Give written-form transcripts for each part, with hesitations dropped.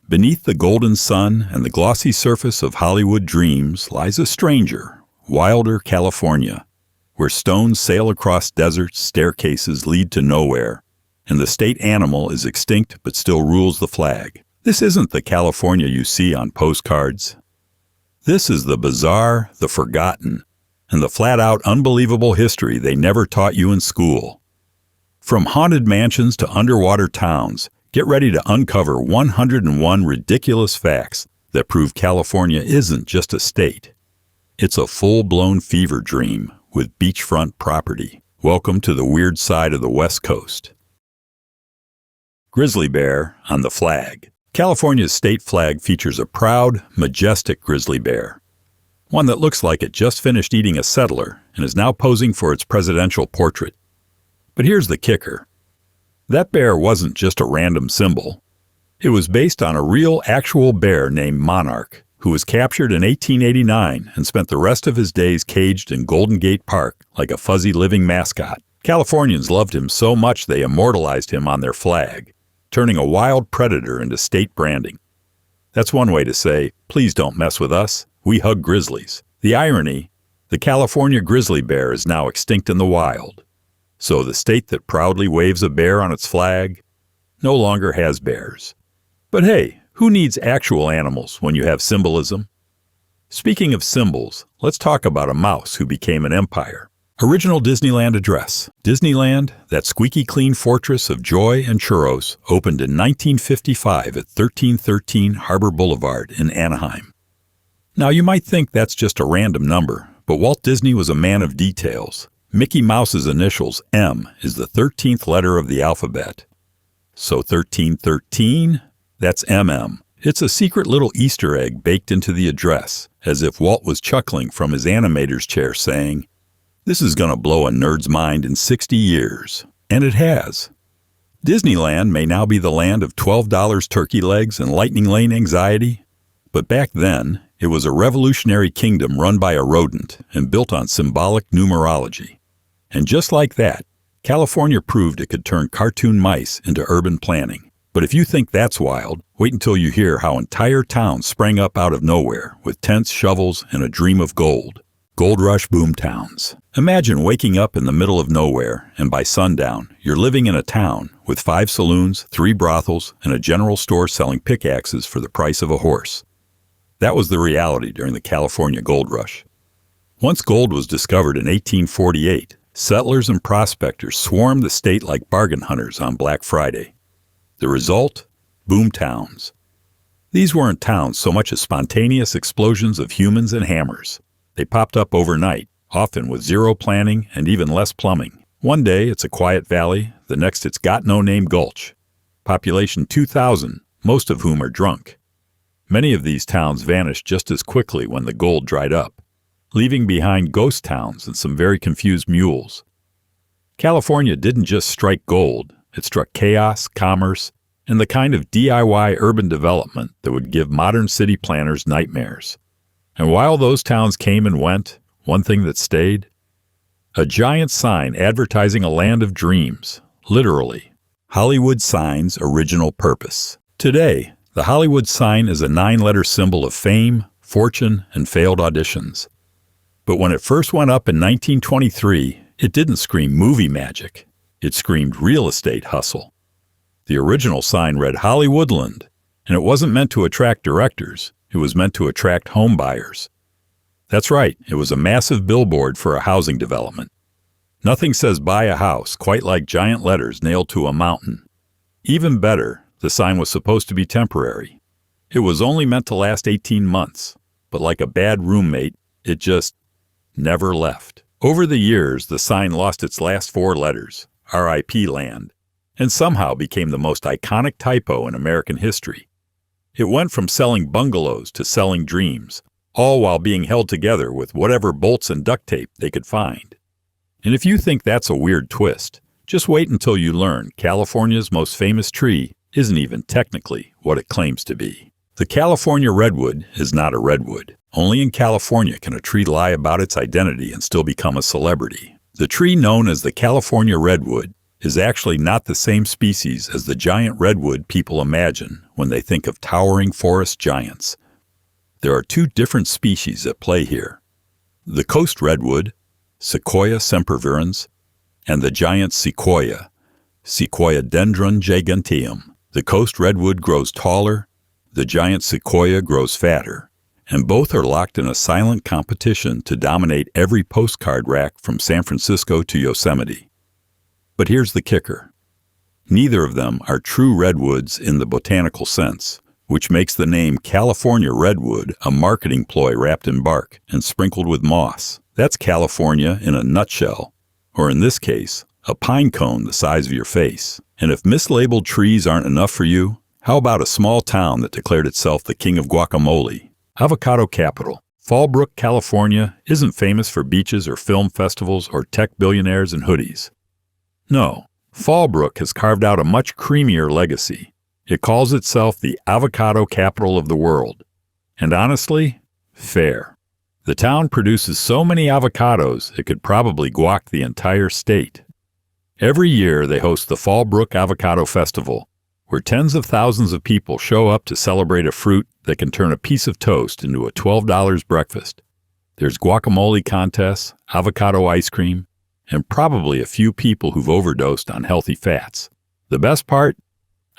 Beneath the golden sun and the glossy surface of Hollywood dreams lies a stranger, wilder California, where stones sail across deserts, staircases lead to nowhere, and the state animal is extinct but still rules the flag. This isn't the California you see on postcards. This is the bizarre, the forgotten, and the flat-out unbelievable history they never taught you in school. From haunted mansions to underwater towns, get ready to uncover 101 ridiculous facts that prove California isn't just a state. It's a full-blown fever dream with beachfront property. Welcome to the weird side of the West Coast. Grizzly bear on the flag. California's state flag features a proud, majestic grizzly bear. One that looks like it just finished eating a settler and is now posing for its presidential portrait. But here's the kicker. That bear wasn't just a random symbol. It was based on a real, actual bear named Monarch, who was captured in 1889 and spent the rest of his days caged in Golden Gate Park like a fuzzy living mascot. Californians loved him so much they immortalized him on their flag, turning a wild predator into state branding. That's one way to say, please don't mess with us, we hug grizzlies. The irony, the California grizzly bear is now extinct in the wild. So the state that proudly waves a bear on its flag no longer has bears. But hey, who needs actual animals when you have symbolism? Speaking of symbols, let's talk about a mouse who became an empire. Original Disneyland address. Disneyland, that squeaky clean fortress of joy and churros, opened in 1955 at 1313 Harbor Boulevard in Anaheim. Now you might think that's just a random number, but Walt Disney was a man of details. Mickey Mouse's initials, M, is the 13th letter of the alphabet. So 1313, that's MM. It's a secret little Easter egg baked into the address, as if Walt was chuckling from his animator's chair saying, "This is gonna blow a nerd's mind in 60 years." And it has. Disneyland may now be the land of $12 turkey legs and lightning lane anxiety, but back then, it was a revolutionary kingdom run by a rodent and built on symbolic numerology. And just like that, California proved it could turn cartoon mice into urban planning. But if you think that's wild, wait until you hear how entire towns sprang up out of nowhere with tents, shovels, and a dream of gold. Gold rush boom towns. Imagine waking up in the middle of nowhere, and by sundown, you're living in a town with 5 saloons, 3 brothels, and a general store selling pickaxes for the price of a horse. That was the reality during the California gold rush. Once gold was discovered in 1848, settlers and prospectors swarmed the state like bargain hunters on Black Friday. The result? Boom towns. These weren't towns so much as spontaneous explosions of humans and hammers. They popped up overnight, often with zero planning and even less plumbing. One day it's a quiet valley, the next it's got no name gulch. Population 2,000, most of whom are drunk. Many of these towns vanished just as quickly when the gold dried up, leaving behind ghost towns and some very confused mules. California didn't just strike gold, it struck chaos, commerce, and the kind of DIY urban development that would give modern city planners nightmares. And while those towns came and went, one thing that stayed? A giant sign advertising a land of dreams, literally. Hollywood sign's original purpose. Today, the Hollywood sign is a 9-letter symbol of fame, fortune, and failed auditions. But when it first went up in 1923, it didn't scream movie magic. It screamed real estate hustle. The original sign read Hollywoodland, and it wasn't meant to attract directors. It was meant to attract home buyers. That's right, it was a massive billboard for a housing development. Nothing says buy a house quite like giant letters nailed to a mountain. Even better, the sign was supposed to be temporary. It was only meant to last 18 months, but like a bad roommate, it just never left. Over the years, the sign lost its last 4 letters, RIP land, and somehow became the most iconic typo in American history. It went from selling bungalows to selling dreams, all while being held together with whatever bolts and duct tape they could find. And if you think that's a weird twist, just wait until you learn California's most famous tree isn't even technically what it claims to be. The California redwood is not a redwood. Only in California can a tree lie about its identity and still become a celebrity. The tree known as the California redwood is actually not the same species as the giant redwood people imagine when they think of towering forest giants. There are two different species at play here. The coast redwood, Sequoia sempervirens, and the giant sequoia, Sequoiadendron giganteum. The coast redwood grows taller, the giant sequoia grows fatter, and both are locked in a silent competition to dominate every postcard rack from San Francisco to Yosemite. But here's the kicker. Neither of them are true redwoods in the botanical sense, which makes the name California redwood a marketing ploy wrapped in bark and sprinkled with moss. That's California in a nutshell, or in this case, a pine cone the size of your face. And if mislabeled trees aren't enough for you, how about a small town that declared itself the king of guacamole? Avocado capital. Fallbrook, California isn't famous for beaches or film festivals or tech billionaires and hoodies. No, Fallbrook has carved out a much creamier legacy. It calls itself the avocado capital of the world. And honestly, fair. The town produces so many avocados it could probably guac the entire state. Every year they host the Fallbrook Avocado Festival, where tens of thousands of people show up to celebrate a fruit that can turn a piece of toast into a $12 breakfast. There's guacamole contests, avocado ice cream, and probably a few people who've overdosed on healthy fats. The best part?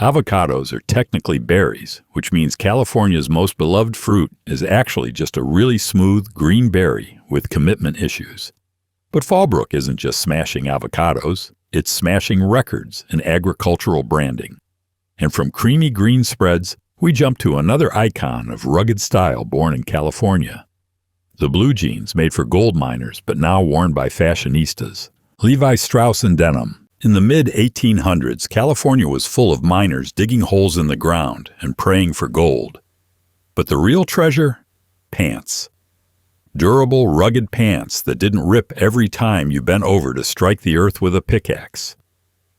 Avocados are technically berries, which means California's most beloved fruit is actually just a really smooth green berry with commitment issues. But Fallbrook isn't just smashing avocados, it's smashing records in agricultural branding. And from creamy green spreads, we jump to another icon of rugged style born in California. The blue jeans made for gold miners but now worn by fashionistas. Levi Strauss & Denim. In the mid-1800s, California was full of miners digging holes in the ground and praying for gold. But the real treasure? Pants. Durable, rugged pants that didn't rip every time you bent over to strike the earth with a pickaxe.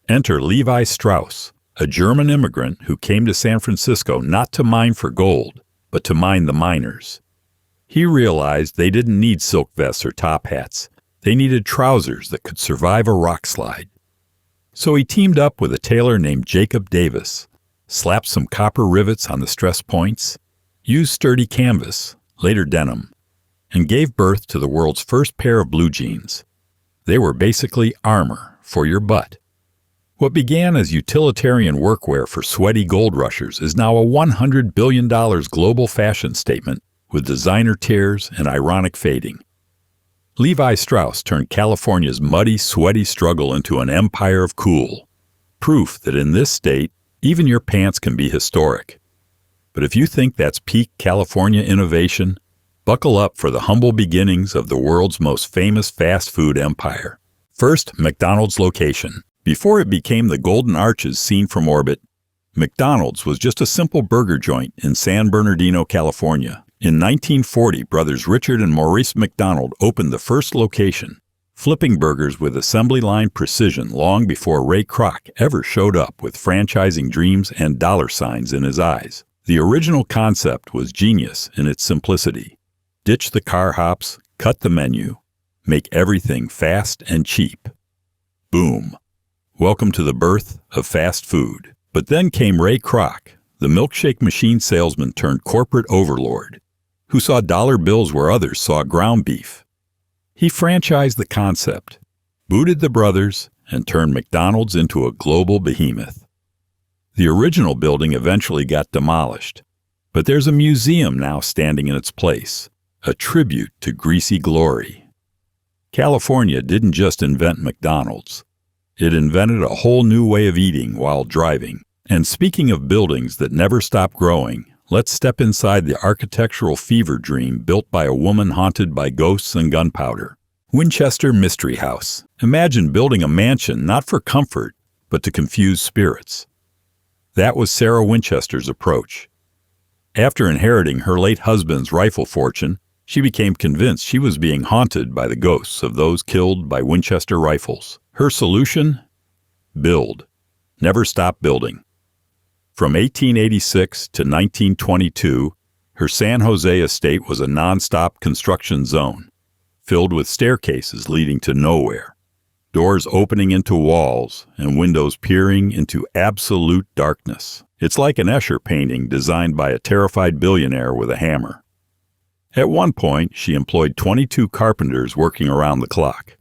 Enter Levi Strauss, a German immigrant who came to San Francisco not to mine for gold, but to mine the miners. He realized they didn't need silk vests or top hats. They needed trousers that could survive a rock slide. So he teamed up with a tailor named Jacob Davis, slapped some copper rivets on the stress points, used sturdy canvas, later denim, and gave birth to the world's first pair of blue jeans. They were basically armor for your butt. What began as utilitarian workwear for sweaty gold rushers is now a $100 billion global fashion statement with designer tears and ironic fading. Levi Strauss turned California's muddy, sweaty struggle into an empire of cool. Proof that in this state, even your pants can be historic. But if you think that's peak California innovation, buckle up for the humble beginnings of the world's most famous fast food empire. First, McDonald's location. Before it became the Golden Arches seen from orbit, McDonald's was just a simple burger joint in San Bernardino, California. In 1940, brothers Richard and Maurice McDonald opened the first location, flipping burgers with assembly line precision long before Ray Kroc ever showed up with franchising dreams and dollar signs in his eyes. The original concept was genius in its simplicity. Ditch the car hops, cut the menu, make everything fast and cheap. Boom. Welcome to the birth of fast food. But then came Ray Kroc, the milkshake machine salesman turned corporate overlord, who saw dollar bills where others saw ground beef. He franchised the concept, booted the brothers, and turned McDonald's into a global behemoth. The original building eventually got demolished, but there's a museum now standing in its place, a tribute to greasy glory. California didn't just invent McDonald's. It invented a whole new way of eating while driving. And speaking of buildings that never stop growing, let's step inside the architectural fever dream built by a woman haunted by ghosts and gunpowder. Winchester Mystery House. Imagine building a mansion not for comfort, but to confuse spirits. That was Sarah Winchester's approach. After inheriting her late husband's rifle fortune, she became convinced she was being haunted by the ghosts of those killed by Winchester rifles. Her solution? Build. Never stop building. From 1886 to 1922, her San Jose estate was a non-stop construction zone, filled with staircases leading to nowhere. doors opening into walls and windows peering into absolute darkness. It's like an Escher painting designed by a terrified billionaire with a hammer. At one point, she employed 22 carpenters working around the clock.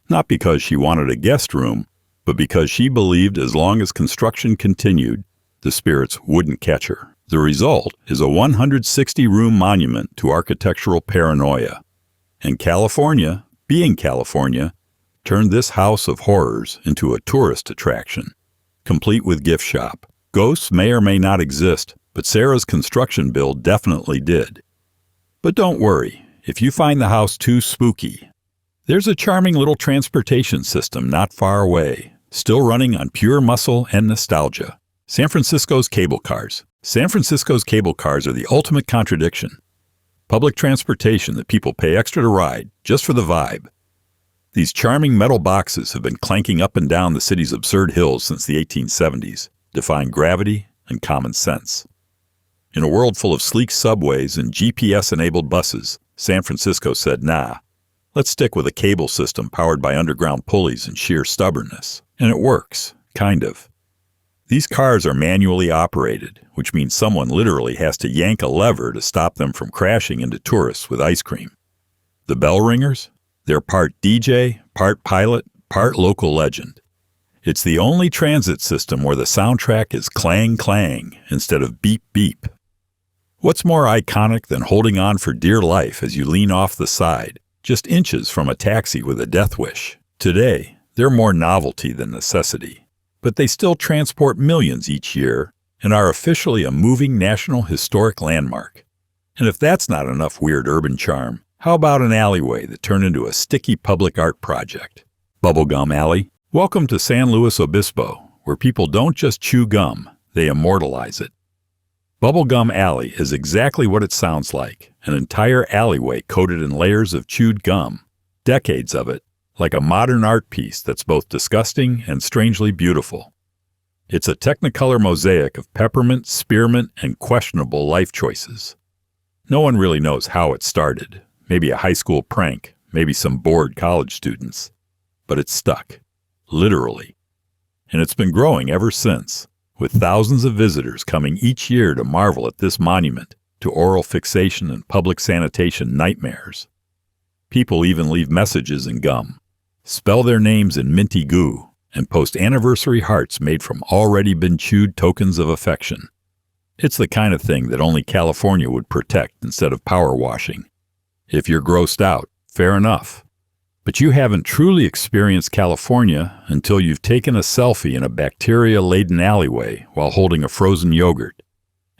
Not because she wanted a guest room, but because she believed as long as construction continued, the spirits wouldn't catch her. The result is a 160-room monument to architectural paranoia. And California, being California, turned this house of horrors into a tourist attraction, complete with gift shop. Ghosts may or may not exist, but Sarah's construction build definitely did. But don't worry, if you find the house too spooky, there's a charming little transportation system not far away, still running on pure muscle and nostalgia. San Francisco's cable cars. San Francisco's cable cars are the ultimate contradiction. Public transportation that people pay extra to ride, just for the vibe. These charming metal boxes have been clanking up and down the city's absurd hills since the 1870s, defying gravity and common sense. In a world full of sleek subways and GPS-enabled buses, San Francisco said, nah, let's stick with a cable system powered by underground pulleys and sheer stubbornness. And it works, kind of. These cars are manually operated, which means someone literally has to yank a lever to stop them from crashing into tourists with ice cream. The bell ringers? They're part DJ, part pilot, part local legend. It's the only transit system where the soundtrack is clang clang instead of beep beep. What's more iconic than holding on for dear life as you lean off the side, just inches from a taxi with a death wish? Today, they're more novelty than necessity. But they still transport millions each year and are officially a moving national historic landmark. And if that's not enough weird urban charm, how about an alleyway that turned into a sticky public art project? Bubblegum Alley. Welcome to San Luis Obispo, where people don't just chew gum, they immortalize it. Bubblegum Alley is exactly what it sounds like, an entire alleyway coated in layers of chewed gum, decades of it, like a modern art piece that's both disgusting and strangely beautiful. It's a technicolor mosaic of peppermint, spearmint, and questionable life choices. No one really knows how it started. Maybe a high school prank, maybe some bored college students. But it's stuck. Literally. And it's been growing ever since, with thousands of visitors coming each year to marvel at this monument to oral fixation and public sanitation nightmares. People even leave messages in gum, spell their names in minty goo, and post anniversary hearts made from already been chewed tokens of affection. It's the kind of thing that only California would protect instead of power washing. If you're grossed out, fair enough. But you haven't truly experienced California until you've taken a selfie in a bacteria-laden alleyway while holding a frozen yogurt.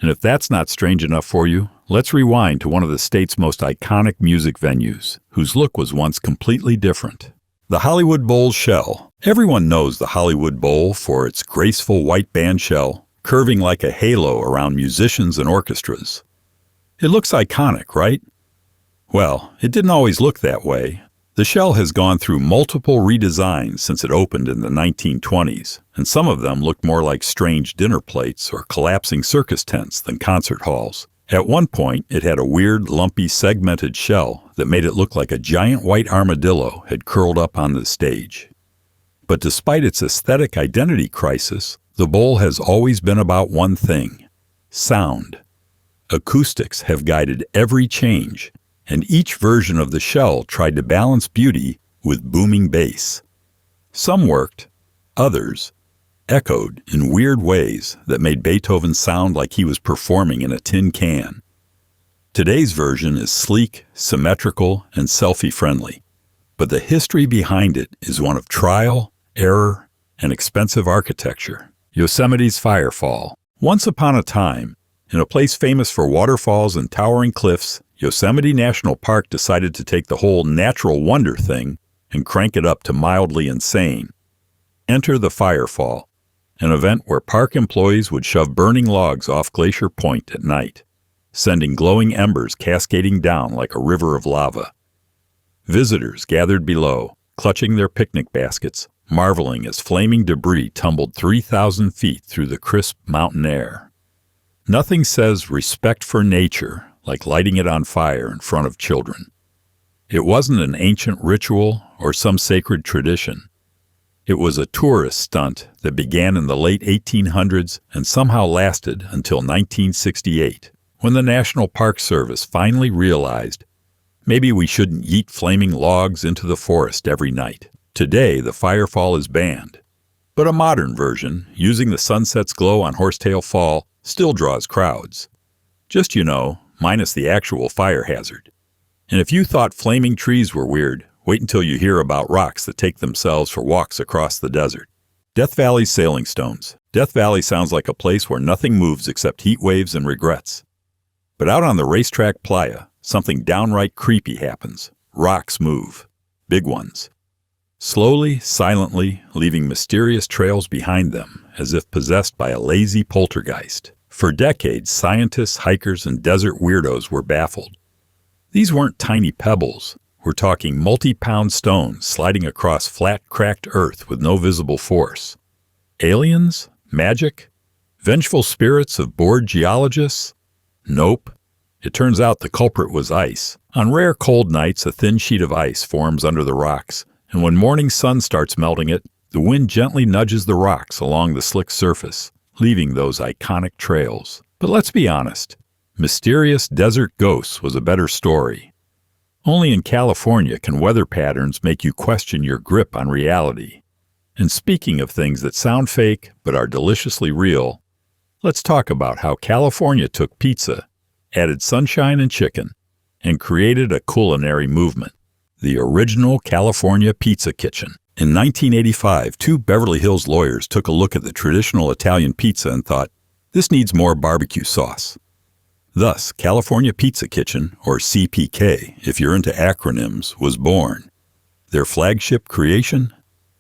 And if that's not strange enough for you, let's rewind to one of the state's most iconic music venues, whose look was once completely different. The Hollywood Bowl shell. Everyone knows the Hollywood Bowl for its graceful white band shell, curving like a halo around musicians and orchestras. It looks iconic, right? Well, it didn't always look that way. The shell has gone through multiple redesigns since it opened in the 1920s, and some of them looked more like strange dinner plates or collapsing circus tents than concert halls. At one point, it had a weird, lumpy, segmented shell that made it look like a giant white armadillo had curled up on the stage. But despite its aesthetic identity crisis, the bowl has always been about one thing: sound. Acoustics have guided every change, and each version of the shell tried to balance beauty with booming bass. Some worked, others echoed in weird ways that made Beethoven sound like he was performing in a tin can. Today's version is sleek, symmetrical, and selfie-friendly, but the history behind it is one of trial, error, and expensive architecture. Yosemites Firefall. Once upon a time, in a place famous for waterfalls and towering cliffs, Yosemite National Park decided to take the whole natural wonder thing and crank it up to mildly insane. Enter the Firefall, an event where park employees would shove burning logs off Glacier Point at night, sending glowing embers cascading down like a river of lava. Visitors gathered below, clutching their picnic baskets, marveling as flaming debris tumbled 3,000 feet through the crisp mountain air. Nothing says respect for nature like lighting it on fire in front of children. It wasn't an ancient ritual or some sacred tradition. It was a tourist stunt that began in the late 1800s and somehow lasted until 1968, when the National Park Service finally realized maybe we shouldn't yeet flaming logs into the forest every night. Today, the Firefall is banned, but a modern version, using the sunset's glow on Horsetail Fall, still draws crowds. Just, minus the actual fire hazard. And if you thought flaming trees were weird, wait until you hear about rocks that take themselves for walks across the desert. Death Valley's Sailing Stones. Death Valley sounds like a place where nothing moves except heat waves and regrets. But out on the racetrack playa, something downright creepy happens. Rocks move. Big ones. Slowly, silently, leaving mysterious trails behind them, as if possessed by a lazy poltergeist. For decades, scientists, hikers, and desert weirdos were baffled. These weren't tiny pebbles. We're talking multi-pound stones sliding across flat, cracked earth with no visible force. Aliens? Magic? Vengeful spirits of bored geologists? Nope. It turns out the culprit was ice. On rare cold nights, a thin sheet of ice forms under the rocks, and when morning sun starts melting it, the wind gently nudges the rocks along the slick surface, leaving those iconic trails. But let's be honest, Mysterious Desert Ghosts was a better story. Only in California can weather patterns make you question your grip on reality. And speaking of things that sound fake but are deliciously real, let's talk about how California took pizza, added sunshine and chicken, and created a culinary movement. The original California Pizza Kitchen. In 1985, two Beverly Hills lawyers took a look at the traditional Italian pizza and thought, this needs more barbecue sauce. Thus, California Pizza Kitchen, or CPK, if you're into acronyms, was born. Their flagship creation?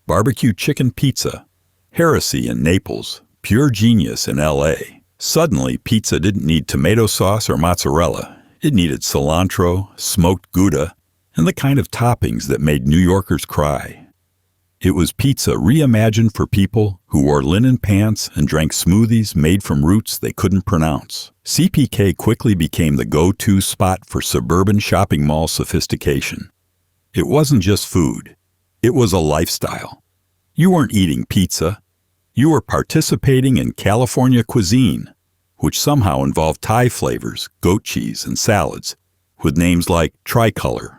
Barbecue chicken pizza. Heresy in Naples, pure genius in LA. Suddenly, pizza didn't need tomato sauce or mozzarella. It needed cilantro, smoked Gouda, and the kind of toppings that made New Yorkers cry. It was pizza reimagined for people who wore linen pants and drank smoothies made from roots they couldn't pronounce. CPK quickly became the go-to spot for suburban shopping mall sophistication. It wasn't just food. It was a lifestyle. You weren't eating pizza. You were participating in California cuisine, which somehow involved Thai flavors, goat cheese, and salads, with names like Tricolor.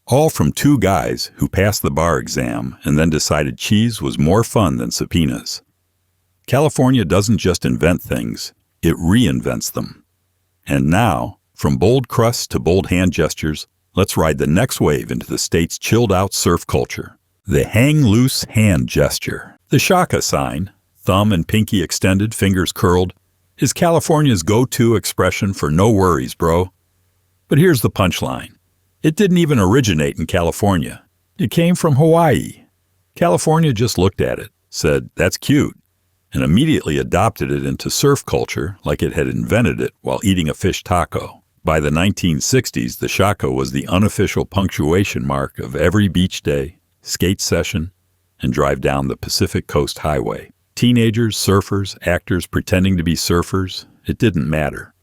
All from two guys who passed the bar exam and then decided cheese was more fun than subpoenas. California doesn't just invent things, it reinvents them. And now, from bold crusts to bold hand gestures, let's ride the next wave into the state's chilled-out surf culture. The hang-loose hand gesture. The Shaka sign, thumb and pinky extended, fingers curled, is California's go-to expression for no worries, bro. But here's the punchline. It didn't even originate in California. It came from Hawaii. California just looked at it, said, that's cute, and immediately adopted it into surf culture like it had invented it while eating a fish taco. By the 1960s, the Shako was the unofficial punctuation mark of every beach day, skate session, and drive down the Pacific Coast Highway. Teenagers, surfers, actors pretending to be surfers, it didn't matter.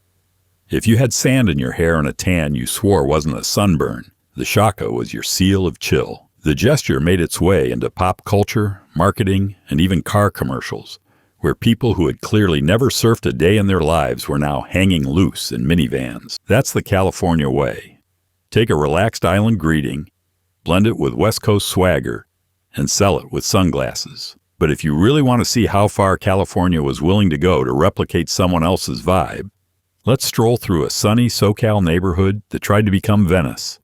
If you had sand in your hair and a tan you swore wasn't a sunburn, the Shako was your seal of chill. The gesture made its way into pop culture, marketing, and even car commercials, where people who had clearly never surfed a day in their lives were now hanging loose in minivans. That's the California way. Take a relaxed island greeting, blend it with West Coast swagger, and sell it with sunglasses. But if you really want to see how far California was willing to go to replicate someone else's vibe, let's stroll through a sunny SoCal neighborhood that tried to become Venice,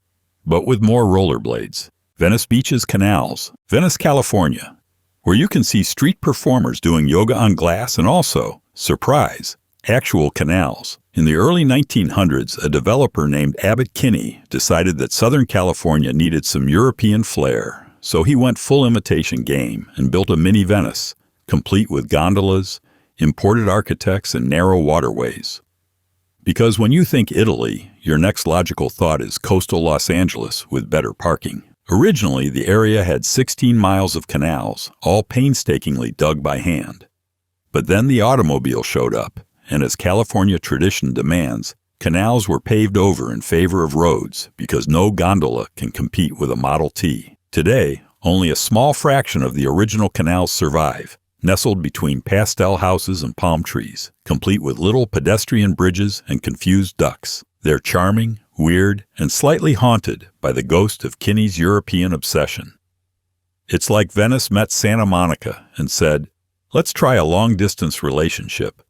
but with more rollerblades. Venice Beach's canals, Venice, California, where you can see street performers doing yoga on glass and also, surprise, actual canals. In the early 1900s, a developer named Abbott Kinney decided that Southern California needed some European flair, so he went full imitation game and built a mini Venice, complete with gondolas, imported architects, and narrow waterways. Because when you think Italy, your next logical thought is coastal Los Angeles with better parking. Originally, the area had 16 miles of canals, all painstakingly dug by hand. But then the automobile showed up, and as California tradition demands, canals were paved over in favor of roads because no gondola can compete with a Model T. Today, Only a small fraction of the original canals survive, nestled between pastel houses and palm trees, complete with little pedestrian bridges and confused ducks. They're charming, weird, and slightly haunted by the ghost of Kinney's European obsession. It's like Venice met Santa Monica and said, "Let's try a long-distance relationship."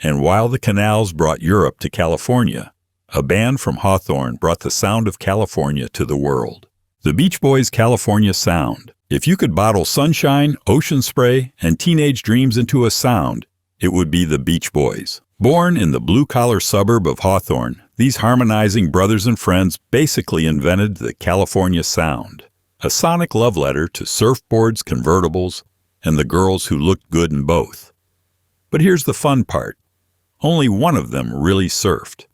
And while the canals brought Europe to California, a band from Hawthorne brought the sound of California to the world. The Beach Boys' California Sound. If you could bottle sunshine, ocean spray, and teenage dreams into a sound, it would be the Beach Boys. Born in the blue-collar suburb of Hawthorne, these harmonizing brothers and friends basically invented the California Sound, a sonic love letter to surfboards, convertibles, and the girls who looked good in both. But here's the fun part. Only one of them really surfed.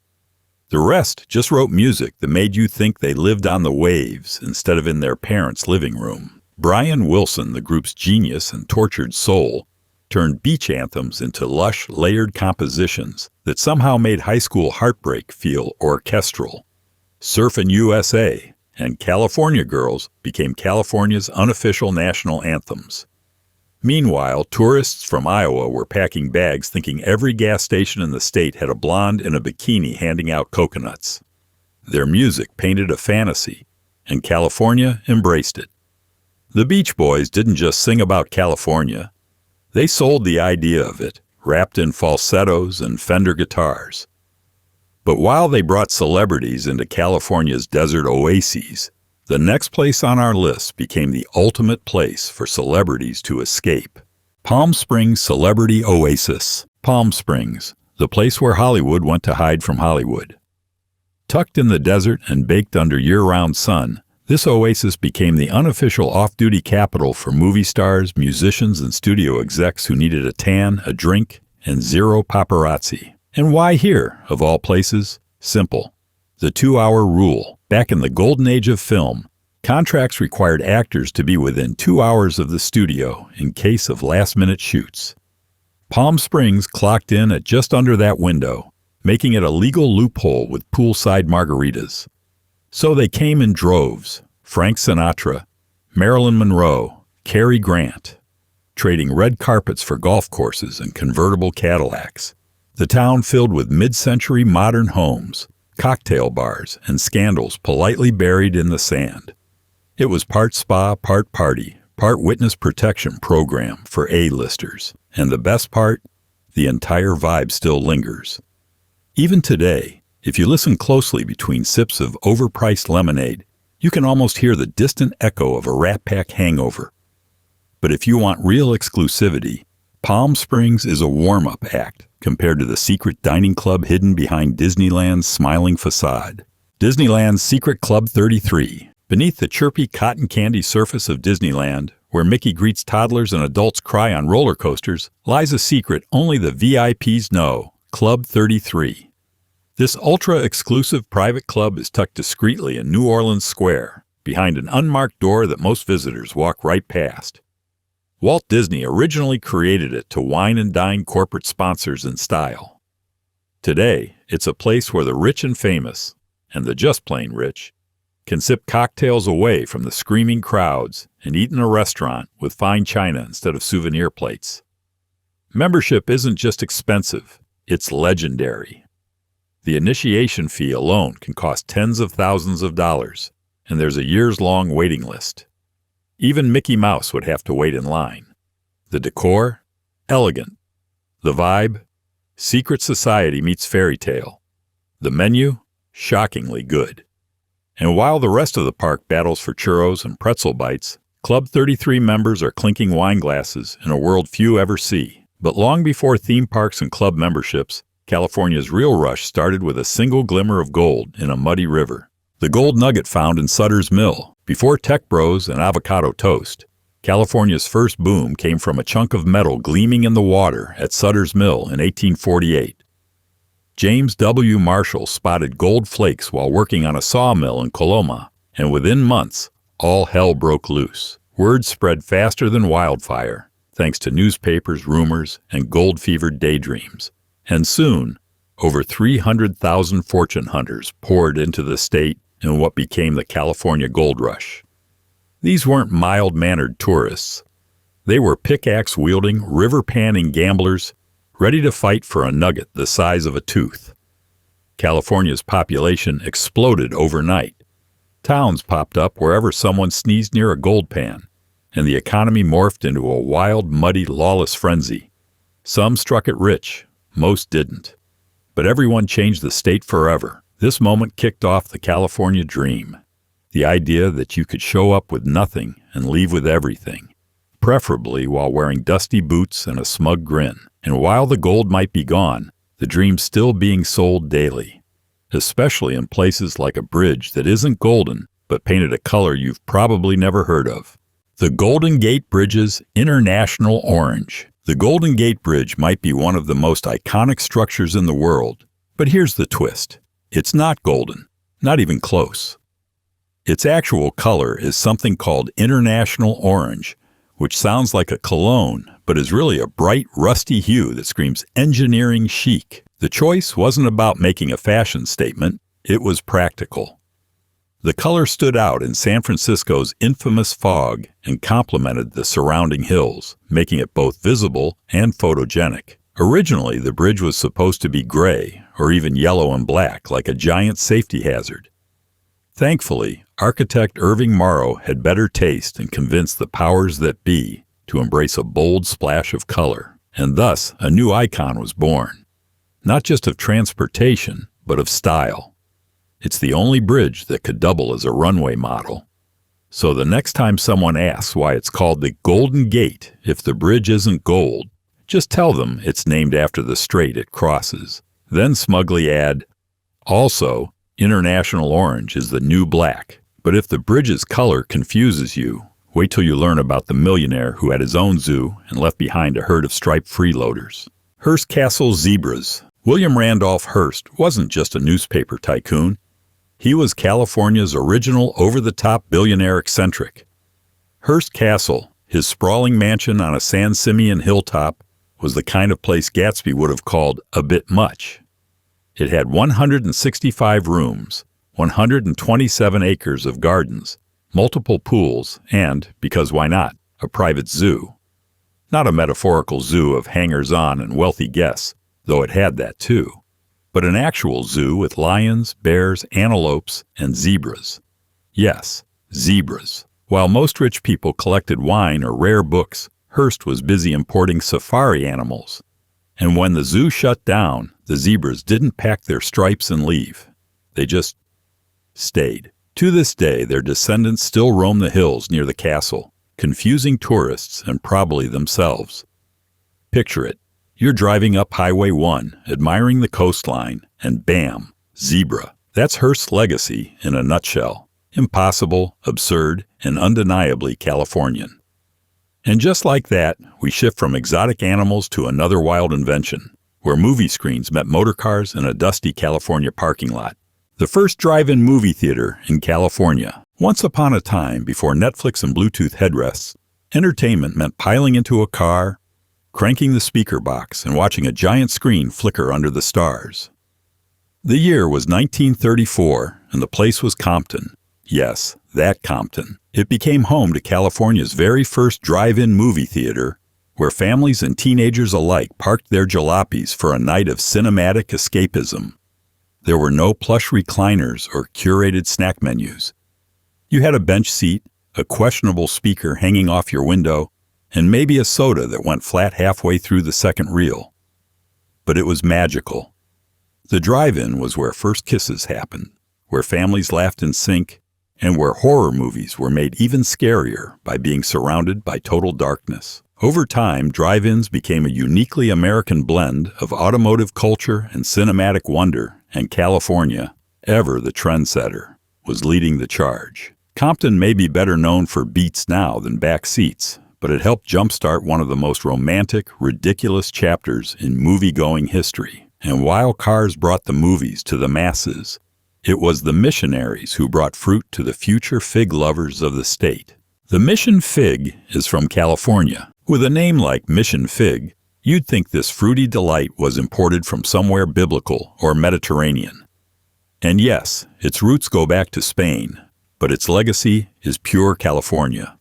The rest just wrote music that made you think they lived on the waves instead of in their parents' living room. Brian Wilson, the group's genius and tortured soul, turned beach anthems into lush, layered compositions that somehow made high school heartbreak feel orchestral. Surfin' USA and California Girls became California's unofficial national anthems. Meanwhile, tourists from Iowa were packing bags thinking every gas station in the state had a blonde in a bikini handing out coconuts. Their music painted a fantasy, and California embraced it. The Beach Boys didn't just sing about California. They sold the idea of it, wrapped in falsettos and Fender guitars. But while they brought celebrities into California's desert oases, the next place on our list became the ultimate place for celebrities to escape. Palm Springs Celebrity Oasis. Palm Springs, the place where Hollywood went to hide from Hollywood. Tucked in the desert and baked under year-round sun, this oasis became the unofficial off-duty capital for movie stars, musicians, and studio execs who needed a tan, a drink, and zero paparazzi. And why here, of all places? Simple. The 2-hour rule. Back in the golden age of film, contracts required actors to be within 2 hours of the studio in case of last-minute shoots. Palm Springs clocked in at just under that window, making it a legal loophole with poolside margaritas. So they came in droves, Frank Sinatra, Marilyn Monroe, Cary Grant, trading red carpets for golf courses and convertible Cadillacs. The town filled with mid-century modern homes, cocktail bars, and scandals politely buried in the sand. It was part spa, part party, part witness protection program for A-listers. And the best part? The entire vibe still lingers. Even today, if you listen closely between sips of overpriced lemonade, you can almost hear the distant echo of a Rat Pack hangover. But if you want real exclusivity, Palm Springs is a warm-up act compared to the secret dining club hidden behind Disneyland's smiling facade. Disneyland's Secret Club 33. Beneath the chirpy cotton candy surface of Disneyland, where Mickey greets toddlers and adults cry on roller coasters, lies a secret only the VIPs know, Club 33. This ultra-exclusive private club is tucked discreetly in New Orleans Square, behind an unmarked door that most visitors walk right past. Walt Disney originally created it to wine and dine corporate sponsors in style. Today, it's a place where the rich and famous, and the just plain rich, can sip cocktails away from the screaming crowds and eat in a restaurant with fine china instead of souvenir plates. Membership isn't just expensive, it's legendary. The initiation fee alone can cost tens of thousands of dollars, and there's a years-long waiting list. Even Mickey Mouse would have to wait in line. The decor? Elegant. The vibe? Secret society meets fairy tale. The menu? Shockingly good. And while the rest of the park battles for churros and pretzel bites, Club 33 members are clinking wine glasses in a world few ever see. But long before theme parks and club memberships, California's real rush started with a single glimmer of gold in a muddy river. The gold nugget found in Sutter's Mill. Before Tech Bros and Avocado Toast, California's first boom came from a chunk of metal gleaming in the water at Sutter's Mill in 1848. James W. Marshall spotted gold flakes while working on a sawmill in Coloma, and within months, all hell broke loose. Word spread faster than wildfire, thanks to newspapers, rumors, and gold-fevered daydreams. And soon, over 300,000 fortune hunters poured into the state in what became the California Gold Rush. These weren't mild-mannered tourists. They were pickaxe-wielding, river-panning gamblers ready to fight for a nugget the size of a tooth. California's population exploded overnight. Towns popped up wherever someone sneezed near a gold pan, and the economy morphed into a wild, muddy, lawless frenzy. Some struck it rich, most didn't. But everyone changed the state forever. This moment kicked off the California dream. The idea that you could show up with nothing and leave with everything, preferably while wearing dusty boots and a smug grin. And while the gold might be gone, the dream's still being sold daily, especially in places like a bridge that isn't golden, but painted a color you've probably never heard of. The Golden Gate Bridge's International Orange. The Golden Gate Bridge might be one of the most iconic structures in the world, but here's the twist. It's not golden, not even close. Its actual color is something called International Orange, which sounds like a cologne, but is really a bright, rusty hue that screams engineering chic. The choice wasn't about making a fashion statement, it was practical. The color stood out in San Francisco's infamous fog and complemented the surrounding hills, making it both visible and photogenic. Originally, the bridge was supposed to be gray, or even yellow and black, like a giant safety hazard. Thankfully, architect Irving Morrow had better taste and convinced the powers that be to embrace a bold splash of color, and thus a new icon was born. Not just of transportation, but of style. It's the only bridge that could double as a runway model. So the next time someone asks why it's called the Golden Gate if the bridge isn't gold, just tell them it's named after the strait it crosses. Then smugly add, also, International Orange is the new black. But if the bridge's color confuses you, wait till you learn about the millionaire who had his own zoo and left behind a herd of striped freeloaders. Hearst Castle Zebras. William Randolph Hearst wasn't just a newspaper tycoon. He was California's original over-the-top billionaire eccentric. Hearst Castle, his sprawling mansion on a San Simeon hilltop, was the kind of place Gatsby would have called a bit much. It had 165 rooms, 127 acres of gardens, multiple pools, and, because why not, a private zoo. Not a metaphorical zoo of hangers-on and wealthy guests, though it had that too, but an actual zoo with lions, bears, antelopes, and zebras. Yes, zebras. While most rich people collected wine or rare books, Hearst was busy importing safari animals. And when the zoo shut down, the zebras didn't pack their stripes and leave. They just stayed. To this day, their descendants still roam the hills near the castle, confusing tourists and probably themselves. Picture it. You're driving up Highway 1, admiring the coastline, and bam, zebra. That's Hearst's legacy in a nutshell. Impossible, absurd, and undeniably Californian. And just like that, we shift from exotic animals to another wild invention, where movie screens met motorcars in a dusty California parking lot. The first drive-in movie theater in California. Once upon a time, before Netflix and Bluetooth headrests, entertainment meant piling into a car, cranking the speaker box, and watching a giant screen flicker under the stars. The year was 1934, and the place was Compton. Yes, that Compton. It became home to California's very first drive-in movie theater, where families and teenagers alike parked their jalopies for a night of cinematic escapism. There were no plush recliners or curated snack menus. You had a bench seat, a questionable speaker hanging off your window, and maybe a soda that went flat halfway through the second reel. But it was magical. The drive-in was where first kisses happened, where families laughed in sync, and where horror movies were made even scarier by being surrounded by total darkness. Over time, drive-ins became a uniquely American blend of automotive culture and cinematic wonder, and California, ever the trendsetter, was leading the charge. Compton may be better known for beats now than back seats, but it helped jumpstart one of the most romantic, ridiculous chapters in movie-going history. And while cars brought the movies to the masses, it was the missionaries who brought fruit to the future fig lovers of the state. The Mission Fig is from California. With a name like Mission Fig, you'd think this fruity delight was imported from somewhere biblical or Mediterranean. And yes, its roots go back to Spain, but its legacy is pure California.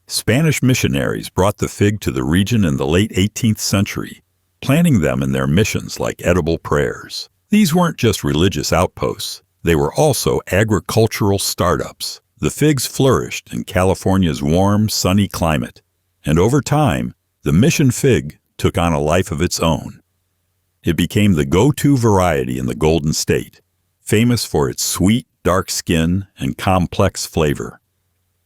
Spanish missionaries brought the fig to the region in the late 18th century, planting them in their missions like edible prayers. These weren't just religious outposts, they were also agricultural startups. The figs flourished in California's warm, sunny climate, and over time, the mission fig took on a life of its own. It became the go-to variety in the Golden State, famous for its sweet, dark skin and complex flavor.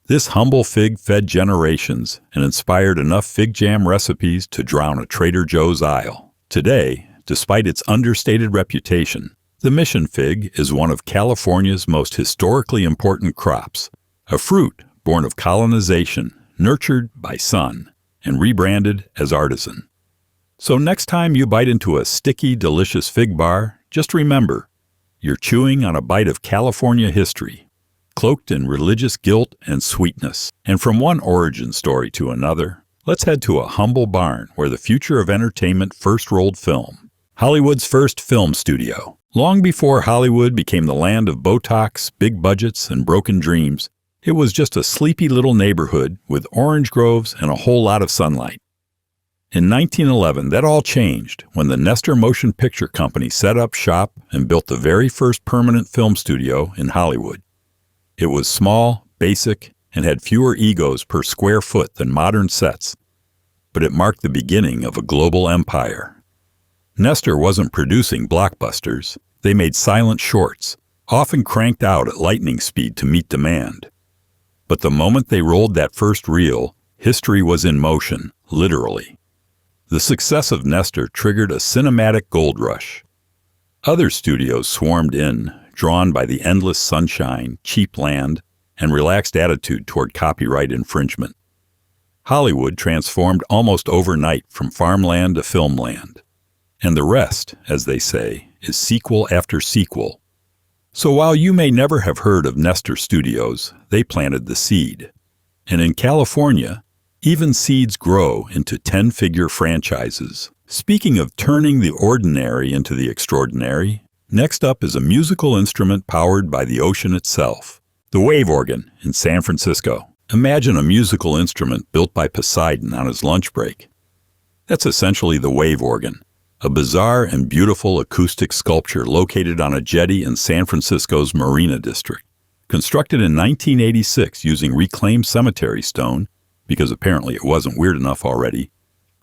This humble fig fed generations and inspired enough fig jam recipes to drown a Trader Joe's aisle. Today, despite its understated reputation, the mission fig is one of California's most historically important crops, a fruit born of colonization, nurtured by sun, and rebranded as artisan. So next time you bite into a sticky, delicious fig bar, just remember, you're chewing on a bite of California history, cloaked in religious guilt and sweetness. And from one origin story to another, let's head to a humble barn where the future of entertainment first rolled film. Hollywood's first film studio. Long before Hollywood became the land of Botox, big budgets, and broken dreams, it was just a sleepy little neighborhood with orange groves and a whole lot of sunlight. In 1911, that all changed when the Nestor Motion Picture Company set up shop and built the very first permanent film studio in Hollywood. It was small, basic, and had fewer egos per square foot than modern sets, but it marked the beginning of a global empire. Nestor wasn't producing blockbusters. They made silent shorts, often cranked out at lightning speed to meet demand. But the moment they rolled that first reel, history was in motion, literally. The success of Nestor triggered a cinematic gold rush. Other studios swarmed in, drawn by the endless sunshine, cheap land, and relaxed attitude toward copyright infringement. Hollywood transformed almost overnight from farmland to filmland. And the rest, as they say, is sequel after sequel. So while you may never have heard of Nestor Studios, they planted the seed. And in California, even seeds grow into 10-figure franchises. Speaking of turning the ordinary into the extraordinary, next up is a musical instrument powered by the ocean itself, the wave organ in San Francisco. Imagine a musical instrument built by Poseidon on his lunch break. That's essentially the wave organ, a bizarre and beautiful acoustic sculpture located on a jetty in San Francisco's Marina District. Constructed in 1986 using reclaimed cemetery stone, because apparently it wasn't weird enough already,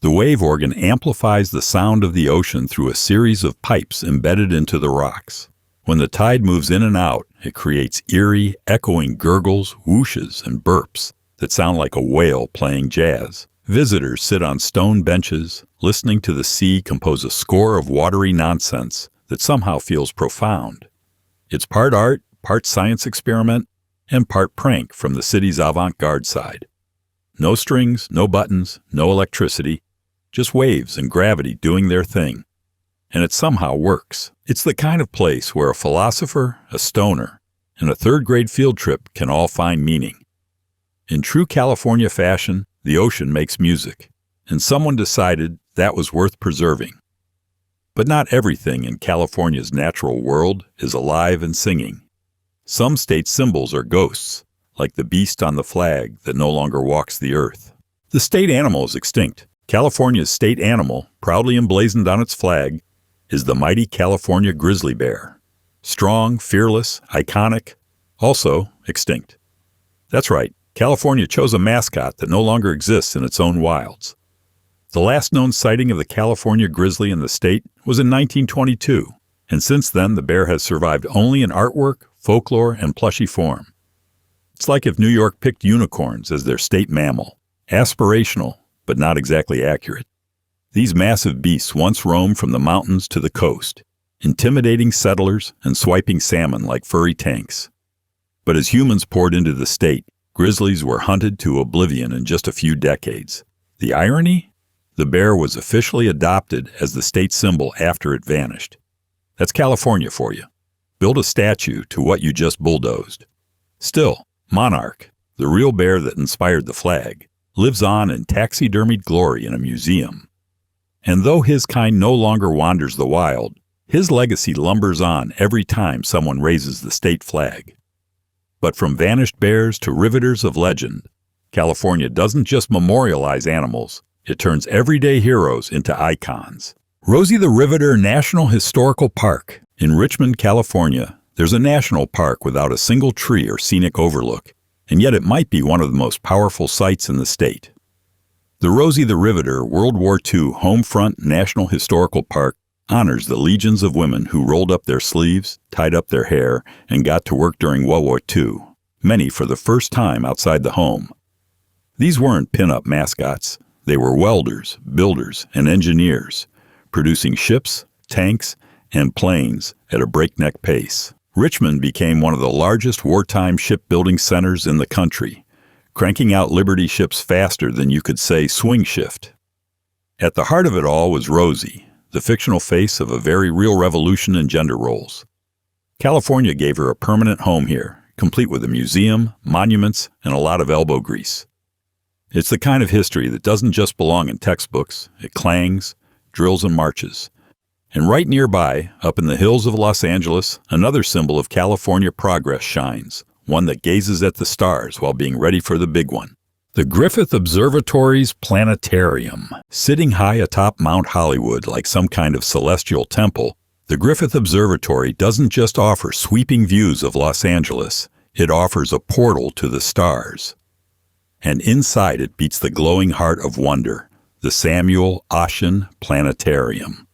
the wave organ amplifies the sound of the ocean through a series of pipes embedded into the rocks. When the tide moves in and out, it creates eerie, echoing gurgles, whooshes, and burps that sound like a whale playing jazz. Visitors sit on stone benches, listening to the sea compose a score of watery nonsense that somehow feels profound. It's part art, part science experiment, and part prank from the city's avant-garde side. No strings, no buttons, no electricity, just waves and gravity doing their thing. And it somehow works. It's the kind of place where a philosopher, a stoner, and a third-grade field trip can all find meaning. In true California fashion, the ocean makes music, and someone decided that was worth preserving. But not everything in California's natural world is alive and singing. Some state symbols are ghosts, like the beast on the flag that no longer walks the earth. The state animal is extinct. California's state animal, proudly emblazoned on its flag, is the mighty California grizzly bear. Strong, fearless, iconic, also extinct. That's right. California chose a mascot that no longer exists in its own wilds. The last known sighting of the California grizzly in the state was in 1922, and since then the bear has survived only in artwork, folklore, and plushy form. It's like if New York picked unicorns as their state mammal. Aspirational, but not exactly accurate. These massive beasts once roamed from the mountains to the coast, intimidating settlers and swiping salmon like furry tanks. But as humans poured into the state, grizzlies were hunted to oblivion in just a few decades. The irony? The bear was officially adopted as the state symbol after it vanished. That's California for you. Build a statue to what you just bulldozed. Still, Monarch, the real bear that inspired the flag, lives on in taxidermied glory in a museum. And though his kind no longer wanders the wild, his legacy lumbers on every time someone raises the state flag. But from vanished bears to riveters of legend, California doesn't just memorialize animals, it turns everyday heroes into icons. Rosie the Riveter National Historical Park. In Richmond, California, there's a national park without a single tree or scenic overlook, and yet it might be one of the most powerful sites in the state. The Rosie the Riveter World War II Homefront National Historical Park honors the legions of women who rolled up their sleeves, tied up their hair, and got to work during World War II, many for the first time outside the home. These weren't pin-up mascots. They were welders, builders, and engineers, producing ships, tanks, and planes at a breakneck pace. Richmond became one of the largest wartime shipbuilding centers in the country, cranking out Liberty ships faster than you could say swing shift. At the heart of it all was Rosie, the fictional face of a very real revolution in gender roles. California gave her a permanent home here, complete with a museum, monuments, and a lot of elbow grease. It's the kind of history that doesn't just belong in textbooks, it clangs, drills, and marches. And right nearby, up in the hills of Los Angeles, another symbol of California progress shines, one that gazes at the stars while being ready for the big one. The Griffith Observatory's planetarium. Sitting high atop Mount Hollywood like some kind of celestial temple, the Griffith Observatory doesn't just offer sweeping views of Los Angeles, it offers a portal to the stars. And inside it beats the glowing heart of wonder, the Samuel Ossian Planetarium.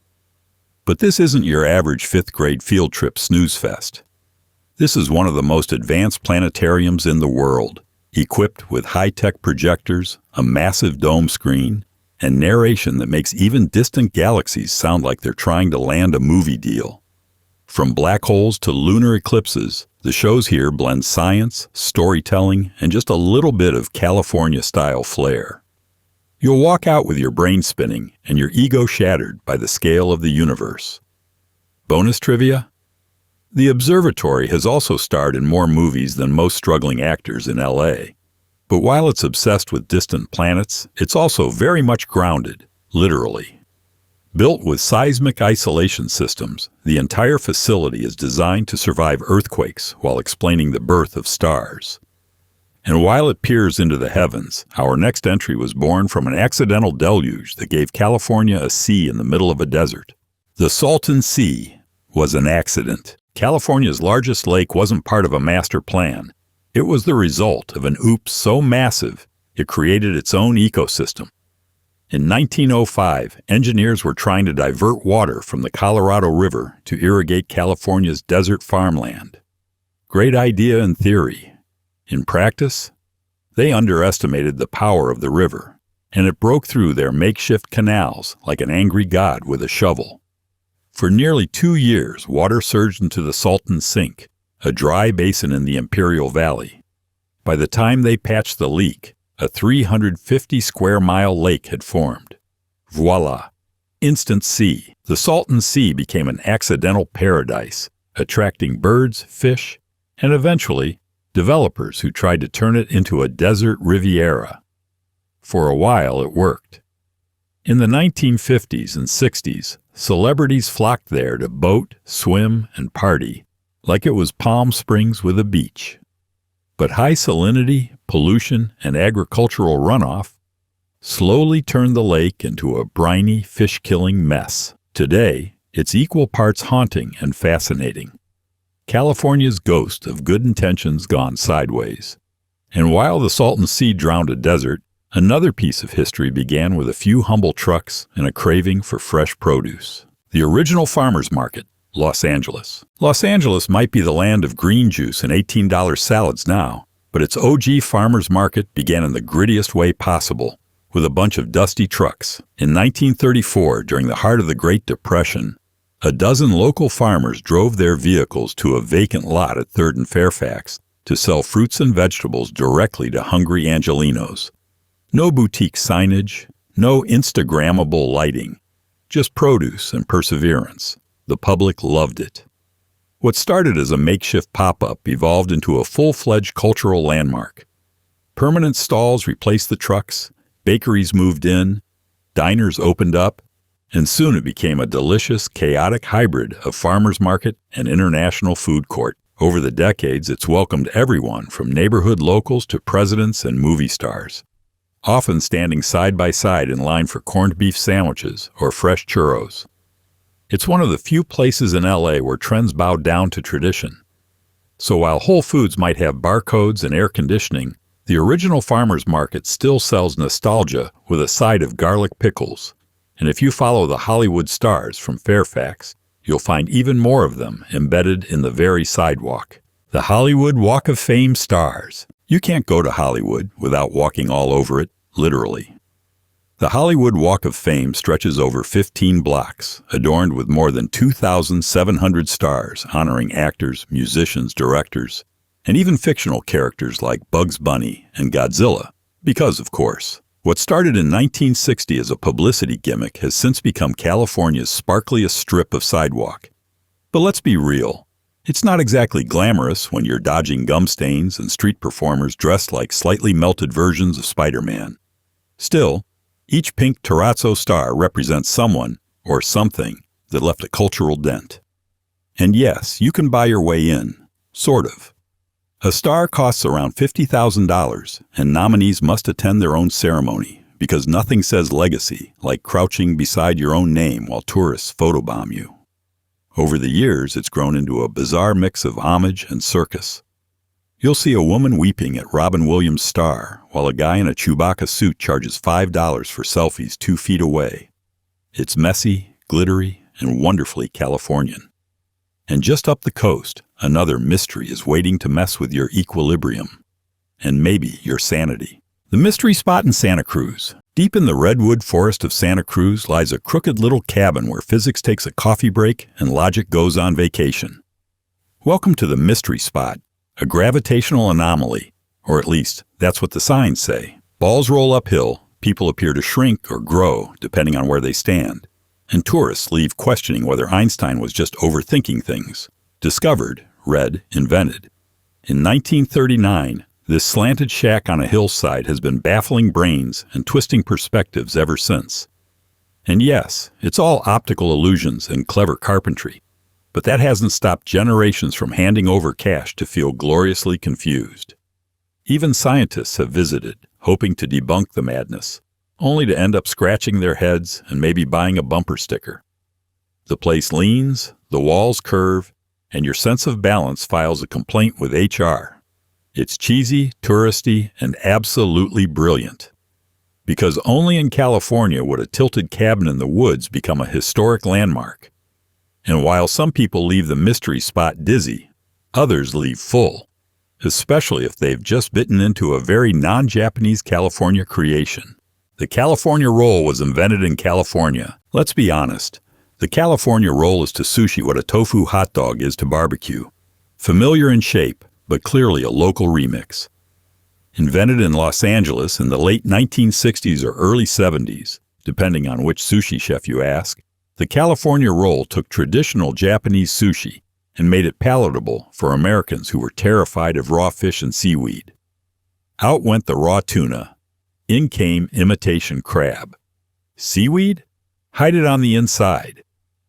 But this isn't your average fifth-grade field trip snooze fest. This is one of the most advanced planetariums in the world, equipped with high-tech projectors, a massive dome screen, and narration that makes even distant galaxies sound like they're trying to land a movie deal. From black holes to lunar eclipses, the shows here blend science, storytelling, and just a little bit of California-style flair. You'll walk out with your brain spinning and your ego shattered by the scale of the universe. Bonus trivia? The observatory has also starred in more movies than most struggling actors in LA. But while it's obsessed with distant planets, it's also very much grounded, literally. Built with seismic isolation systems, the entire facility is designed to survive earthquakes while explaining the birth of stars. And while it peers into the heavens, our next entry was born from an accidental deluge that gave California a sea in the middle of a desert. The Sultan Sea was an accident. California's largest lake wasn't part of a master plan. It was the result of an oops so massive, it created its own ecosystem. In 1905, engineers were trying to divert water from the Colorado River to irrigate California's desert farmland. Great idea in theory. In practice, they underestimated the power of the river, and it broke through their makeshift canals like an angry god with a shovel. For nearly 2 years, water surged into the Sultan Sink, a dry basin in the Imperial Valley. By the time they patched the leak, a 350-square-mile lake had formed. Voila! Instant sea. The Sultan Sea became an accidental paradise, attracting birds, fish, and eventually, developers who tried to turn it into a desert riviera. For a while, it worked. In the 1950s and 60s, celebrities flocked there to boat, swim, and party, like it was Palm Springs with a beach. But high salinity, pollution, and agricultural runoff slowly turned the lake into a briny, fish-killing mess. Today, it's equal parts haunting and fascinating. California's ghost of good intentions gone sideways. And while the Salton Sea drowned a desert, another piece of history began with a few humble trucks and a craving for fresh produce. The original farmers market, Los Angeles. Los Angeles might be the land of green juice and $18 salads now, but its OG farmers market began in the grittiest way possible, with a bunch of dusty trucks. In 1934, during the heart of the Great Depression, a dozen local farmers drove their vehicles to a vacant lot at 3rd and Fairfax to sell fruits and vegetables directly to hungry Angelenos. No boutique signage, no Instagrammable lighting, just produce and perseverance. The public loved it. What started as a makeshift pop-up evolved into a full-fledged cultural landmark. Permanent stalls replaced the trucks, bakeries moved in, diners opened up, and soon it became a delicious, chaotic hybrid of farmers market and international food court. Over the decades, it's welcomed everyone from neighborhood locals to presidents and movie stars, often standing side by side in line for corned beef sandwiches or fresh churros. It's one of the few places in LA where trends bow down to tradition. So while Whole Foods might have barcodes and air conditioning, the original farmer's market still sells nostalgia with a side of garlic pickles. And if you follow the Hollywood stars from Fairfax, you'll find even more of them embedded in the very sidewalk. The Hollywood Walk of Fame stars. You can't go to Hollywood without walking all over it, literally. The Hollywood Walk of Fame stretches over 15 blocks, adorned with more than 2,700 stars honoring actors, musicians, directors, and even fictional characters like Bugs Bunny and Godzilla, because, of course, what started in 1960 as a publicity gimmick has since become California's sparkliest strip of sidewalk. But let's be real. It's not exactly glamorous when you're dodging gum stains and street performers dressed like slightly melted versions of Spider-Man. Still, each pink terrazzo star represents someone or something that left a cultural dent. And yes, you can buy your way in, sort of. A star costs around $50,000, and nominees must attend their own ceremony because nothing says legacy like crouching beside your own name while tourists photobomb you. Over the years, it's grown into a bizarre mix of homage and circus. You'll see a woman weeping at Robin Williams' star, while a guy in a Chewbacca suit charges $5 for selfies 2 feet away. It's messy, glittery, and wonderfully Californian. And just up the coast, another mystery is waiting to mess with your equilibrium. And maybe your sanity. The mystery spot in Santa Cruz. Deep in the redwood forest of Santa Cruz lies a crooked little cabin where physics takes a coffee break and logic goes on vacation. Welcome to the mystery spot. A gravitational anomaly, or at least that's what the signs say. Balls roll uphill, people appear to shrink or grow depending on where they stand, and tourists leave questioning whether Einstein was just overthinking things. Discovered, read, invented. In 1939, this slanted shack on a hillside has been baffling brains and twisting perspectives ever since. And yes, it's all optical illusions and clever carpentry. But that hasn't stopped generations from handing over cash to feel gloriously confused. Even scientists have visited, hoping to debunk the madness, only to end up scratching their heads and maybe buying a bumper sticker. The place leans, the walls curve, and your sense of balance files a complaint with HR. It's cheesy, touristy, and absolutely brilliant. Because only in California would a tilted cabin in the woods become a historic landmark. And while some people leave the mystery spot dizzy, others leave full, especially if they've just bitten into a very non-Japanese California creation. The California roll was invented in California. Let's be honest, the California roll is to sushi what a tofu hot dog is to barbecue. Familiar in shape, but clearly a local remix. Invented in Los Angeles in the late 1960s or early 70s, depending on which sushi chef you ask, the California roll took traditional Japanese sushi and made it palatable for Americans who were terrified of raw fish and seaweed. Out went the raw tuna. In came imitation crab. Seaweed? Hide it on the inside.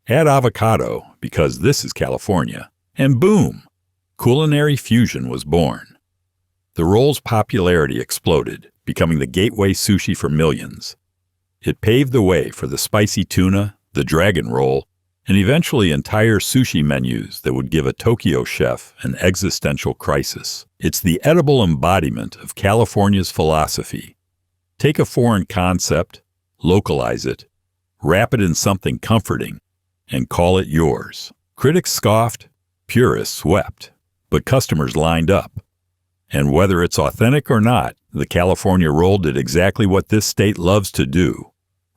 Add avocado, because this is California. And boom! Culinary fusion was born. The roll's popularity exploded, becoming the gateway sushi for millions. It paved the way for the spicy tuna, the dragon roll, and eventually entire sushi menus that would give a Tokyo chef an existential crisis. It's the edible embodiment of California's philosophy. Take a foreign concept, localize it, wrap it in something comforting, and call it yours. Critics scoffed, purists wept, but customers lined up. And whether it's authentic or not, the California roll did exactly what this state loves to do: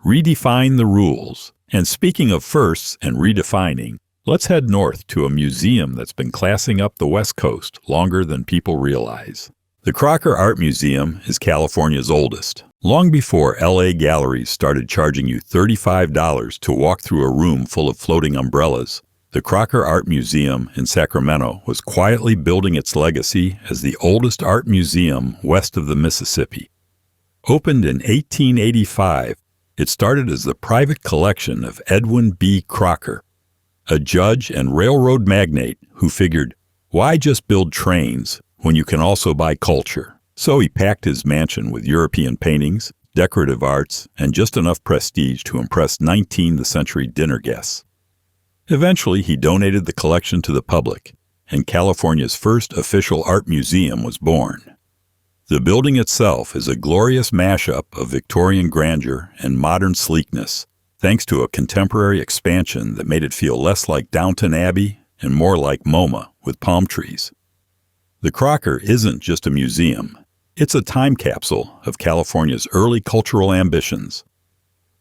redefine the rules. And speaking of firsts and redefining, let's head north to a museum that's been classing up the West Coast longer than people realize. The Crocker Art Museum is California's oldest. Long before LA galleries started charging you $35 to walk through a room full of floating umbrellas, the Crocker Art Museum in Sacramento was quietly building its legacy as the oldest art museum west of the Mississippi. Opened in 1885, it started as the private collection of Edwin B. Crocker, a judge and railroad magnate who figured, Why just build trains when you can also buy culture? So he packed his mansion with European paintings, decorative arts, and just enough prestige to impress 19th-century dinner guests. Eventually, he donated the collection to the public, and California's first official art museum was born. The building itself is a glorious mashup of Victorian grandeur and modern sleekness, thanks to a contemporary expansion that made it feel less like Downton Abbey and more like MoMA with palm trees. The Crocker isn't just a museum. It's a time capsule of California's early cultural ambitions.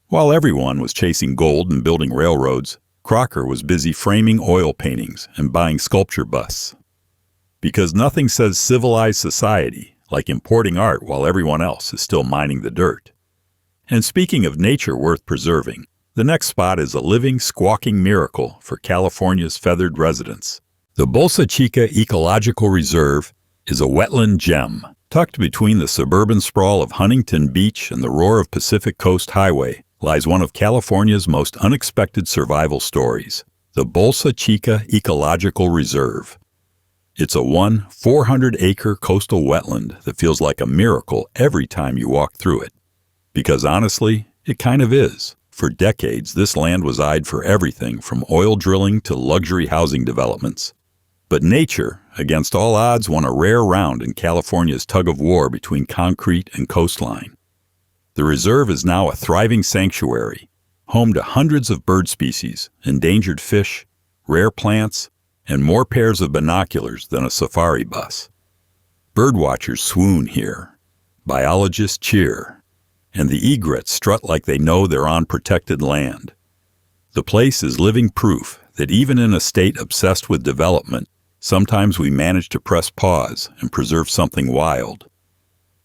While everyone was chasing gold and building railroads, Crocker was busy framing oil paintings and buying sculpture busts. Because nothing says civilized society like importing art while everyone else is still mining the dirt. And speaking of nature worth preserving, the next spot is a living, squawking miracle for California's feathered residents. The Chica Ecological Reserve is a wetland gem, tucked between the suburban sprawl of Huntington Beach and the roar of Pacific Coast Highway, lies one of California's most unexpected survival stories, the Chica Ecological Reserve. It's a 400-acre coastal wetland that feels like a miracle every time you walk through it. Because honestly, it kind of is. For decades, this land was eyed for everything from oil drilling to luxury housing developments. But nature, against all odds, won a rare round in California's tug-of-war between concrete and coastline. The reserve is now a thriving sanctuary, home to hundreds of bird species, endangered fish, rare plants, and more pairs of binoculars than a safari bus. Birdwatchers swoon here, biologists cheer, and the egrets strut like they know they're on protected land. The place is living proof that even in a state obsessed with development, sometimes we manage to press pause and preserve something wild.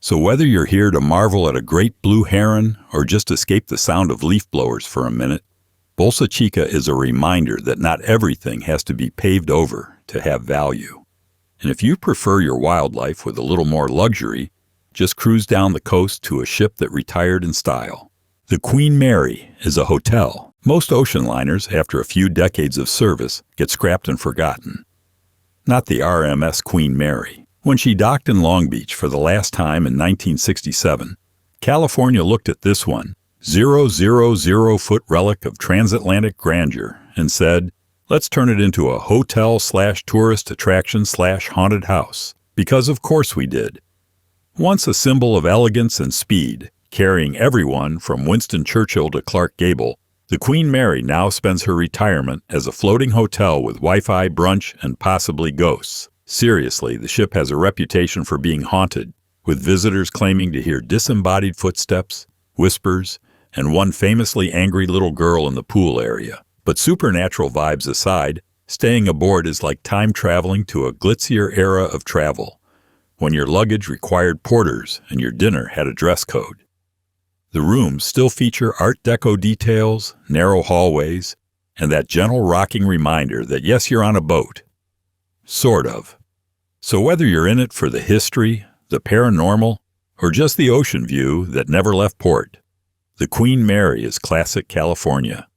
So whether you're here to marvel at a great blue heron or just escape the sound of leaf blowers for a minute, Chica is a reminder that not everything has to be paved over to have value. And if you prefer your wildlife with a little more luxury, just cruise down the coast to a ship that retired in style. The Queen Mary is a hotel. Most ocean liners, after a few decades of service, get scrapped and forgotten. Not the RMS Queen Mary. When she docked in Long Beach for the last time in 1967, California looked at this 000-foot relic of transatlantic grandeur and said, let's turn it into a hotel/tourist attraction/haunted house. Because of course we did. Once a symbol of elegance and speed, carrying everyone from Winston Churchill to Clark Gable, the Queen Mary now spends her retirement as a floating hotel with Wi-Fi, brunch, and possibly ghosts. Seriously, the ship has a reputation for being haunted, with visitors claiming to hear disembodied footsteps, whispers, and one famously angry little girl in the pool area. But supernatural vibes aside, staying aboard is like time traveling to a glitzier era of travel, when your luggage required porters and your dinner had a dress code. The rooms still feature Art Deco details, narrow hallways, and that gentle rocking reminder that yes, you're on a boat. Sort of. So whether you're in it for the history, the paranormal, or just the ocean view that never left port, the Queen Mary is classic California.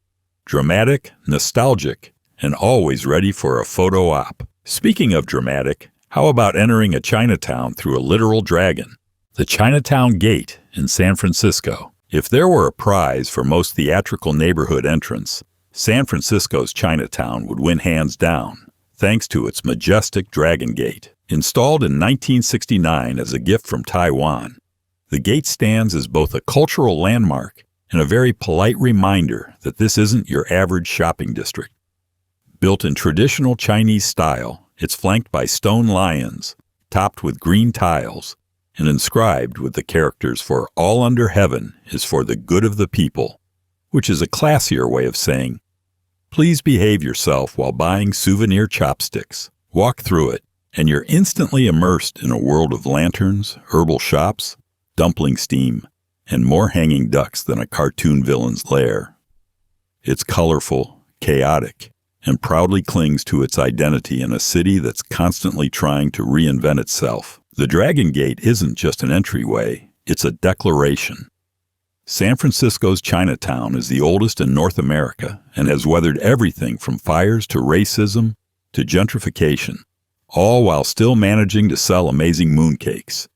Dramatic, nostalgic, and always ready for a photo op. Speaking of dramatic, how about entering a Chinatown through a literal dragon? The Chinatown Gate in San Francisco. If there were a prize for most theatrical neighborhood entrance, San Francisco's Chinatown would win hands down, thanks to its majestic Dragon Gate. Installed in 1969 as a gift from Taiwan, the gate stands as both a cultural landmark and a very polite reminder that this isn't your average shopping district. Built in traditional Chinese style, it's flanked by stone lions, topped with green tiles, and inscribed with the characters for all under heaven is for the good of the people, which is a classier way of saying, please behave yourself while buying souvenir chopsticks. Walk through it, and you're instantly immersed in a world of lanterns, herbal shops, dumpling steam, and more hanging ducks than a cartoon villain's lair. It's colorful, chaotic, and proudly clings to its identity in a city that's constantly trying to reinvent itself. The Dragon Gate isn't just an entryway, it's a declaration. San Francisco's Chinatown is the oldest in North America and has weathered everything from fires to racism to gentrification, all while still managing to sell amazing mooncakes.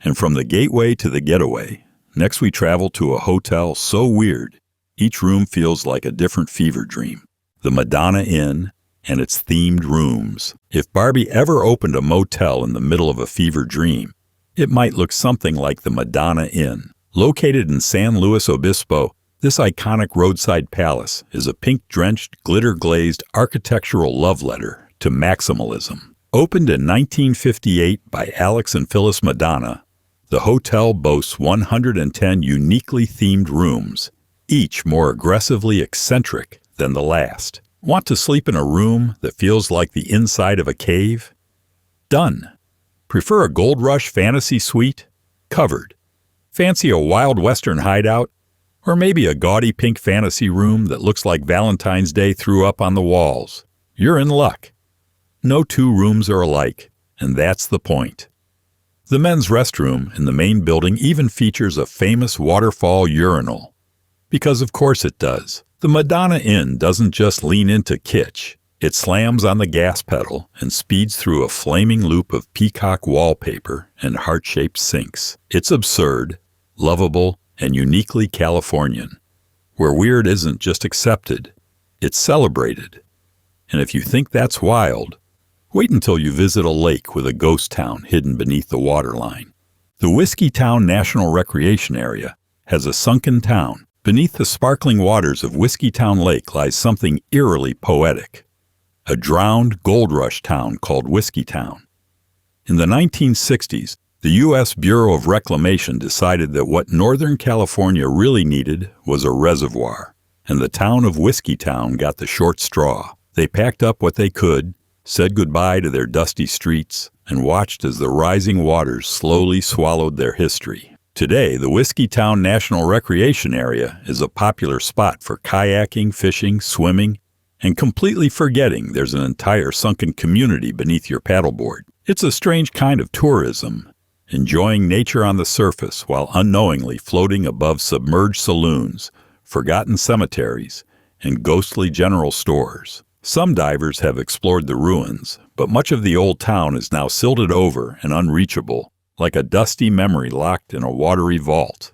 And from the gateway to the getaway, next we travel to a hotel so weird, each room feels like a different fever dream. The Madonna Inn and its themed rooms. If Barbie ever opened a motel in the middle of a fever dream, it might look something like the Madonna Inn. Located in San Luis Obispo, this iconic roadside palace is a pink-drenched, glitter-glazed architectural love letter to maximalism. Opened in 1958 by Alex and Phyllis Madonna, the hotel boasts 110 uniquely themed rooms, each more aggressively eccentric than the last. Want to sleep in a room that feels like the inside of a cave? Done. Prefer a Gold Rush fantasy suite? Covered. Fancy a Wild Western hideout? Or maybe a gaudy pink fantasy room that looks like Valentine's Day threw up on the walls? You're in luck. No two rooms are alike, and that's the point. The men's restroom in the main building even features a famous waterfall urinal. Because of course it does. The Madonna Inn doesn't just lean into kitsch. It slams on the gas pedal and speeds through a flaming loop of peacock wallpaper and heart-shaped sinks. It's absurd, lovable, and uniquely Californian, where weird isn't just accepted, it's celebrated. And if you think that's wild, wait until you visit a lake with a ghost town hidden beneath the waterline. The Whiskeytown National Recreation Area has a sunken town. Beneath the sparkling waters of Whiskeytown Lake lies something eerily poetic, a drowned gold rush town called Whiskeytown. In the 1960s, the U.S. Bureau of Reclamation decided that what Northern California really needed was a reservoir, and the town of Whiskeytown got the short straw. They packed up what they could, said goodbye to their dusty streets, and watched as the rising waters slowly swallowed their history. Today, the Whiskeytown National Recreation Area is a popular spot for kayaking, fishing, swimming, and completely forgetting there's an entire sunken community beneath your paddleboard. It's a strange kind of tourism, enjoying nature on the surface while unknowingly floating above submerged saloons, forgotten cemeteries, and ghostly general stores. Some divers have explored the ruins, but much of the old town is now silted over and unreachable, like a dusty memory locked in a watery vault.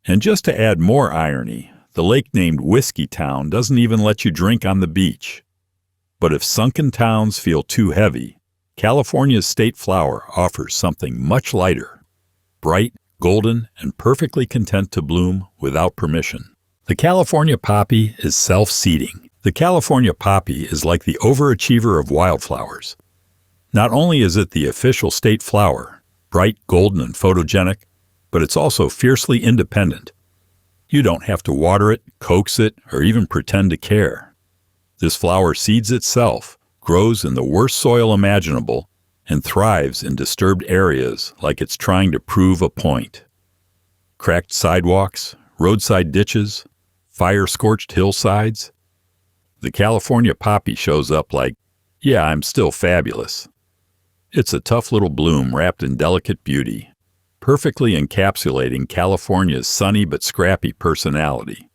And just to add more irony, the lake named Whiskeytown doesn't even let you drink on the beach. But if sunken towns feel too heavy, California's state flower offers something much lighter, bright, golden, and perfectly content to bloom without permission. The California poppy is self-seeding. The California poppy is like the overachiever of wildflowers. Not only is it the official state flower, bright, golden, and photogenic, but it's also fiercely independent. You don't have to water it, coax it, or even pretend to care. This flower seeds itself, grows in the worst soil imaginable, and thrives in disturbed areas like it's trying to prove a point. Cracked sidewalks, roadside ditches, fire-scorched hillsides. The California poppy shows up like, yeah, I'm still fabulous. It's a tough little bloom wrapped in delicate beauty, perfectly encapsulating California's sunny but scrappy personality.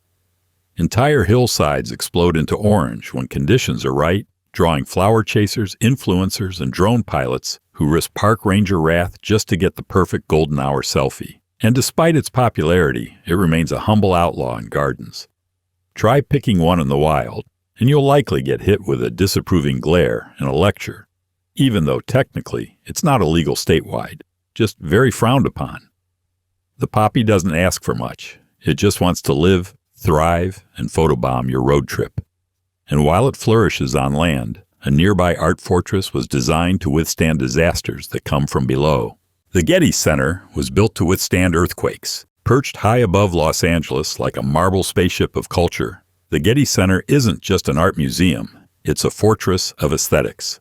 Entire hillsides explode into orange when conditions are right, drawing flower chasers, influencers, and drone pilots who risk park ranger wrath just to get the perfect golden hour selfie. And despite its popularity, it remains a humble outlaw in gardens. Try picking one in the wild, and you'll likely get hit with a disapproving glare and a lecture, even though technically it's not illegal statewide, just very frowned upon. The poppy doesn't ask for much. It just wants to live, thrive, and photobomb your road trip. And while it flourishes on land, a nearby art fortress was designed to withstand disasters that come from below. The Getty Center was built to withstand earthquakes. Perched high above Los Angeles like a marble spaceship of culture, the Getty Center isn't just an art museum, it's a fortress of aesthetics.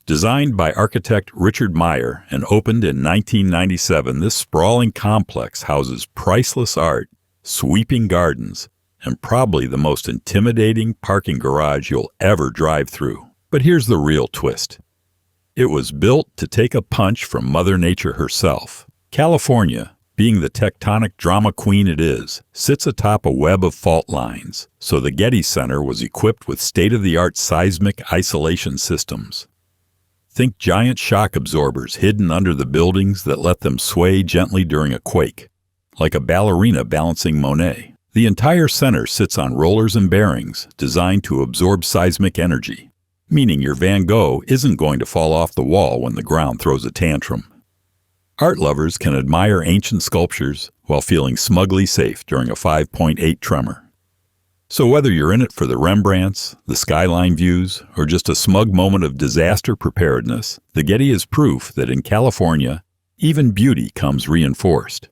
Designed by architect Richard Meyer and opened in 1997, this sprawling complex houses priceless art, sweeping gardens, and probably the most intimidating parking garage you'll ever drive through. But here's the real twist. It was built to take a punch from Mother Nature herself. California, being the tectonic drama queen it is, sits atop a web of fault lines, so the Getty Center was equipped with state-of-the-art seismic isolation systems. Think giant shock absorbers hidden under the buildings that let them sway gently during a quake, like a ballerina balancing Monet. The entire center sits on rollers and bearings designed to absorb seismic energy, meaning your Van Gogh isn't going to fall off the wall when the ground throws a tantrum. Art lovers can admire ancient sculptures while feeling smugly safe during a 5.8 tremor. So whether you're in it for the Rembrandts, the skyline views, or just a smug moment of disaster preparedness, the Getty is proof that in California, even beauty comes reinforced.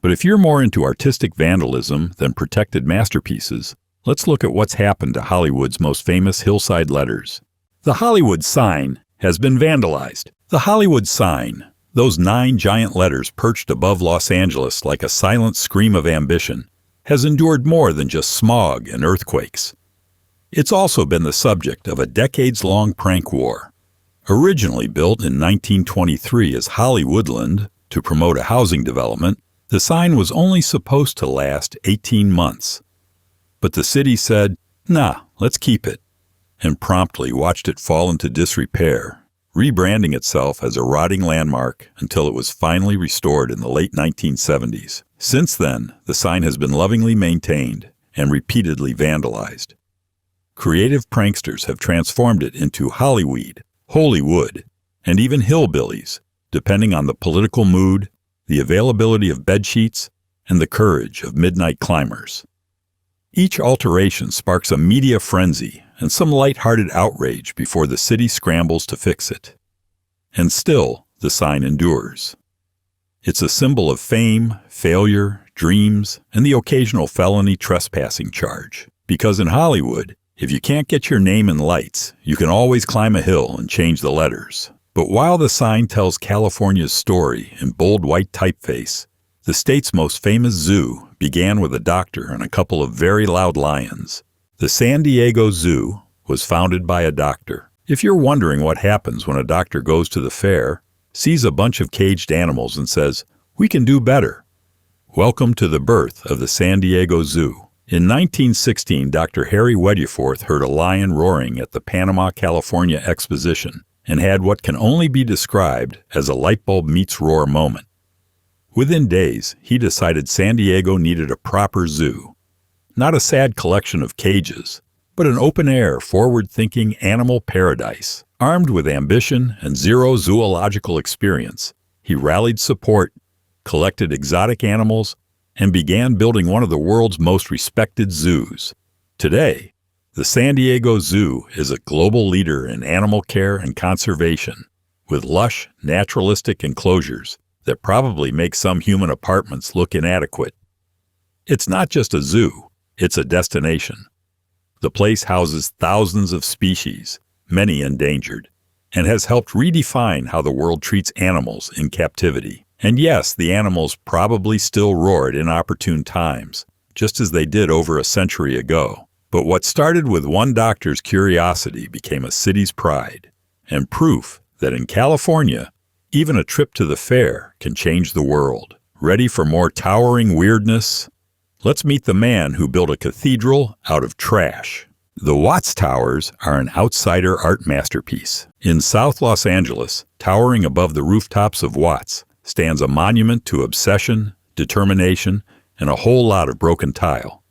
But if you're more into artistic vandalism than protected masterpieces, let's look at what's happened to Hollywood's most famous Hillside Letters. The Hollywood sign has been vandalized. The Hollywood sign, those 9 giant letters perched above Los Angeles like a silent scream of ambition, has endured more than just smog and earthquakes. It's also been the subject of a decades-long prank war. Originally built in 1923 as Hollywoodland to promote a housing development, the sign was only supposed to last 18 months. But the city said, "Nah, let's keep it," and promptly watched it fall into disrepair, rebranding itself as a rotting landmark until it was finally restored in the late 1970s. Since then, the sign has been lovingly maintained and repeatedly vandalized. Creative pranksters have transformed it into Hollyweed, Holywood, and even hillbillies, depending on the political mood, the availability of bedsheets, and the courage of midnight climbers. Each alteration sparks a media frenzy and some light-hearted outrage before the city scrambles to fix it. And still, the sign endures. It's a symbol of fame, failure, dreams, and the occasional felony trespassing charge. Because in Hollywood, if you can't get your name in lights, you can always climb a hill and change the letters. But while the sign tells California's story in bold white typeface, the state's most famous zoo began with a doctor and a couple of very loud lions. The San Diego Zoo was founded by a doctor. If you're wondering what happens when a doctor goes to the fair, sees a bunch of caged animals and says, "We can do better," welcome to the birth of the San Diego Zoo. In 1916, Dr. Harry Wedgeforth heard a lion roaring at the Panama, California Exposition and had what can only be described as a light bulb meets roar moment. Within days, he decided San Diego needed a proper zoo. Not a sad collection of cages, but an open-air, forward-thinking animal paradise. Armed with ambition and zero zoological experience, he rallied support, collected exotic animals, and began building one of the world's most respected zoos. Today, the San Diego Zoo is a global leader in animal care and conservation, with lush, naturalistic enclosures that probably make some human apartments look inadequate. It's not just a zoo, it's a destination. The place houses thousands of species, many endangered, and has helped redefine how the world treats animals in captivity. And yes, the animals probably still roar at inopportune times, just as they did over a century ago. But what started with one doctor's curiosity became a city's pride, and proof that in California, even a trip to the fair can change the world. Ready for more towering weirdness? Let's meet the man who built a cathedral out of trash. The Watts Towers are an outsider art masterpiece. In South Los Angeles, towering above the rooftops of Watts, stands a monument to obsession, determination, and a whole lot of broken tile.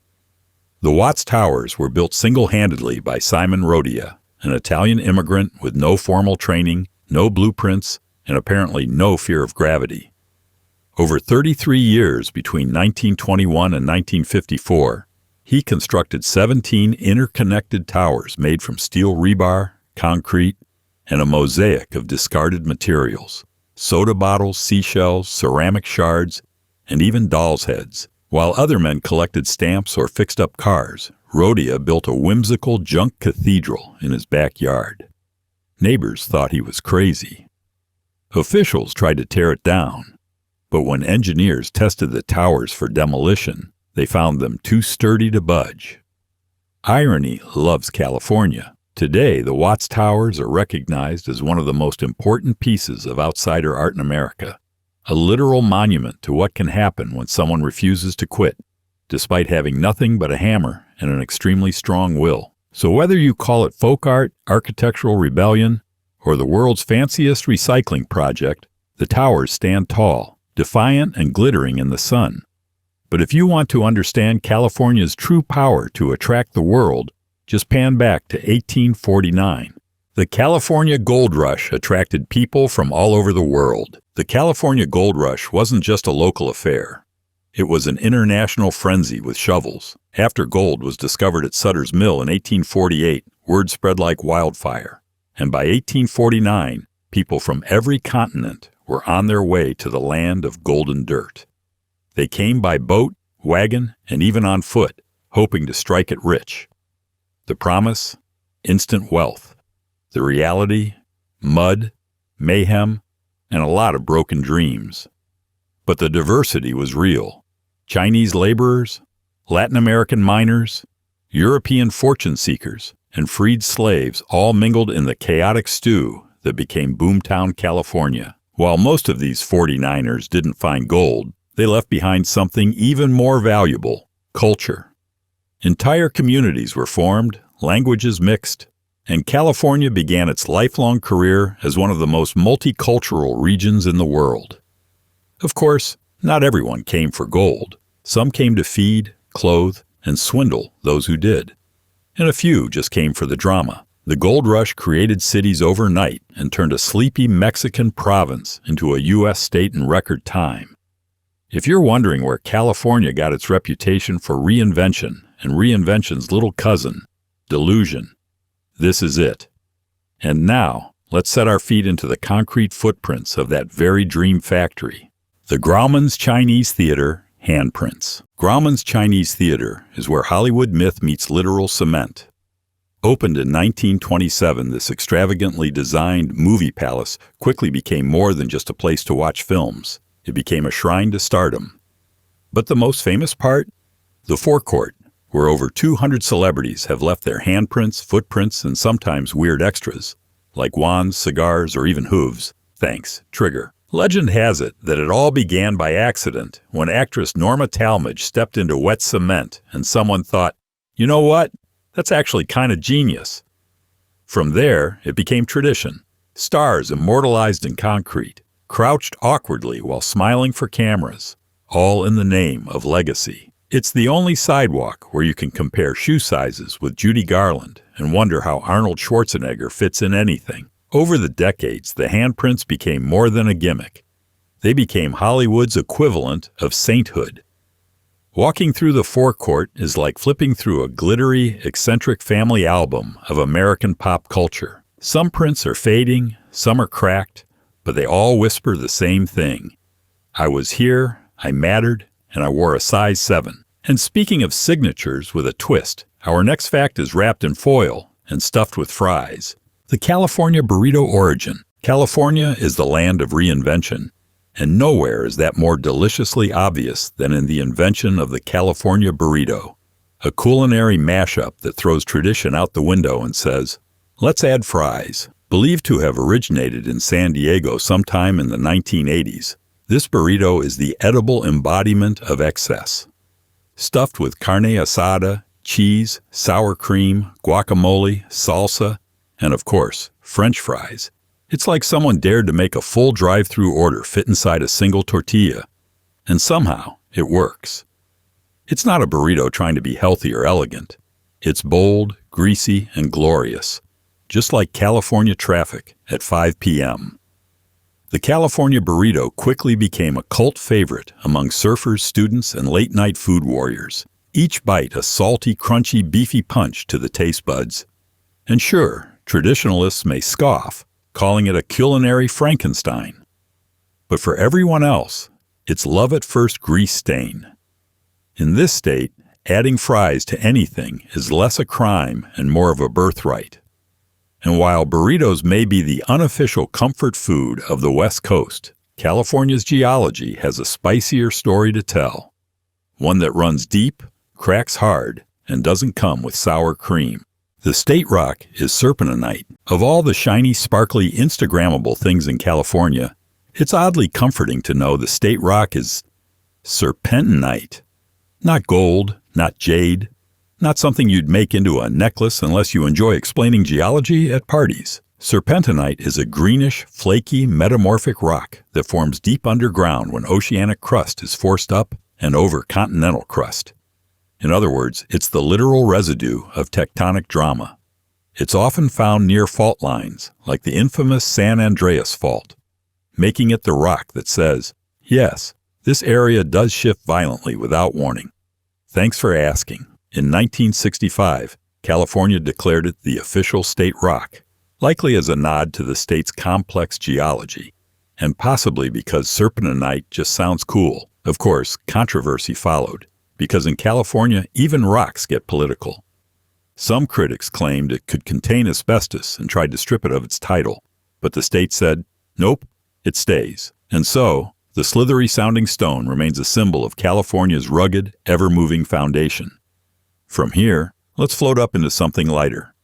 The Watts Towers were built single-handedly by Simon Rodia, an Italian immigrant with no formal training, no blueprints, and apparently no fear of gravity. Over 33 years between 1921 and 1954, he constructed 17 interconnected towers made from steel rebar, concrete, and a mosaic of discarded materials: soda bottles, seashells, ceramic shards, and even dolls' heads. While other men collected stamps or fixed up cars, Rodia built a whimsical junk cathedral in his backyard. Neighbors thought he was crazy. Officials tried to tear it down, but when engineers tested the towers for demolition, they found them too sturdy to budge. Irony loves California. Today, the Watts Towers are recognized as one of the most important pieces of outsider art in America, a literal monument to what can happen when someone refuses to quit, despite having nothing but a hammer and an extremely strong will. So whether you call it folk art, architectural rebellion, or the world's fanciest recycling project, the towers stand tall, defiant and glittering in the sun. But if you want to understand California's true power to attract the world, just pan back to 1849. The California Gold Rush attracted people from all over the world. The California Gold Rush wasn't just a local affair. It was an international frenzy with shovels. After gold was discovered at Sutter's Mill in 1848, word spread like wildfire. And by 1849, people from every continent were on their way to the land of golden dirt. They came by boat, wagon, and even on foot, hoping to strike it rich. The promise? Instant wealth. The reality? Mud, mayhem, and a lot of broken dreams. But the diversity was real. Chinese laborers, Latin American miners, European fortune seekers, and freed slaves all mingled in the chaotic stew that became Boomtown, California. While most of these 49ers didn't find gold, they left behind something even more valuable: culture. Entire communities were formed, languages mixed, and California began its lifelong career as one of the most multicultural regions in the world. Of course, not everyone came for gold. Some came to feed, clothe, and swindle those who did. And a few just came for the drama. The gold rush created cities overnight and turned a sleepy Mexican province into a U.S. state in record time. If you're wondering where California got its reputation for reinvention and reinvention's little cousin, delusion, this is it. And now, let's set our feet into the concrete footprints of that very dream factory. The Grauman's Chinese Theater handprints. Grauman's Chinese Theater is where Hollywood myth meets literal cement. Opened in 1927, this extravagantly designed movie palace quickly became more than just a place to watch films. It became a shrine to stardom. But the most famous part? The forecourt, where over 200 celebrities have left their handprints, footprints, and sometimes weird extras, like wands, cigars, or even hooves. Thanks, Trigger. Legend has it that it all began by accident when actress Norma Talmadge stepped into wet cement and someone thought, you know what? That's actually kind of genius. From there, it became tradition. Stars immortalized in concrete, crouched awkwardly while smiling for cameras, all in the name of legacy. It's the only sidewalk where you can compare shoe sizes with Judy Garland and wonder how Arnold Schwarzenegger fits in anything. Over the decades, the handprints became more than a gimmick. They became Hollywood's equivalent of sainthood. Walking through the forecourt is like flipping through a glittery, eccentric family album of American pop culture. Some prints are fading, some are cracked, but they all whisper the same thing. I was here, I mattered, and I wore a size 7. And speaking of signatures with a twist, our next fact is wrapped in foil and stuffed with fries. The California burrito origin. California is the land of reinvention. And nowhere is that more deliciously obvious than in the invention of the California burrito, a culinary mashup that throws tradition out the window and says, let's add fries. Believed to have originated in San Diego sometime in the 1980s, this burrito is the edible embodiment of excess. Stuffed with carne asada, cheese, sour cream, guacamole, salsa, and of course, French fries. It's like someone dared to make a full drive-through order fit inside a single tortilla. And somehow, it works. It's not a burrito trying to be healthy or elegant. It's bold, greasy, and glorious, just like California traffic at 5 p.m. The California burrito quickly became a cult favorite among surfers, students, and late-night food warriors. Each bite a salty, crunchy, beefy punch to the taste buds. And sure, traditionalists may scoff, calling it a culinary Frankenstein. But for everyone else, it's love at first grease stain. In this state, adding fries to anything is less a crime and more of a birthright. And while burritos may be the unofficial comfort food of the West Coast, California's geology has a spicier story to tell. One that runs deep, cracks hard, and doesn't come with sour cream. The state rock is serpentinite. Of all the shiny, sparkly, Instagrammable things in California, it's oddly comforting to know the state rock is serpentinite. Not gold, not jade, not something you'd make into a necklace unless you enjoy explaining geology at parties. Serpentinite is a greenish, flaky, metamorphic rock that forms deep underground when oceanic crust is forced up and over continental crust. In other words, it's the literal residue of tectonic drama. It's often found near fault lines, like the infamous San Andreas Fault, making it the rock that says, yes, this area does shift violently without warning. Thanks for asking. In 1965, California declared it the official state rock, likely as a nod to the state's complex geology, and possibly because serpentinite just sounds cool. Of course, controversy followed, because in California, even rocks get political. Some critics claimed it could contain asbestos and tried to strip it of its title, but the state said, nope, it stays. And so, the slithery-sounding stone remains a symbol of California's rugged, ever-moving foundation. From here, let's float up into something lighter.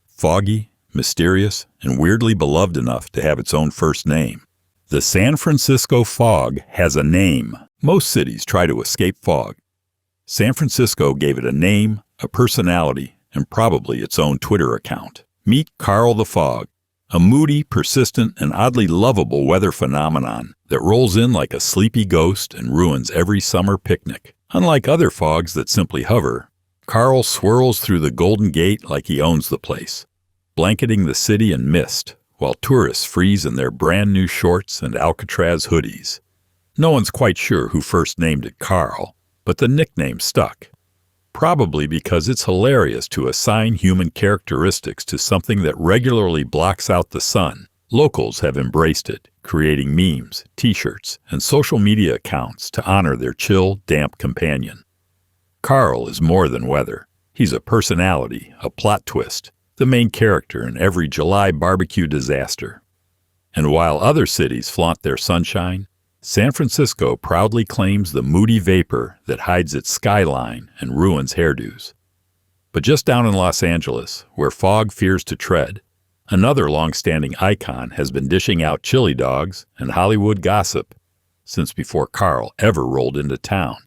Foggy, mysterious, and weirdly beloved enough to have its own first name. The San Francisco fog has a name. Most cities try to escape fog. San Francisco gave it a name, a personality, and probably its own Twitter account. Meet Carl the Fog, a moody, persistent, and oddly lovable weather phenomenon that rolls in like a sleepy ghost and ruins every summer picnic. Unlike other fogs that simply hover, Carl swirls through the Golden Gate like he owns the place, blanketing the city in mist, while tourists freeze in their brand new shorts and Alcatraz hoodies. No one's quite sure who first named it Carl, but the nickname stuck. Probably because it's hilarious to assign human characteristics to something that regularly blocks out the sun. Locals have embraced it, creating memes, t-shirts, and social media accounts to honor their chill, damp companion. Carl is more than weather. He's a personality, a plot twist, the main character in every July barbecue disaster. And while other cities flaunt their sunshine, San Francisco proudly claims the moody vapor that hides its skyline and ruins hairdos. But just down in Los Angeles, where fog fears to tread, another long-standing icon has been dishing out chili dogs and Hollywood gossip since before Carl ever rolled into town.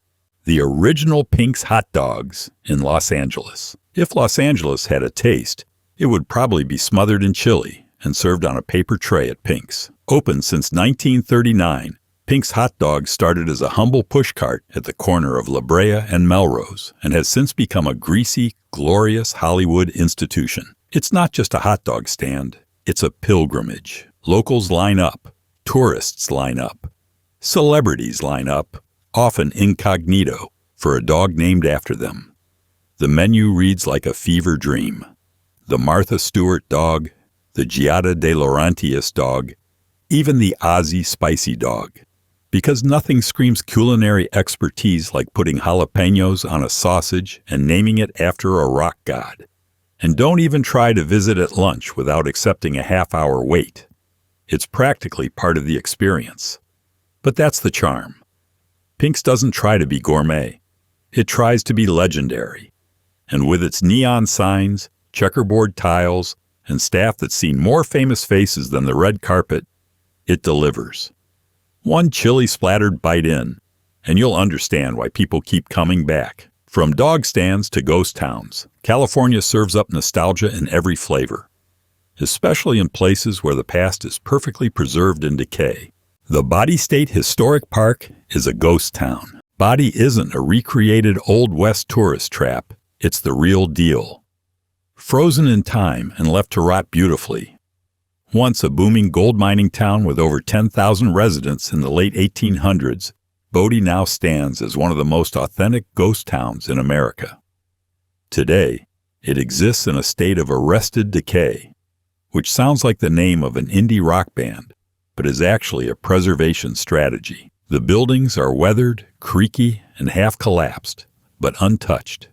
The original Pink's hot dogs in Los Angeles. If Los Angeles had a taste, it would probably be smothered in chili and served on a paper tray at Pink's. Open since 1939, Pink's Hot Dogs started as a humble pushcart at the corner of La Brea and Melrose and has since become a greasy, glorious Hollywood institution. It's not just a hot dog stand, it's a pilgrimage. Locals line up, tourists line up, celebrities line up, often incognito, for a dog named after them. The menu reads like a fever dream. The Martha Stewart dog, the Giada de Laurentiis dog, even the Ozzy Spicy dog. Because nothing screams culinary expertise like putting jalapenos on a sausage and naming it after a rock god. And don't even try to visit at lunch without accepting a half-hour wait. It's practically part of the experience. But that's the charm. Pink's doesn't try to be gourmet. It tries to be legendary. And with its neon signs, checkerboard tiles, and staff that's seen more famous faces than the red carpet, it delivers. One chili-splattered bite in, and you'll understand why people keep coming back. From dog stands to ghost towns, California serves up nostalgia in every flavor, especially in places where the past is perfectly preserved in decay. The Body State Historic Park is a ghost town. Body isn't a recreated Old West tourist trap, it's the real deal. Frozen in time and left to rot beautifully. Once a booming gold mining town with over 10,000 residents in the late 1800s, Bodie now stands as one of the most authentic ghost towns in America. Today, it exists in a state of arrested decay, which sounds like the name of an indie rock band, but is actually a preservation strategy. The buildings are weathered, creaky, and half collapsed, but untouched.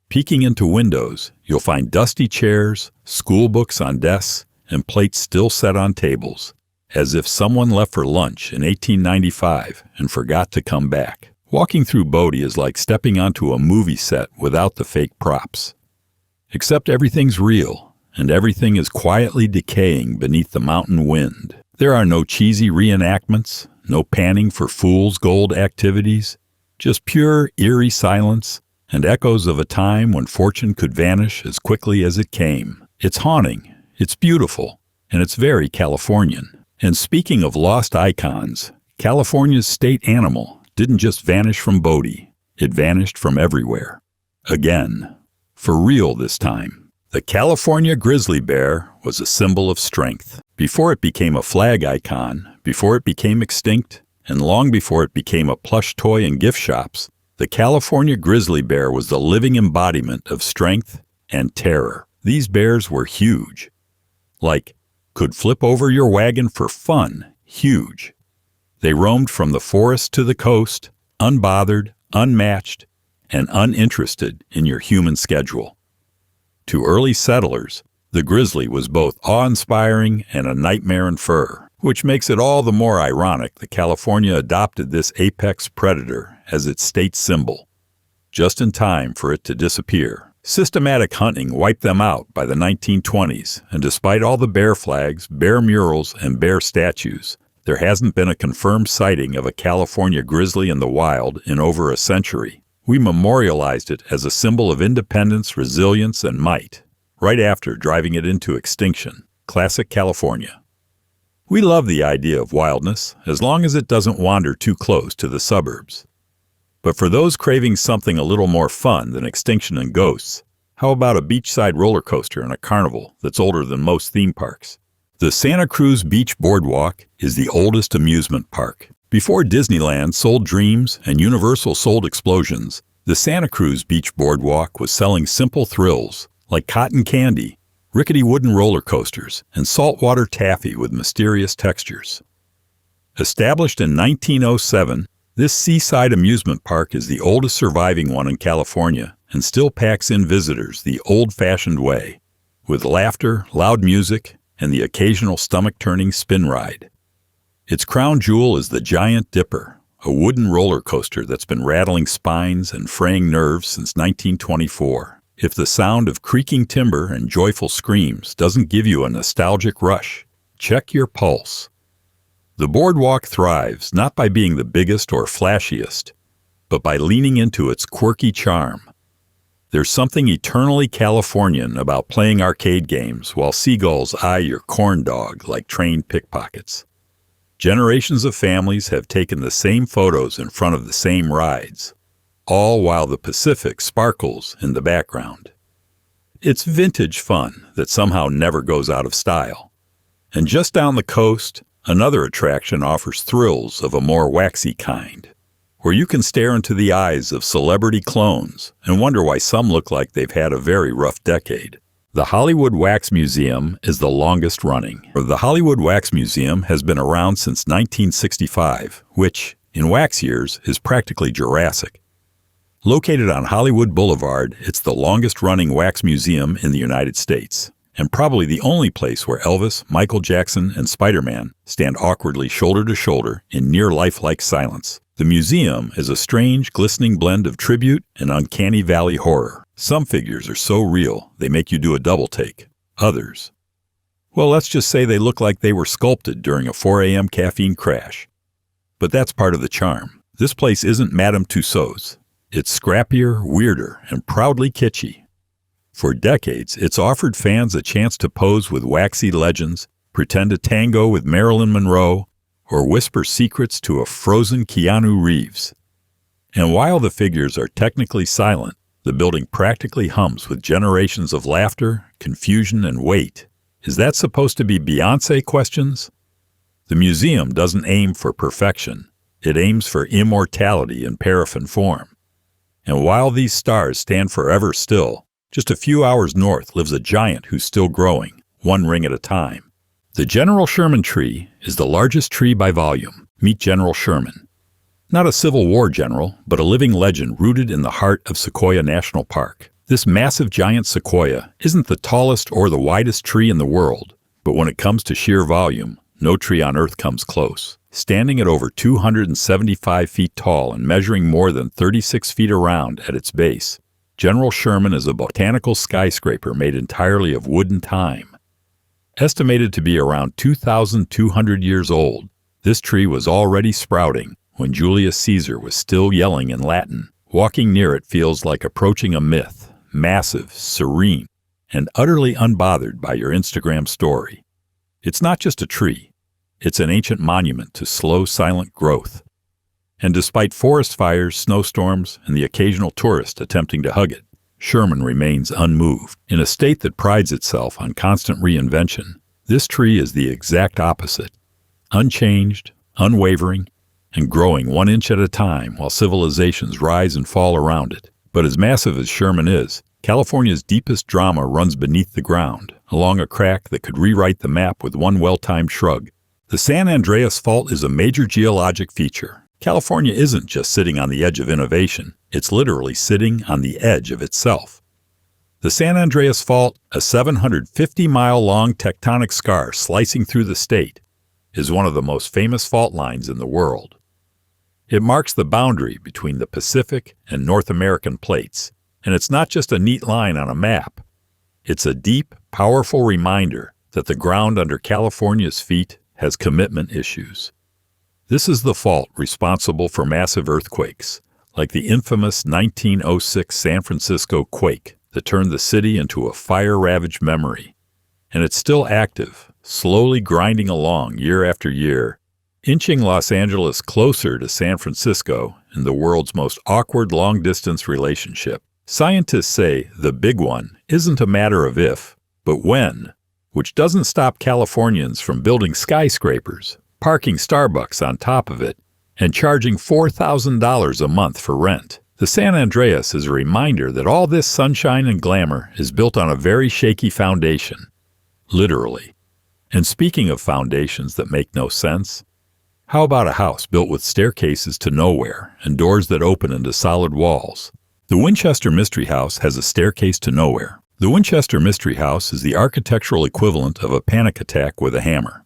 Peeking into windows, you'll find dusty chairs, school books on desks, and plates still set on tables, as if someone left for lunch in 1895 and forgot to come back. Walking through Bodie is like stepping onto a movie set without the fake props. Except everything's real, and everything is quietly decaying beneath the mountain wind. There are no cheesy reenactments, no panning for fool's gold activities, just pure, eerie silence and echoes of a time when fortune could vanish as quickly as it came. It's haunting. It's beautiful, and it's very Californian. And speaking of lost icons, California's state animal didn't just vanish from Bodie, it vanished from everywhere. Again. For real this time. The California grizzly bear was a symbol of strength. Before it became a flag icon, before it became extinct, and long before it became a plush toy in gift shops, the California grizzly bear was the living embodiment of strength and terror. These bears were huge. Like, could flip over your wagon for fun, huge. They roamed from the forest to the coast, unbothered, unmatched, and uninterested in your human schedule. To early settlers, the grizzly was both awe-inspiring and a nightmare in fur, which makes it all the more ironic that California adopted this apex predator as its state symbol, just in time for it to disappear. Systematic hunting wiped them out by the 1920s, and despite all the bear flags, bear murals, and bear statues, there hasn't been a confirmed sighting of a California grizzly in the wild in over a century. We memorialized it as a symbol of independence, resilience, and might, right after driving it into extinction. Classic California. We love the idea of wildness, as long as it doesn't wander too close to the suburbs. But for those craving something a little more fun than extinction and ghosts, how about a beachside roller coaster and a carnival that's older than most theme parks? The Santa Cruz Beach Boardwalk is the oldest amusement park. Before Disneyland sold dreams and Universal sold explosions, the Santa Cruz Beach Boardwalk was selling simple thrills like cotton candy, rickety wooden roller coasters, and saltwater taffy with mysterious textures. Established in 1907, this seaside amusement park is the oldest surviving one in California and still packs in visitors the old-fashioned way, with laughter, loud music, and the occasional stomach-turning spin ride. Its crown jewel is the Giant Dipper, a wooden roller coaster that's been rattling spines and fraying nerves since 1924. If the sound of creaking timber and joyful screams doesn't give you a nostalgic rush, check your pulse. The boardwalk thrives not by being the biggest or flashiest, but by leaning into its quirky charm. There's something eternally Californian about playing arcade games while seagulls eye your corn dog like trained pickpockets. Generations of families have taken the same photos in front of the same rides, all while the Pacific sparkles in the background. It's vintage fun that somehow never goes out of style. And just down the coast, another attraction offers thrills of a more waxy kind, where you can stare into the eyes of celebrity clones and wonder why some look like they've had a very rough decade. The Hollywood Wax Museum is the longest running. The Hollywood Wax Museum has been around since 1965, which, in wax years, is practically Jurassic. Located on Hollywood Boulevard, it's the longest-running wax museum in the United States, and probably the only place where Elvis, Michael Jackson, and Spider-Man stand awkwardly shoulder to shoulder in near lifelike silence. The museum is a strange, glistening blend of tribute and uncanny valley horror. Some figures are so real, they make you do a double take. Others, well, let's just say they look like they were sculpted during a 4 a.m. caffeine crash. But that's part of the charm. This place isn't Madame Tussauds. It's scrappier, weirder, and proudly kitschy. For decades, it's offered fans a chance to pose with waxy legends, pretend to tango with Marilyn Monroe, or whisper secrets to a frozen Keanu Reeves. And while the figures are technically silent, the building practically hums with generations of laughter, confusion, and wait. Is that supposed to be Beyoncé questions? The museum doesn't aim for perfection. It aims for immortality in paraffin form. And while these stars stand forever still, just a few hours north lives a giant who's still growing, one ring at a time. The General Sherman tree is the largest tree by volume. Meet General Sherman. Not a Civil War general, but a living legend rooted in the heart of Sequoia National Park. This massive giant sequoia isn't the tallest or the widest tree in the world, but when it comes to sheer volume, no tree on Earth comes close. Standing at over 275 feet tall and measuring more than 36 feet around at its base, General Sherman is a botanical skyscraper made entirely of wood and thyme. Estimated to be around 2,200 years old, this tree was already sprouting when Julius Caesar was still yelling in Latin. Walking near it feels like approaching a myth, massive, serene, and utterly unbothered by your Instagram story. It's not just a tree. It's an ancient monument to slow, silent growth. And despite forest fires, snowstorms, and the occasional tourist attempting to hug it, Sherman remains unmoved. In a state that prides itself on constant reinvention, this tree is the exact opposite. Unchanged, unwavering, and growing 1 inch at a time while civilizations rise and fall around it. But as massive as Sherman is, California's deepest drama runs beneath the ground, along a crack that could rewrite the map with one well-timed shrug. The San Andreas Fault is a major geologic feature. California isn't just sitting on the edge of innovation, it's literally sitting on the edge of itself. The San Andreas Fault, a 750-mile-long tectonic scar slicing through the state, is one of the most famous fault lines in the world. It marks the boundary between the Pacific and North American plates, and it's not just a neat line on a map. It's a deep, powerful reminder that the ground under California's feet has commitment issues. This is the fault responsible for massive earthquakes, like the infamous 1906 San Francisco quake that turned the city into a fire-ravaged memory. And it's still active, slowly grinding along year after year, inching Los Angeles closer to San Francisco in the world's most awkward long-distance relationship. Scientists say the big one isn't a matter of if, but when, which doesn't stop Californians from building skyscrapers, parking Starbucks on top of it, and charging $4,000 a month for rent. The San Andreas is a reminder that all this sunshine and glamour is built on a very shaky foundation, literally. And speaking of foundations that make no sense, how about a house built with staircases to nowhere and doors that open into solid walls? The Winchester Mystery House has a staircase to nowhere. The Winchester Mystery House is the architectural equivalent of a panic attack with a hammer.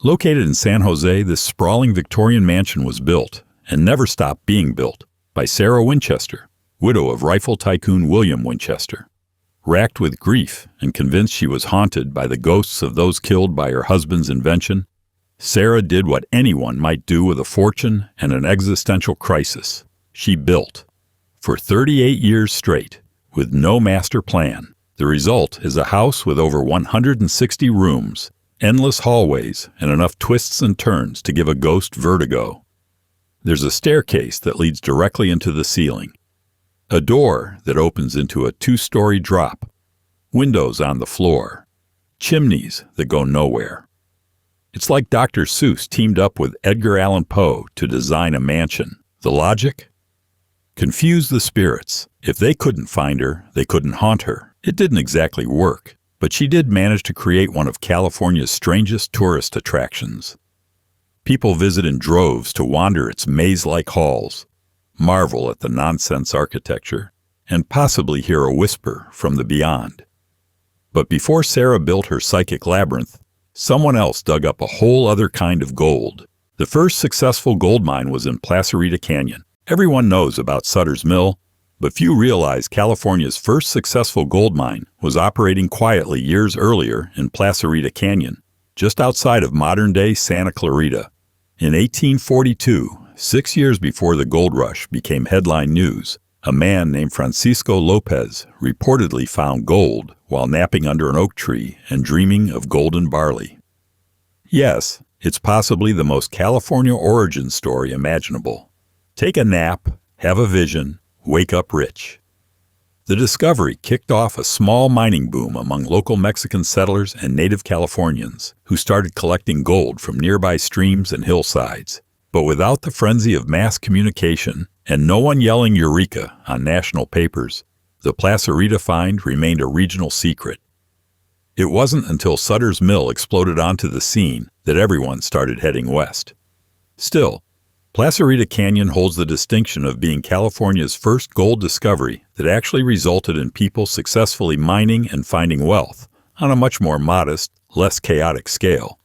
Located in San Jose, this sprawling Victorian mansion was built, and never stopped being built, by Sarah Winchester, widow of rifle tycoon William Winchester. Racked with grief and convinced she was haunted by the ghosts of those killed by her husband's invention, Sarah did what anyone might do with a fortune and an existential crisis. She built. For 38 years straight, with no master plan. The result is a house with over 160 rooms, endless hallways, and enough twists and turns to give a ghost vertigo. There's a staircase that leads directly into the ceiling, a door that opens into a 2-story drop, windows on the floor, chimneys that go nowhere. It's like Dr. Seuss teamed up with Edgar Allan Poe to design a mansion. The logic? Confuse the spirits. If they couldn't find her, they couldn't haunt her. It didn't exactly work, but she did manage to create one of California's strangest tourist attractions. People visit in droves to wander its maze-like halls, marvel at the nonsense architecture, and possibly hear a whisper from the beyond. But before Sarah built her psychic labyrinth, someone else dug up a whole other kind of gold. The first successful gold mine was in Placerita Canyon. Everyone knows about Sutter's Mill, but few realize California's first successful gold mine was operating quietly years earlier in Placerita Canyon, just outside of modern-day Santa Clarita. In 1842, 6 years before the gold rush became headline news, a man named Francisco Lopez reportedly found gold while napping under an oak tree and dreaming of golden barley. Yes, it's possibly the most California origin story imaginable. Take a nap, have a vision, wake up rich. The discovery kicked off a small mining boom among local Mexican settlers and native Californians who started collecting gold from nearby streams and hillsides. But without the frenzy of mass communication and no one yelling Eureka on national papers, the Placerita find remained a regional secret. It wasn't until Sutter's Mill exploded onto the scene that everyone started heading west. Still, Placerita Canyon holds the distinction of being California's first gold discovery that actually resulted in people successfully mining and finding wealth on a much more modest, less chaotic scale.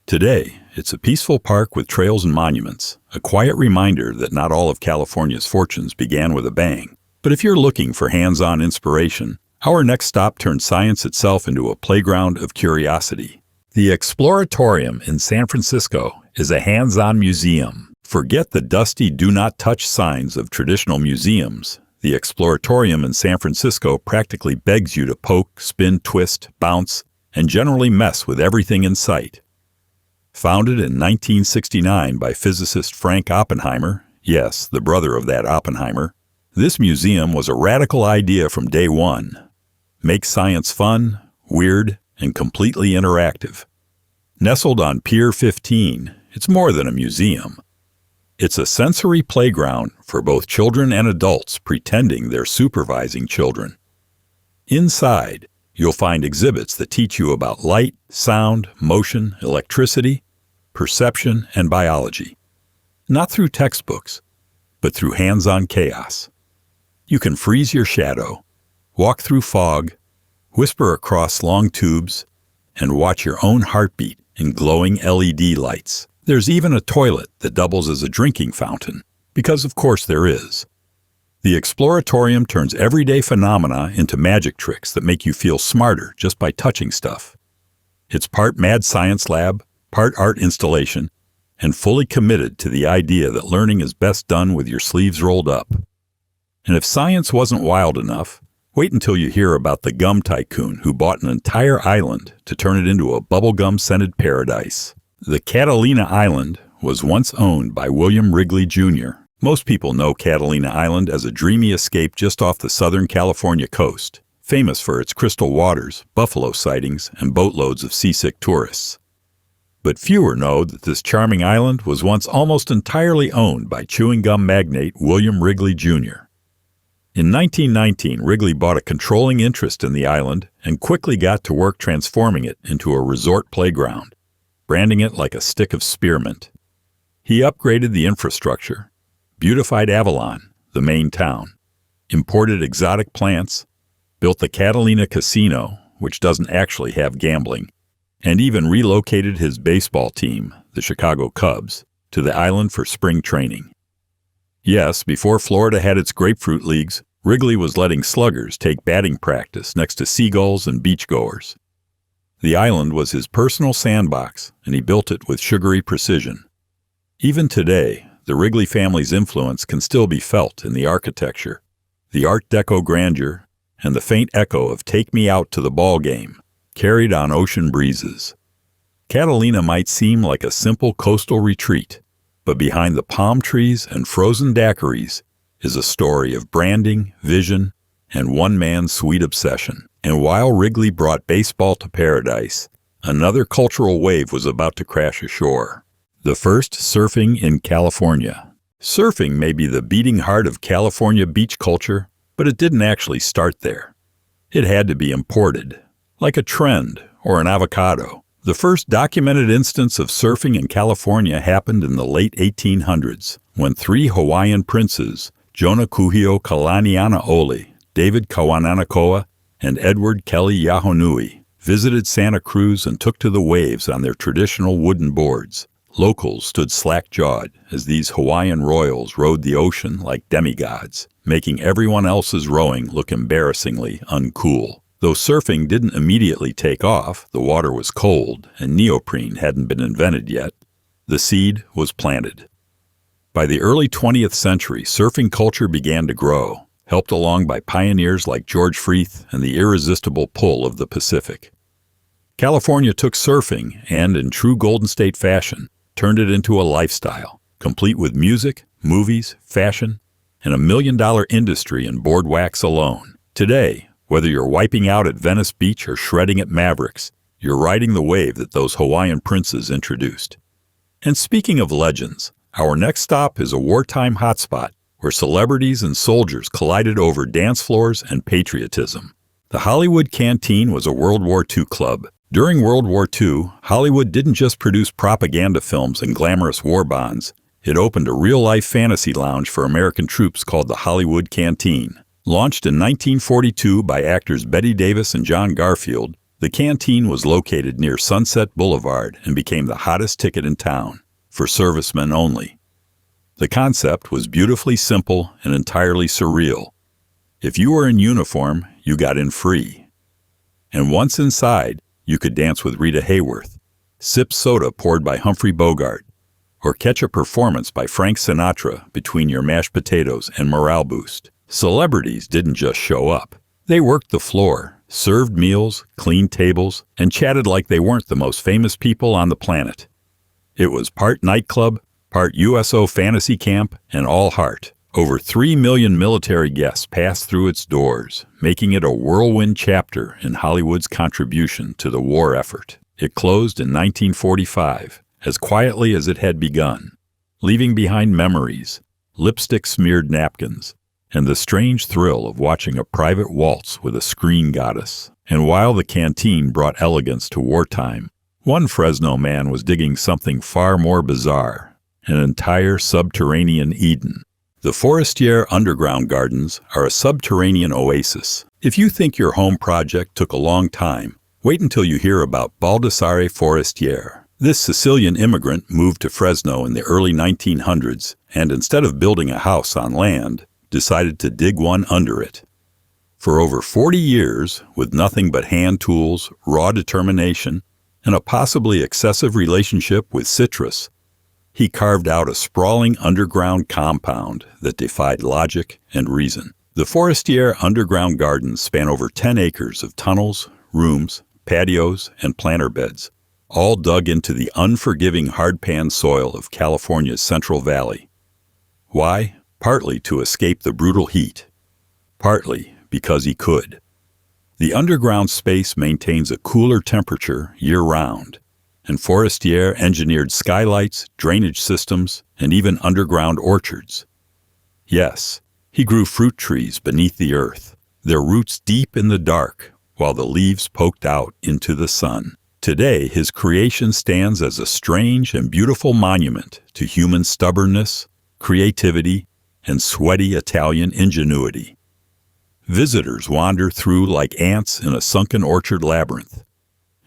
Today, it's a peaceful park with trails and monuments, a quiet reminder that not all of California's fortunes began with a bang. But if you're looking for hands-on inspiration, our next stop turns science itself into a playground of curiosity. The Exploratorium in San Francisco is a hands-on museum. Forget the dusty do-not-touch signs of traditional museums. The Exploratorium in San Francisco practically begs you to poke, spin, twist, bounce, and generally mess with everything in sight. Founded in 1969 by physicist Frank Oppenheimer, yes, the brother of that Oppenheimer, this museum was a radical idea from day one. Make science fun, weird, and completely interactive. Nestled on Pier 15, it's more than a museum. It's a sensory playground for both children and adults pretending they're supervising children. Inside, you'll find exhibits that teach you about light, sound, motion, electricity, perception, and biology. Not through textbooks, but through hands-on chaos. You can freeze your shadow, walk through fog, whisper across long tubes, and watch your own heartbeat in glowing LED lights. There's even a toilet that doubles as a drinking fountain, because of course there is. The Exploratorium turns everyday phenomena into magic tricks that make you feel smarter just by touching stuff. It's part mad science lab, part art installation, and fully committed to the idea that learning is best done with your sleeves rolled up. And if science wasn't wild enough, wait until you hear about the gum tycoon who bought an entire island to turn it into a bubblegum-scented paradise. The Catalina Island was once owned by William Wrigley, Jr. Most people know Catalina Island as a dreamy escape just off the Southern California coast, famous for its crystal waters, buffalo sightings, and boatloads of seasick tourists. But fewer know that this charming island was once almost entirely owned by chewing gum magnate William Wrigley, Jr. In 1919, Wrigley bought a controlling interest in the island and quickly got to work transforming it into a resort playground, branding it like a stick of spearmint. He upgraded the infrastructure, beautified Avalon, the main town, imported exotic plants, built the Catalina Casino, which doesn't actually have gambling, and even relocated his baseball team, the Chicago Cubs, to the island for spring training. Yes, before Florida had its grapefruit leagues, Wrigley was letting sluggers take batting practice next to seagulls and beachgoers. The island was his personal sandbox, and he built it with sugary precision. Even today, the Wrigley family's influence can still be felt in the architecture, the Art Deco grandeur, and the faint echo of "Take Me Out to the Ball Game," carried on ocean breezes. Catalina might seem like a simple coastal retreat, but behind the palm trees and frozen daiquiris is a story of branding, vision, and one man's sweet obsession. And while Wrigley brought baseball to paradise, another cultural wave was about to crash ashore. The first surfing in California. Surfing may be the beating heart of California beach culture, but it didn't actually start there. It had to be imported, like a trend or an avocado. The first documented instance of surfing in California happened in the late 1800s, when 3 Hawaiian princes, Jonah Kuhio Kalanianaole, David Kawananakoa, and Edward Kelly Yahonui, visited Santa Cruz and took to the waves on their traditional wooden boards. Locals stood slack-jawed as these Hawaiian royals rode the ocean like demigods, making everyone else's rowing look embarrassingly uncool. Though surfing didn't immediately take off, the water was cold and neoprene hadn't been invented yet, the seed was planted. By the early 20th century, surfing culture began to grow, helped along by pioneers like George Freeth and the irresistible pull of the Pacific. California took surfing and, in true Golden State fashion, turned it into a lifestyle, complete with music, movies, fashion, and $1 million industry in board wax alone. Today, whether you're wiping out at Venice Beach or shredding at Mavericks, you're riding the wave that those Hawaiian princes introduced. And speaking of legends, our next stop is a wartime hotspot where celebrities and soldiers collided over dance floors and patriotism. The Hollywood Canteen was a World War II club. During World War II, Hollywood didn't just produce propaganda films and glamorous war bonds. It opened a real-life fantasy lounge for American troops called the Hollywood Canteen. Launched in 1942 by actors Bette Davis and John Garfield, the Canteen was located near Sunset Boulevard and became the hottest ticket in town, for servicemen only. The concept was beautifully simple and entirely surreal. If you were in uniform, you got in free. And once inside, you could dance with Rita Hayworth, sip soda poured by Humphrey Bogart, or catch a performance by Frank Sinatra between your mashed potatoes and morale boost. Celebrities didn't just show up. They worked the floor, served meals, cleaned tables, and chatted like they weren't the most famous people on the planet. It was part nightclub, part USO fantasy camp, and all heart. Over 3 million military guests passed through its doors, making it a whirlwind chapter in Hollywood's contribution to the war effort. It closed in 1945, as quietly as it had begun, leaving behind memories, lipstick-smeared napkins, and the strange thrill of watching a private waltz with a screen goddess. And while the canteen brought elegance to wartime, one Fresno man was digging something far more bizarre, an entire subterranean Eden. The Forestier Underground Gardens are a subterranean oasis. If you think your home project took a long time, wait until you hear about Baldassare Forestier. This Sicilian immigrant moved to Fresno in the early 1900s and instead of building a house on land, decided to dig one under it. For over 40 years, with nothing but hand tools, raw determination, and a possibly excessive relationship with citrus, he carved out a sprawling underground compound that defied logic and reason. The Forestier Underground Gardens span over 10 acres of tunnels, rooms, patios, and planter beds, all dug into the unforgiving hardpan soil of California's Central Valley. Why? Partly to escape the brutal heat, partly because he could. The underground space maintains a cooler temperature year-round, and Forestier engineered skylights, drainage systems, and even underground orchards. Yes, he grew fruit trees beneath the earth, their roots deep in the dark, while the leaves poked out into the sun. Today, his creation stands as a strange and beautiful monument to human stubbornness, creativity, and sweaty Italian ingenuity. Visitors wander through like ants in a sunken orchard labyrinth.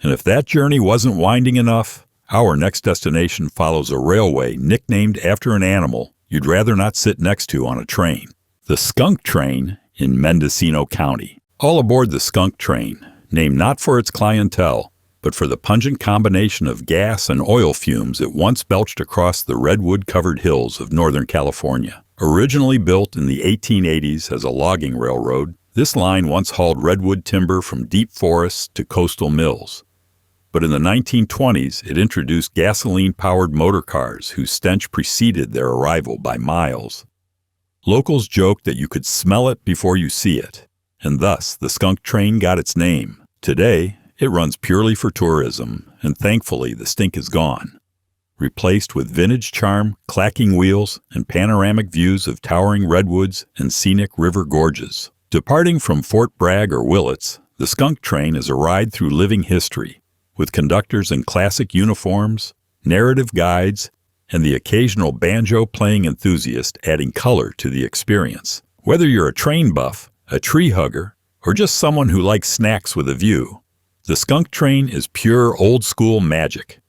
And if that journey wasn't winding enough, our next destination follows a railway nicknamed after an animal you'd rather not sit next to on a train. The Skunk Train in Mendocino County. All aboard the Skunk Train, named not for its clientele, but for the pungent combination of gas and oil fumes it once belched across the redwood-covered hills of Northern California. Originally built in the 1880s as a logging railroad, this line once hauled redwood timber from deep forests to coastal mills. But in the 1920s, it introduced gasoline-powered motor cars whose stench preceded their arrival by miles. Locals joked that you could smell it before you see it, and thus the Skunk Train got its name. Today, it runs purely for tourism, and thankfully the stink is gone, replaced with vintage charm, clacking wheels, and panoramic views of towering redwoods and scenic river gorges. Departing from Fort Bragg or Willits, the Skunk Train is a ride through living history, with conductors in classic uniforms, narrative guides, and the occasional banjo-playing enthusiast adding color to the experience. Whether you're a train buff, a tree hugger, or just someone who likes snacks with a view, the Skunk Train is pure old-school magic.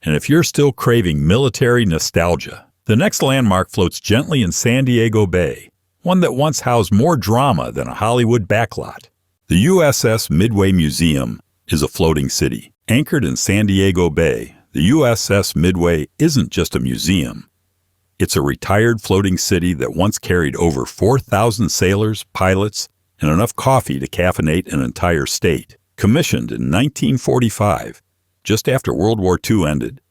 And if you're still craving military nostalgia, the next landmark floats gently in San Diego Bay, one that once housed more drama than a Hollywood backlot. The USS Midway Museum is a floating city. Anchored in San Diego Bay, the USS Midway isn't just a museum. It's a retired floating city that once carried over 4,000 sailors, pilots, and enough coffee to caffeinate an entire state. Commissioned in 1945, just after World War II ended,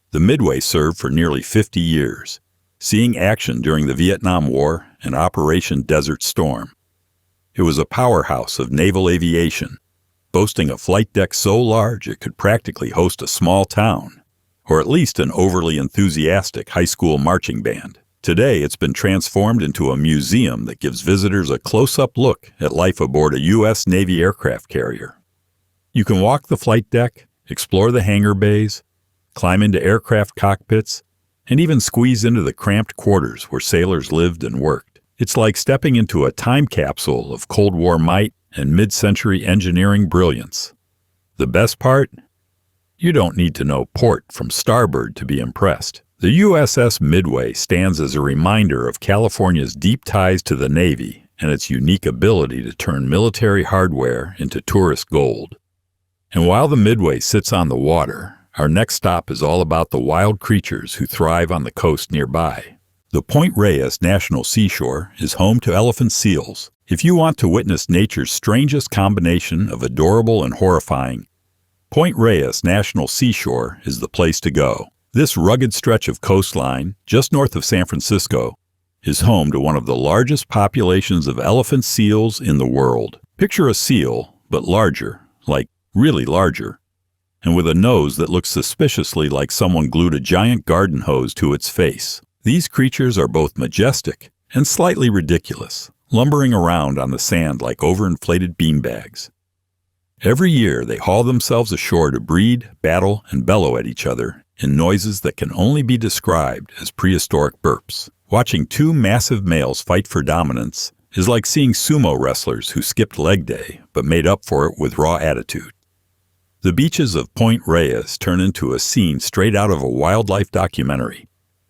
the Midway served for nearly 50 years, seeing action during the Vietnam War and Operation Desert Storm. It was a powerhouse of naval aviation, boasting a flight deck so large it could practically host a small town, or at least an overly enthusiastic high school marching band. Today, it's been transformed into a museum that gives visitors a close-up look at life aboard a U.S. Navy aircraft carrier. You can walk the flight deck, explore the hangar bays, climb into aircraft cockpits, and even squeeze into the cramped quarters where sailors lived and worked. It's like stepping into a time capsule of Cold War might and mid-century engineering brilliance. The best part? You don't need to know port from starboard to be impressed. The USS Midway stands as a reminder of California's deep ties to the Navy and its unique ability to turn military hardware into tourist gold. And while the Midway sits on the water, our next stop is all about the wild creatures who thrive on the coast nearby. The Point Reyes National Seashore is home to elephant seals. If you want to witness nature's strangest combination of adorable and horrifying, Point Reyes National Seashore is the place to go. This rugged stretch of coastline, just north of San Francisco, is home to one of the largest populations of elephant seals in the world. Picture a seal, but larger, like really larger, and with a nose that looks suspiciously like someone glued a giant garden hose to its face. These creatures are both majestic and slightly ridiculous, lumbering around on the sand like overinflated beanbags. Every year they haul themselves ashore to breed, battle, and bellow at each other in noises that can only be described as prehistoric burps. Watching two massive males fight for dominance is like seeing sumo wrestlers who skipped leg day but made up for it with raw attitude. The beaches of Point Reyes turn into a scene straight out of a wildlife documentary,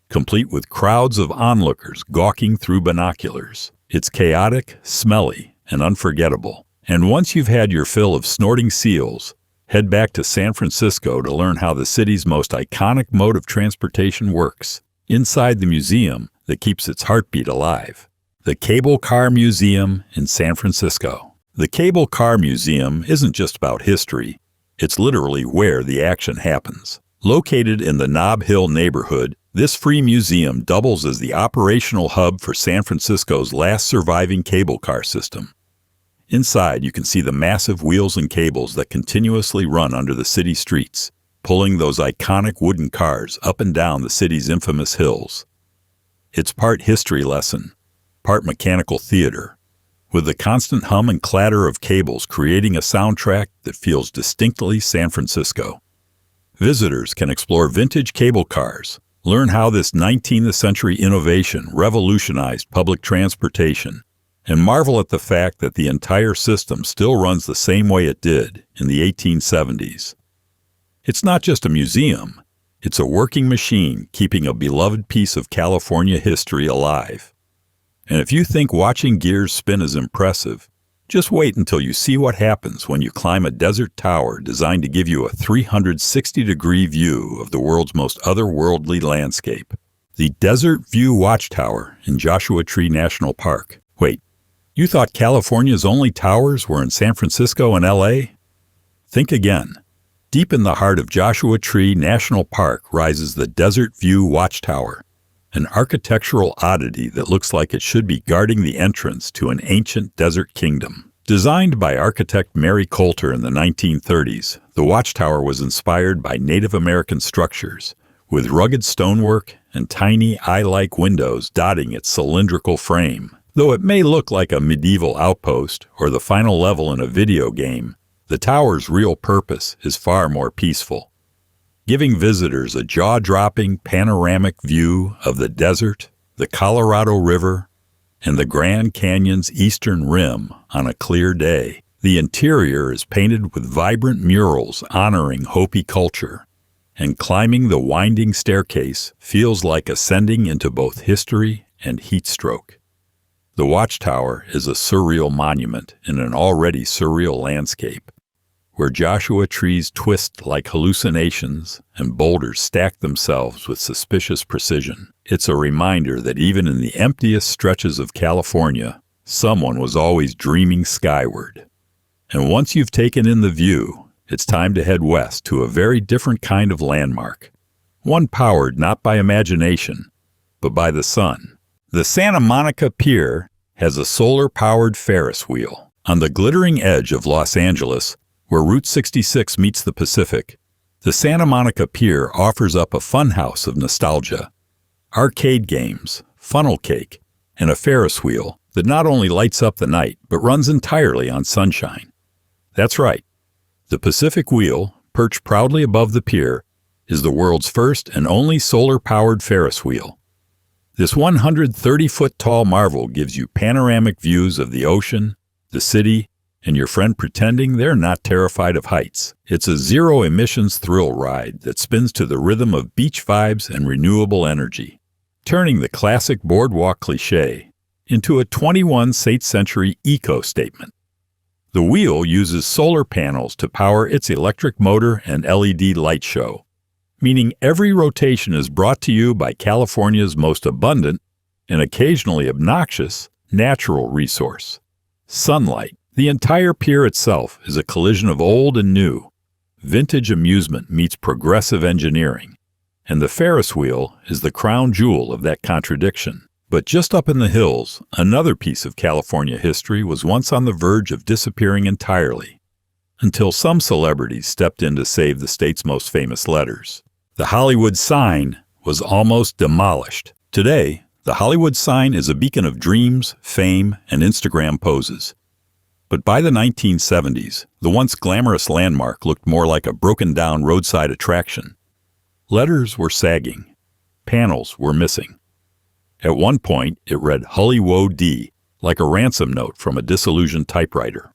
complete with crowds of onlookers gawking through binoculars. It's chaotic, smelly, and unforgettable. And once you've had your fill of snorting seals, head back to San Francisco to learn how the city's most iconic mode of transportation works, inside the museum that keeps its heartbeat alive. The Cable Car Museum in San Francisco. The Cable Car Museum isn't just about history, it's literally where the action happens. Located in the Nob Hill neighborhood, this free museum doubles as the operational hub for San Francisco's last surviving cable car system. Inside, you can see the massive wheels and cables that continuously run under the city streets, pulling those iconic wooden cars up and down the city's infamous hills. It's part history lesson, part mechanical theater, with the constant hum and clatter of cables creating a soundtrack that feels distinctly San Francisco. Visitors can explore vintage cable cars, learn how this 19th century innovation revolutionized public transportation, and marvel at the fact that the entire system still runs the same way it did in the 1870s. It's not just a museum, it's a working machine keeping a beloved piece of California history alive. And if you think watching gears spin is impressive, just wait until you see what happens when you climb a desert tower designed to give you a 360-degree view of the world's most otherworldly landscape. The Desert View Watchtower in Joshua Tree National Park. Wait, you thought California's only towers were in San Francisco and LA? Think again. Deep in the heart of Joshua Tree National Park rises the Desert View Watchtower, an architectural oddity that looks like it should be guarding the entrance to an ancient desert kingdom. Designed by architect Mary Coulter in the 1930s, the watchtower was inspired by Native American structures, with rugged stonework and tiny eye-like windows dotting its cylindrical frame. Though it may look like a medieval outpost or the final level in a video game, the tower's real purpose is far more peaceful, giving visitors a jaw-dropping panoramic view of the desert, the Colorado River, and the Grand Canyon's eastern rim on a clear day. The interior is painted with vibrant murals honoring Hopi culture, and climbing the winding staircase feels like ascending into both history and heat stroke. The watchtower is a surreal monument in an already surreal landscape, where Joshua trees twist like hallucinations and boulders stack themselves with suspicious precision. It's a reminder that even in the emptiest stretches of California, someone was always dreaming skyward. And once you've taken in the view, it's time to head west to a very different kind of landmark, one powered not by imagination, but by the sun. The Santa Monica Pier has a solar-powered Ferris wheel. On the glittering edge of Los Angeles, where Route 66 meets the Pacific, the Santa Monica Pier offers up a funhouse of nostalgia, arcade games, funnel cake, and a Ferris wheel that not only lights up the night, but runs entirely on sunshine. That's right. The Pacific Wheel, perched proudly above the pier, is the world's first and only solar-powered Ferris wheel. This 130-foot-tall marvel gives you panoramic views of the ocean, the city, and your friend pretending they're not terrified of heights. It's a zero-emissions thrill ride that spins to the rhythm of beach vibes and renewable energy, turning the classic boardwalk cliché into a 21st century eco-statement. The wheel uses solar panels to power its electric motor and LED light show, meaning every rotation is brought to you by California's most abundant an occasionally obnoxious natural resource. Sunlight. The entire pier itself is a collision of old and new. Vintage amusement meets progressive engineering. And the Ferris wheel is the crown jewel of that contradiction. But just up in the hills, another piece of California history was once on the verge of disappearing entirely, until some celebrities stepped in to save the state's most famous letters. The Hollywood sign was almost demolished. Today, the Hollywood sign is a beacon of dreams, fame, and Instagram poses. But by the 1970s, the once glamorous landmark looked more like a broken-down roadside attraction. Letters were sagging. Panels were missing. At one point, it read Hully Woe Dee, like a ransom note from a disillusioned typewriter.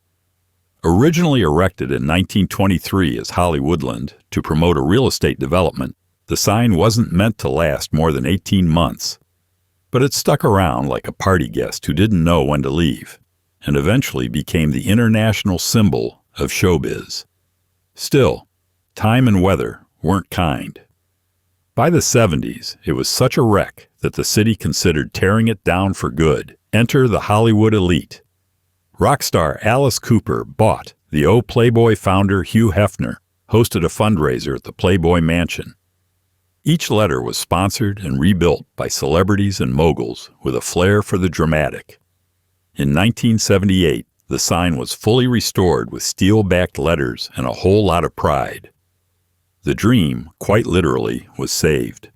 Originally erected in 1923 as Hollywoodland to promote a real estate development, the sign wasn't meant to last more than 18 months. But it stuck around like a party guest who didn't know when to leave, and eventually became the international symbol of showbiz. Still, time and weather weren't kind. By the 70s, it was such a wreck that the city considered tearing it down for good. Enter the Hollywood elite. Rock star Alice Cooper bought the Playboy founder Hugh Hefner, hosted a fundraiser at the Playboy Mansion. Each letter was sponsored and rebuilt by celebrities and moguls with a flair for the dramatic. In 1978, the sign was fully restored with steel-backed letters and a whole lot of pride. The dream, quite literally, was saved.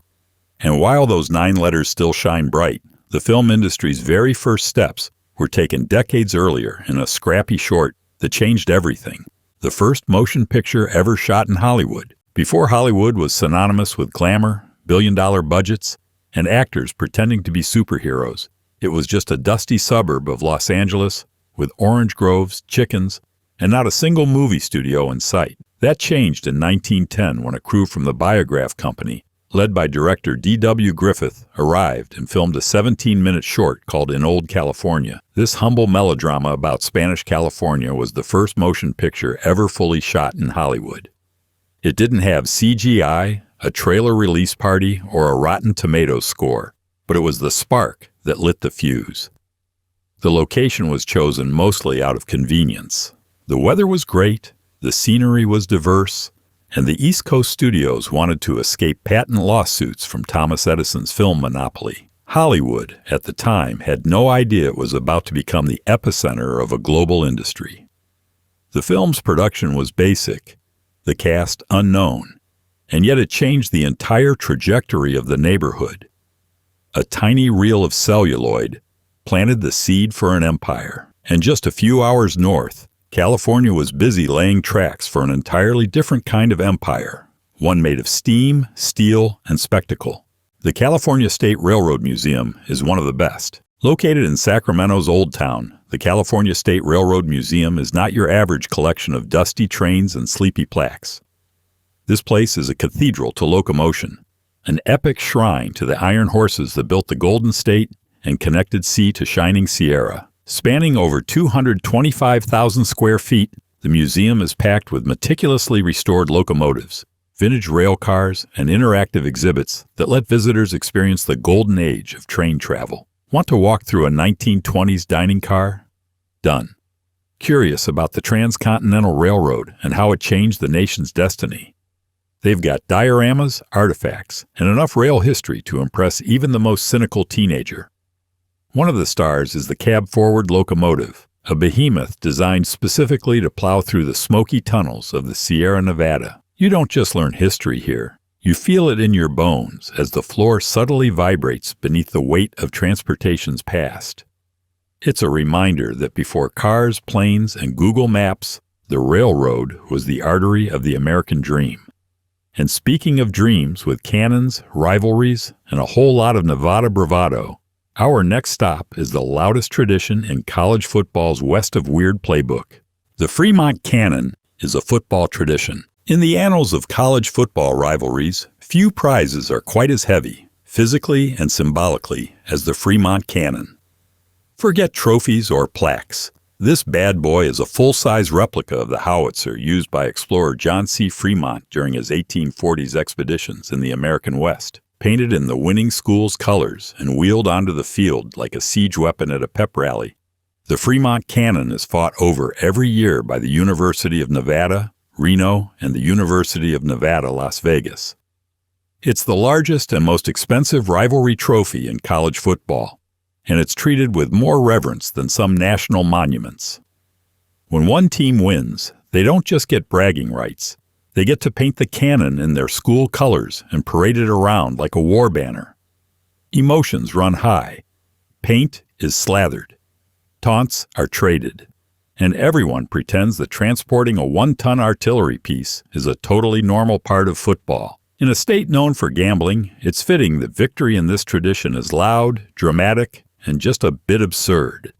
And while those 9 letters still shine bright, the film industry's very first steps were taken decades earlier in a scrappy short that changed everything. The first motion picture ever shot in Hollywood. Before Hollywood was synonymous with glamour, billion-dollar budgets, and actors pretending to be superheroes, it was just a dusty suburb of Los Angeles with orange groves, chickens, and not a single movie studio in sight. That changed in 1910 when a crew from the Biograph Company, led by director D.W. Griffith, arrived and filmed a 17-minute short called In Old California. This humble melodrama about Spanish California was the first motion picture ever fully shot in Hollywood. It didn't have CGI, a trailer release party, or a Rotten Tomatoes score, but it was the spark that lit the fuse. The location was chosen mostly out of convenience. The weather was great, the scenery was diverse, and the East Coast studios wanted to escape patent lawsuits from Thomas Edison's film monopoly. Hollywood, at the time, had no idea it was about to become the epicenter of a global industry. The film's production was basic, the cast unknown, and yet it changed the entire trajectory of the neighborhood. A tiny reel of celluloid planted the seed for an empire, and just a few hours north, California was busy laying tracks for an entirely different kind of empire, one made of steam, steel, and spectacle. The California State Railroad Museum is one of the best. Located in Sacramento's Old Town, the California State Railroad Museum is not your average collection of dusty trains and sleepy plaques. This place is a cathedral to locomotion, an epic shrine to the iron horses that built the Golden State and connected sea to shining Sierra. Spanning over 225,000 square feet, the museum is packed with meticulously restored locomotives, vintage rail cars, and interactive exhibits that let visitors experience the golden age of train travel. Want to walk through a 1920s dining car? Done. Curious about the Transcontinental Railroad and how it changed the nation's destiny? They've got dioramas, artifacts, and enough rail history to impress even the most cynical teenager. One of the stars is the cab-forward locomotive, a behemoth designed specifically to plow through the smoky tunnels of the Sierra Nevada. You don't just learn history here. You feel it in your bones as the floor subtly vibrates beneath the weight of transportation's past. It's a reminder that before cars, planes, and Google Maps, the railroad was the artery of the American dream. And speaking of dreams with cannons, rivalries, and a whole lot of Nevada bravado, our next stop is the loudest tradition in college football's West of Weird playbook. The Fremont Cannon is a football tradition. In the annals of college football rivalries, few prizes are quite as heavy, physically and symbolically, as the Fremont Cannon. Forget trophies or plaques. This bad boy is a full-size replica of the howitzer used by explorer John C. Fremont during his 1840s expeditions in the American West. painted in the winning school's colors and wheeled onto the field like a siege weapon at a pep rally. The Fremont Cannon is fought over every year by the University of Nevada, Reno, and the University of Nevada, Las Vegas. It's the largest and most expensive rivalry trophy in college football, and it's treated with more reverence than some national monuments. When one team wins, they don't just get bragging rights. They get to paint the cannon in their school colors and parade it around like a war banner. Emotions run high. Paint is slathered. Taunts are traded. And everyone pretends that transporting a 1-ton artillery piece is a totally normal part of football. In a state known for gambling, it's fitting that victory in this tradition is loud, dramatic, and just a bit absurd.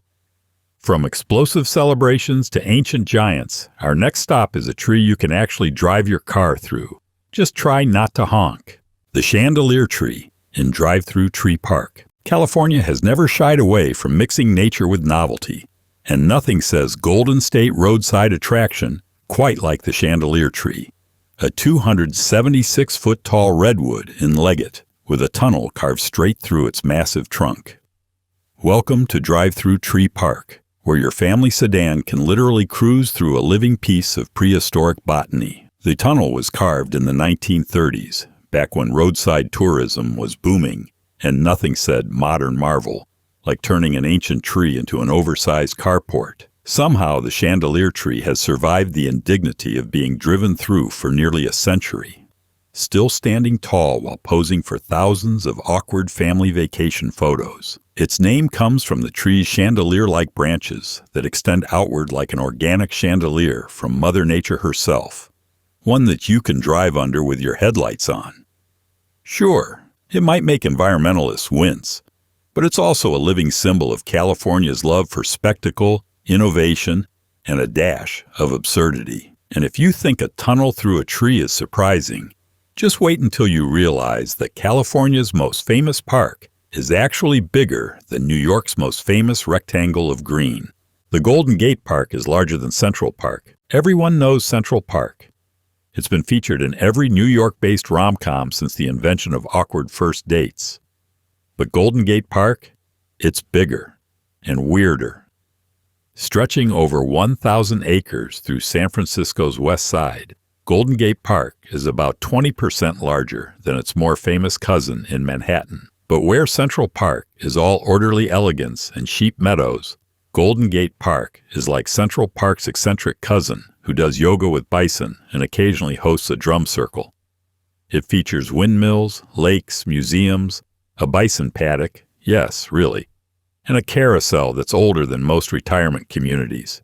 From explosive celebrations to ancient giants, our next stop is a tree you can actually drive your car through. Just try not to honk. The Chandelier Tree in Drive-Thru Tree Park. California has never shied away from mixing nature with novelty, and nothing says Golden State roadside attraction quite like the Chandelier Tree, a 276-foot-tall redwood in Leggett with a tunnel carved straight through its massive trunk. Welcome to Drive-Thru Tree Park, where your family sedan can literally cruise through a living piece of prehistoric botany. The tunnel was carved in the 1930s, back when roadside tourism was booming, and nothing said modern marvel, like turning an ancient tree into an oversized carport. Somehow the Chandelier Tree has survived the indignity of being driven through for nearly a century, still standing tall while posing for thousands of awkward family vacation photos. Its name comes from the tree's chandelier-like branches that extend outward like an organic chandelier from Mother Nature herself, one that you can drive under with your headlights on. Sure, it might make environmentalists wince, but it's also a living symbol of California's love for spectacle, innovation, and a dash of absurdity. And if you think a tunnel through a tree is surprising, just wait until you realize that California's most famous park is actually bigger than New York's most famous rectangle of green. The Golden Gate Park is larger than Central Park. Everyone knows Central Park. It's been featured in every New York-based rom-com since the invention of awkward first dates. But Golden Gate Park, it's bigger and weirder. Stretching over 1,000 acres through San Francisco's west side, Golden Gate Park is about 20% larger than its more famous cousin in Manhattan. But where Central Park is all orderly elegance and sheep meadows, Golden Gate Park is like Central Park's eccentric cousin who does yoga with bison and occasionally hosts a drum circle. It features windmills, lakes, museums, a bison paddock, yes, really, and a carousel that's older than most retirement communities.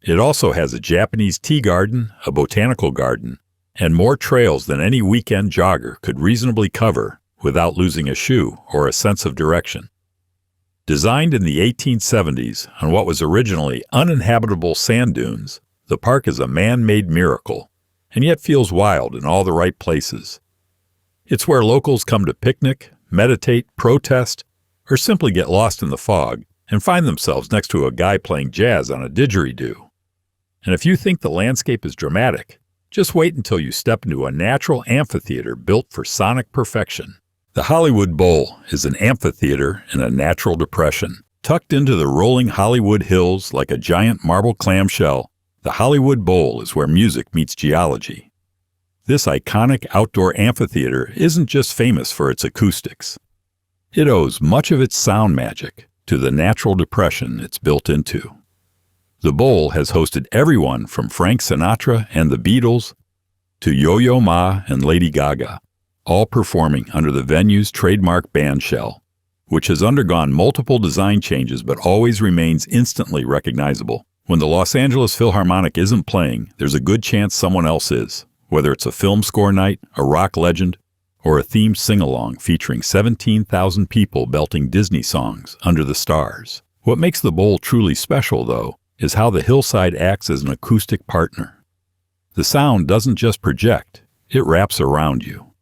It also has a Japanese tea garden, a botanical garden, and more trails than any weekend jogger could reasonably cover without losing a shoe or a sense of direction. Designed in the 1870s on what was originally uninhabitable sand dunes, the park is a man-made miracle, and yet feels wild in all the right places. It's where locals come to picnic, meditate, protest, or simply get lost in the fog and find themselves next to a guy playing jazz on a didgeridoo. And if you think the landscape is dramatic, just wait until you step into a natural amphitheater built for sonic perfection. The Hollywood Bowl is an amphitheater in a natural depression. Tucked into the rolling Hollywood Hills like a giant marble clamshell, the Hollywood Bowl is where music meets geology. This iconic outdoor amphitheater isn't just famous for its acoustics. It owes much of its sound magic to the natural depression it's built into. The Bowl has hosted everyone from Frank Sinatra and the Beatles to Yo-Yo Ma and Lady Gaga, all performing under the venue's trademark band shell, which has undergone multiple design changes but always remains instantly recognizable. When the Los Angeles Philharmonic isn't playing, there's a good chance someone else is, whether it's a film score night, a rock legend, or a themed sing-along featuring 17,000 people belting Disney songs under the stars. What makes the Bowl truly special, though, is how the hillside acts as an acoustic partner. The sound doesn't just project, it wraps around you.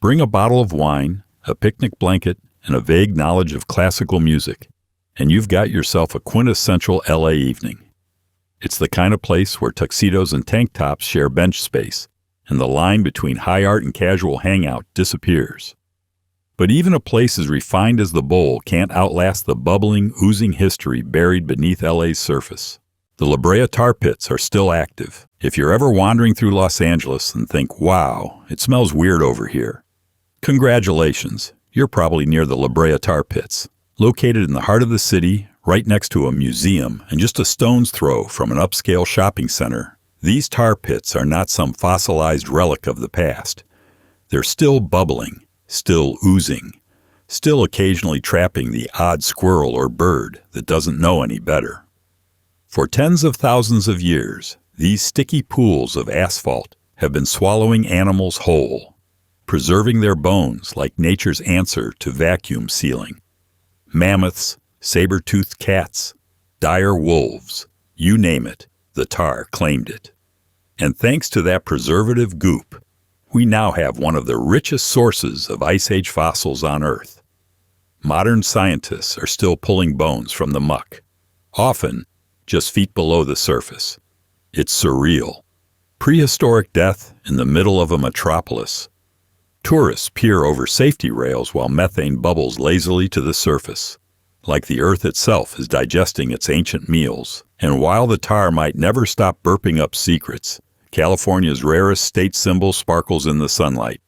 Bring a bottle of wine, a picnic blanket, and a vague knowledge of classical music, and you've got yourself a quintessential LA evening. It's the kind of place where tuxedos and tank tops share bench space, and the line between high art and casual hangout disappears. But even a place as refined as the Bowl can't outlast the bubbling, oozing history buried beneath LA's surface. The La Brea tar pits are still active. If you're ever wandering through Los Angeles and think, wow, it smells weird over here, congratulations, you're probably near the La Brea tar pits, located in the heart of the city, right next to a museum and just a stone's throw from an upscale shopping center. These tar pits are not some fossilized relic of the past. They're still bubbling, still oozing, still occasionally trapping the odd squirrel or bird that doesn't know any better. For tens of thousands of years, these sticky pools of asphalt have been swallowing animals whole, preserving their bones like nature's answer to vacuum sealing. Mammoths, saber-toothed cats, dire wolves, you name it, the tar claimed it. And thanks to that preservative goop, we now have one of the richest sources of Ice Age fossils on Earth. Modern scientists are still pulling bones from the muck, often just feet below the surface. It's surreal. Prehistoric death in the middle of a metropolis. Tourists peer over safety rails while methane bubbles lazily to the surface, like the Earth itself is digesting its ancient meals. And while the tar might never stop burping up secrets, California's rarest state symbol sparkles in the sunlight,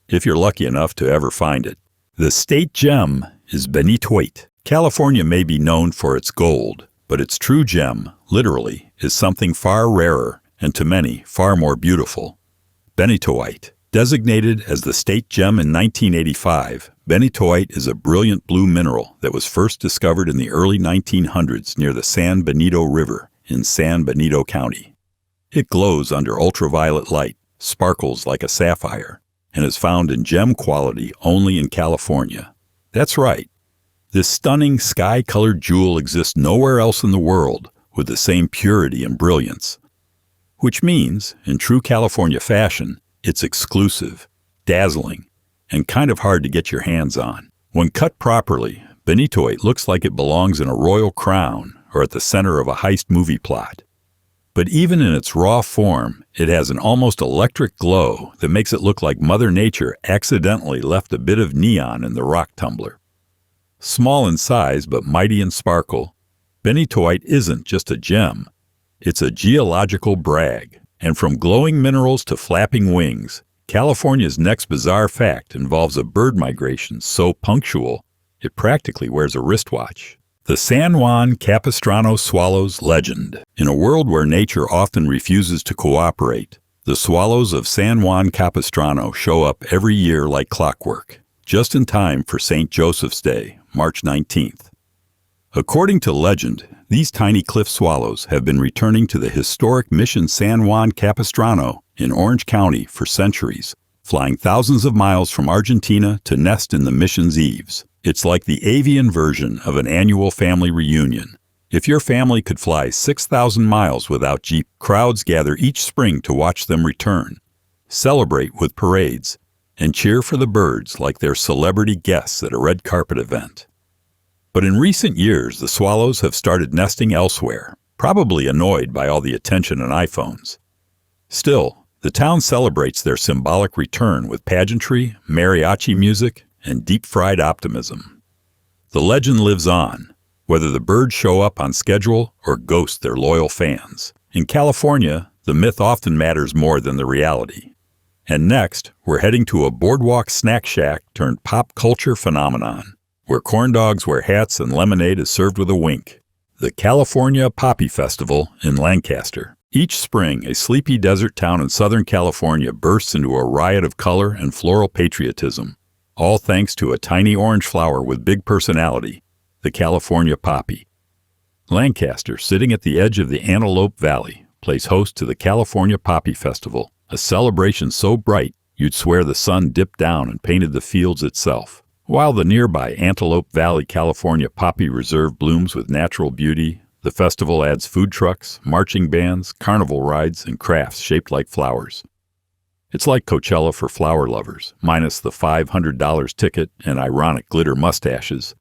if you're lucky enough to ever find it. The state gem is benitoite. California may be known for its gold, but its true gem, literally, is something far rarer and to many far more beautiful. Benitoite. Designated as the state gem in 1985, benitoite is a brilliant blue mineral that was first discovered in the early 1900s near the San Benito River in San Benito County. It glows under ultraviolet light, sparkles like a sapphire, and is found in gem quality only in California. That's right. This stunning sky-colored jewel exists nowhere else in the world with the same purity and brilliance. Which means, in true California fashion, it's exclusive, dazzling, and kind of hard to get your hands on. When cut properly, benitoite looks like it belongs in a royal crown or at the center of a heist movie plot. But even in its raw form, it has an almost electric glow that makes it look like Mother Nature accidentally left a bit of neon in the rock tumbler. Small in size but mighty in sparkle, benitoite isn't just a gem, it's a geological brag. And from glowing minerals to flapping wings, California's next bizarre fact involves a bird migration so punctual it practically wears a wristwatch. The San Juan Capistrano swallow's legend. In a world where nature often refuses to cooperate, the swallows of San Juan Capistrano show up every year like clockwork, just in time for St. Joseph's Day, March 19th. According to legend, these tiny cliff swallows have been returning to the historic Mission San Juan Capistrano in Orange County for centuries, flying thousands of miles from Argentina to nest in the mission's eaves. It's like the avian version of an annual family reunion. If your family could fly 6,000 miles without Jeep, crowds gather each spring to watch them return, celebrate with parades, and cheer for the birds like they're celebrity guests at a red carpet event. But in recent years, the swallows have started nesting elsewhere, probably annoyed by all the attention on iPhones. Still, the town celebrates their symbolic return with pageantry, mariachi music, and deep-fried optimism. The legend lives on, whether the birds show up on schedule or ghost their loyal fans. In California, the myth often matters more than the reality. And next, we're heading to a boardwalk snack shack turned pop culture phenomenon, where corn dogs wear hats and lemonade is served with a wink. The California Poppy Festival in Lancaster. Each spring, a sleepy desert town in Southern California bursts into a riot of color and floral patriotism, all thanks to a tiny orange flower with big personality, the California poppy. Lancaster, sitting at the edge of the Antelope Valley, plays host to the California Poppy Festival, a celebration so bright you'd swear the sun dipped down and painted the fields itself. While the nearby Antelope Valley, California Poppy Reserve blooms with natural beauty, the festival adds food trucks, marching bands, carnival rides, and crafts shaped like flowers. It's like Coachella for flower lovers, minus the $500 ticket and ironic glitter mustaches.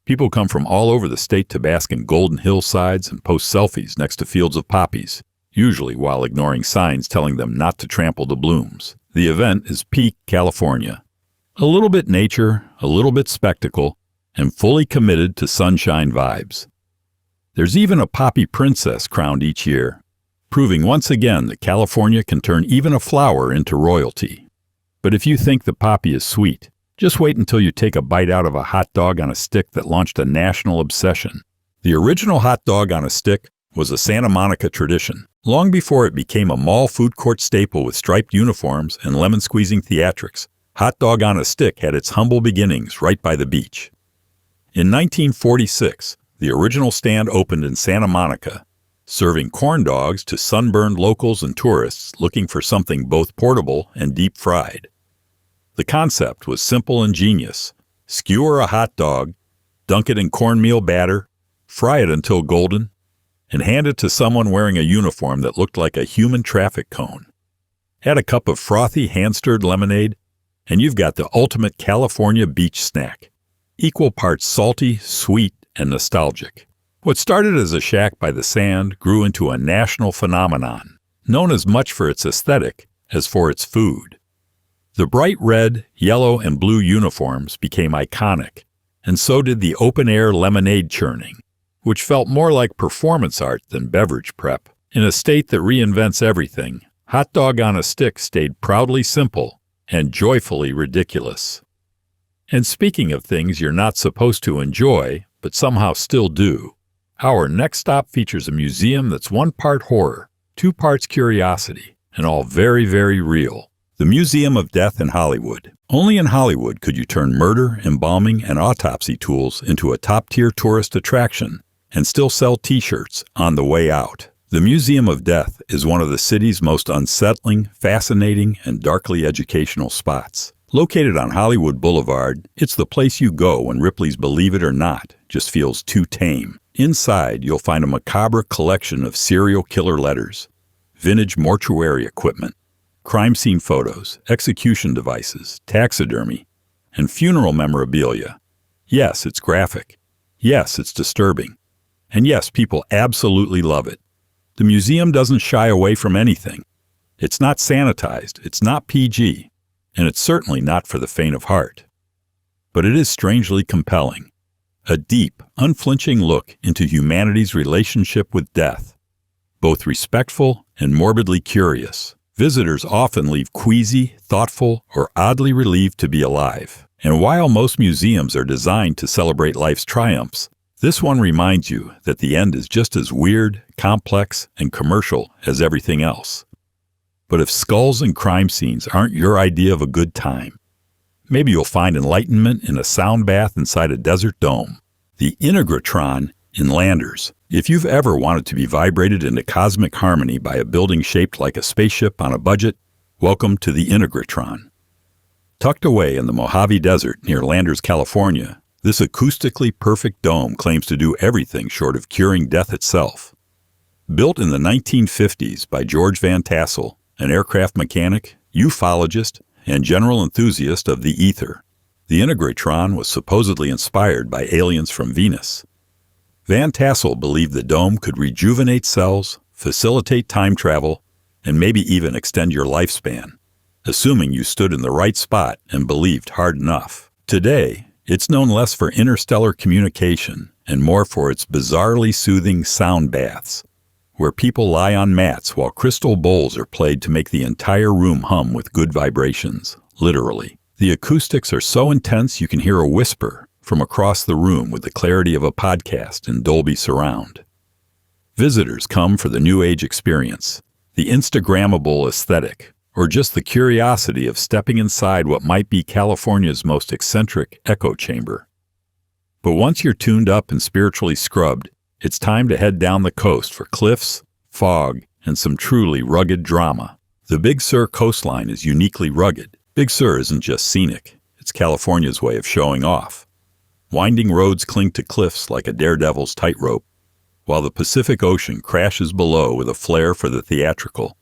People come from all over the state to bask in golden hillsides and post selfies next to fields of poppies, usually while ignoring signs telling them not to trample the blooms. The event is peak California. A little bit nature, a little bit spectacle, and fully committed to sunshine vibes. There's even a poppy princess crowned each year, proving once again that California can turn even a flower into royalty. But if you think the poppy is sweet, just wait until you take a bite out of a hot dog on a stick that launched a national obsession. The original hot dog on a stick was a Santa Monica tradition, long before it became a mall food court staple with striped uniforms and lemon-squeezing theatrics. Hot dog on a stick had its humble beginnings right by the beach. In 1946, the original stand opened in Santa Monica, serving corn dogs to sunburned locals and tourists looking for something both portable and deep-fried. The concept was simple and genius. Skewer a hot dog, dunk it in cornmeal batter, fry it until golden, and hand it to someone wearing a uniform that looked like a human traffic cone. Add a cup of frothy hand-stirred lemonade, and you've got the ultimate California beach snack, equal parts salty, sweet, and nostalgic. What started as a shack by the sand grew into a national phenomenon, known as much for its aesthetic as for its food. The bright red, yellow, and blue uniforms became iconic, and so did the open-air lemonade churning, which felt more like performance art than beverage prep. In a state that reinvents everything, hot dog on a stick stayed proudly simple and joyfully ridiculous. And speaking of things you're not supposed to enjoy, but somehow still do, our next stop features a museum that's 1 part horror, 2 parts curiosity, and all very, very real. The Museum of Death in Hollywood. Only in Hollywood could you turn murder, embalming, and autopsy tools into a top-tier tourist attraction and still sell t-shirts on the way out. The Museum of Death is one of the city's most unsettling, fascinating, and darkly educational spots. Located on Hollywood Boulevard, it's the place you go when Ripley's Believe It or Not just feels too tame. Inside, you'll find a macabre collection of serial killer letters, vintage mortuary equipment, crime scene photos, execution devices, taxidermy, and funeral memorabilia. Yes, it's graphic. Yes, it's disturbing. And yes, people absolutely love it. The museum doesn't shy away from anything. It's not sanitized, it's not PG, and it's certainly not for the faint of heart. But it is strangely compelling. A deep, unflinching look into humanity's relationship with death. Both respectful and morbidly curious. Visitors often leave queasy, thoughtful, or oddly relieved to be alive. And while most museums are designed to celebrate life's triumphs, this one reminds you that the end is just as weird, complex, and commercial as everything else. But if skulls and crime scenes aren't your idea of a good time, maybe you'll find enlightenment in a sound bath inside a desert dome. The Integratron in Landers. If you've ever wanted to be vibrated into cosmic harmony by a building shaped like a spaceship on a budget, welcome to the Integratron. Tucked away in the Mojave Desert near Landers, California, this acoustically perfect dome claims to do everything short of curing death itself. Built in the 1950s by George Van Tassel, an aircraft mechanic, ufologist, and general enthusiast of the ether, the Integratron was supposedly inspired by aliens from Venus. Van Tassel believed the dome could rejuvenate cells, facilitate time travel, and maybe even extend your lifespan, assuming you stood in the right spot and believed hard enough. Today, it's known less for interstellar communication and more for its bizarrely soothing sound baths, where people lie on mats while crystal bowls are played to make the entire room hum with good vibrations, literally. The acoustics are so intense you can hear a whisper from across the room with the clarity of a podcast in Dolby Surround. Visitors come for the New Age experience, the Instagrammable aesthetic, or just the curiosity of stepping inside what might be California's most eccentric echo chamber. But once you're tuned up and spiritually scrubbed, it's time to head down the coast for cliffs, fog, and some truly rugged drama. The Big Sur coastline is uniquely rugged. Big Sur isn't just scenic, it's California's way of showing off. Winding roads cling to cliffs like a daredevil's tightrope, while the Pacific Ocean crashes below with a flair for the theatrical.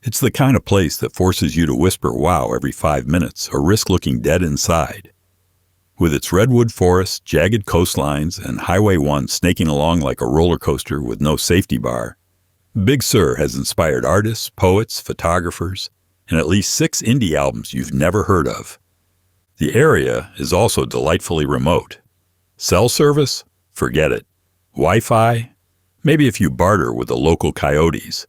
It's the kind of place that forces you to whisper wow every 5 minutes or risk looking dead inside. With its redwood forests, jagged coastlines, and Highway 1 snaking along like a roller coaster with no safety bar, Big Sur has inspired artists, poets, photographers, and at least 6 indie albums you've never heard of. The area is also delightfully remote. Cell service? Forget it. Wi-Fi? Maybe if you barter with the local coyotes.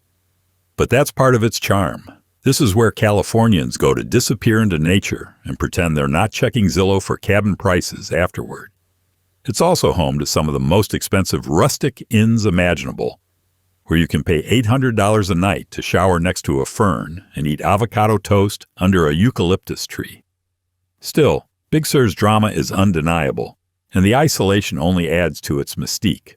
But that's part of its charm. This is where Californians go to disappear into nature and pretend they're not checking Zillow for cabin prices afterward. It's also home to some of the most expensive rustic inns imaginable, where you can pay $800 a night to shower next to a fern and eat avocado toast under a eucalyptus tree. Still, Big Sur's drama is undeniable, and the isolation only adds to its mystique.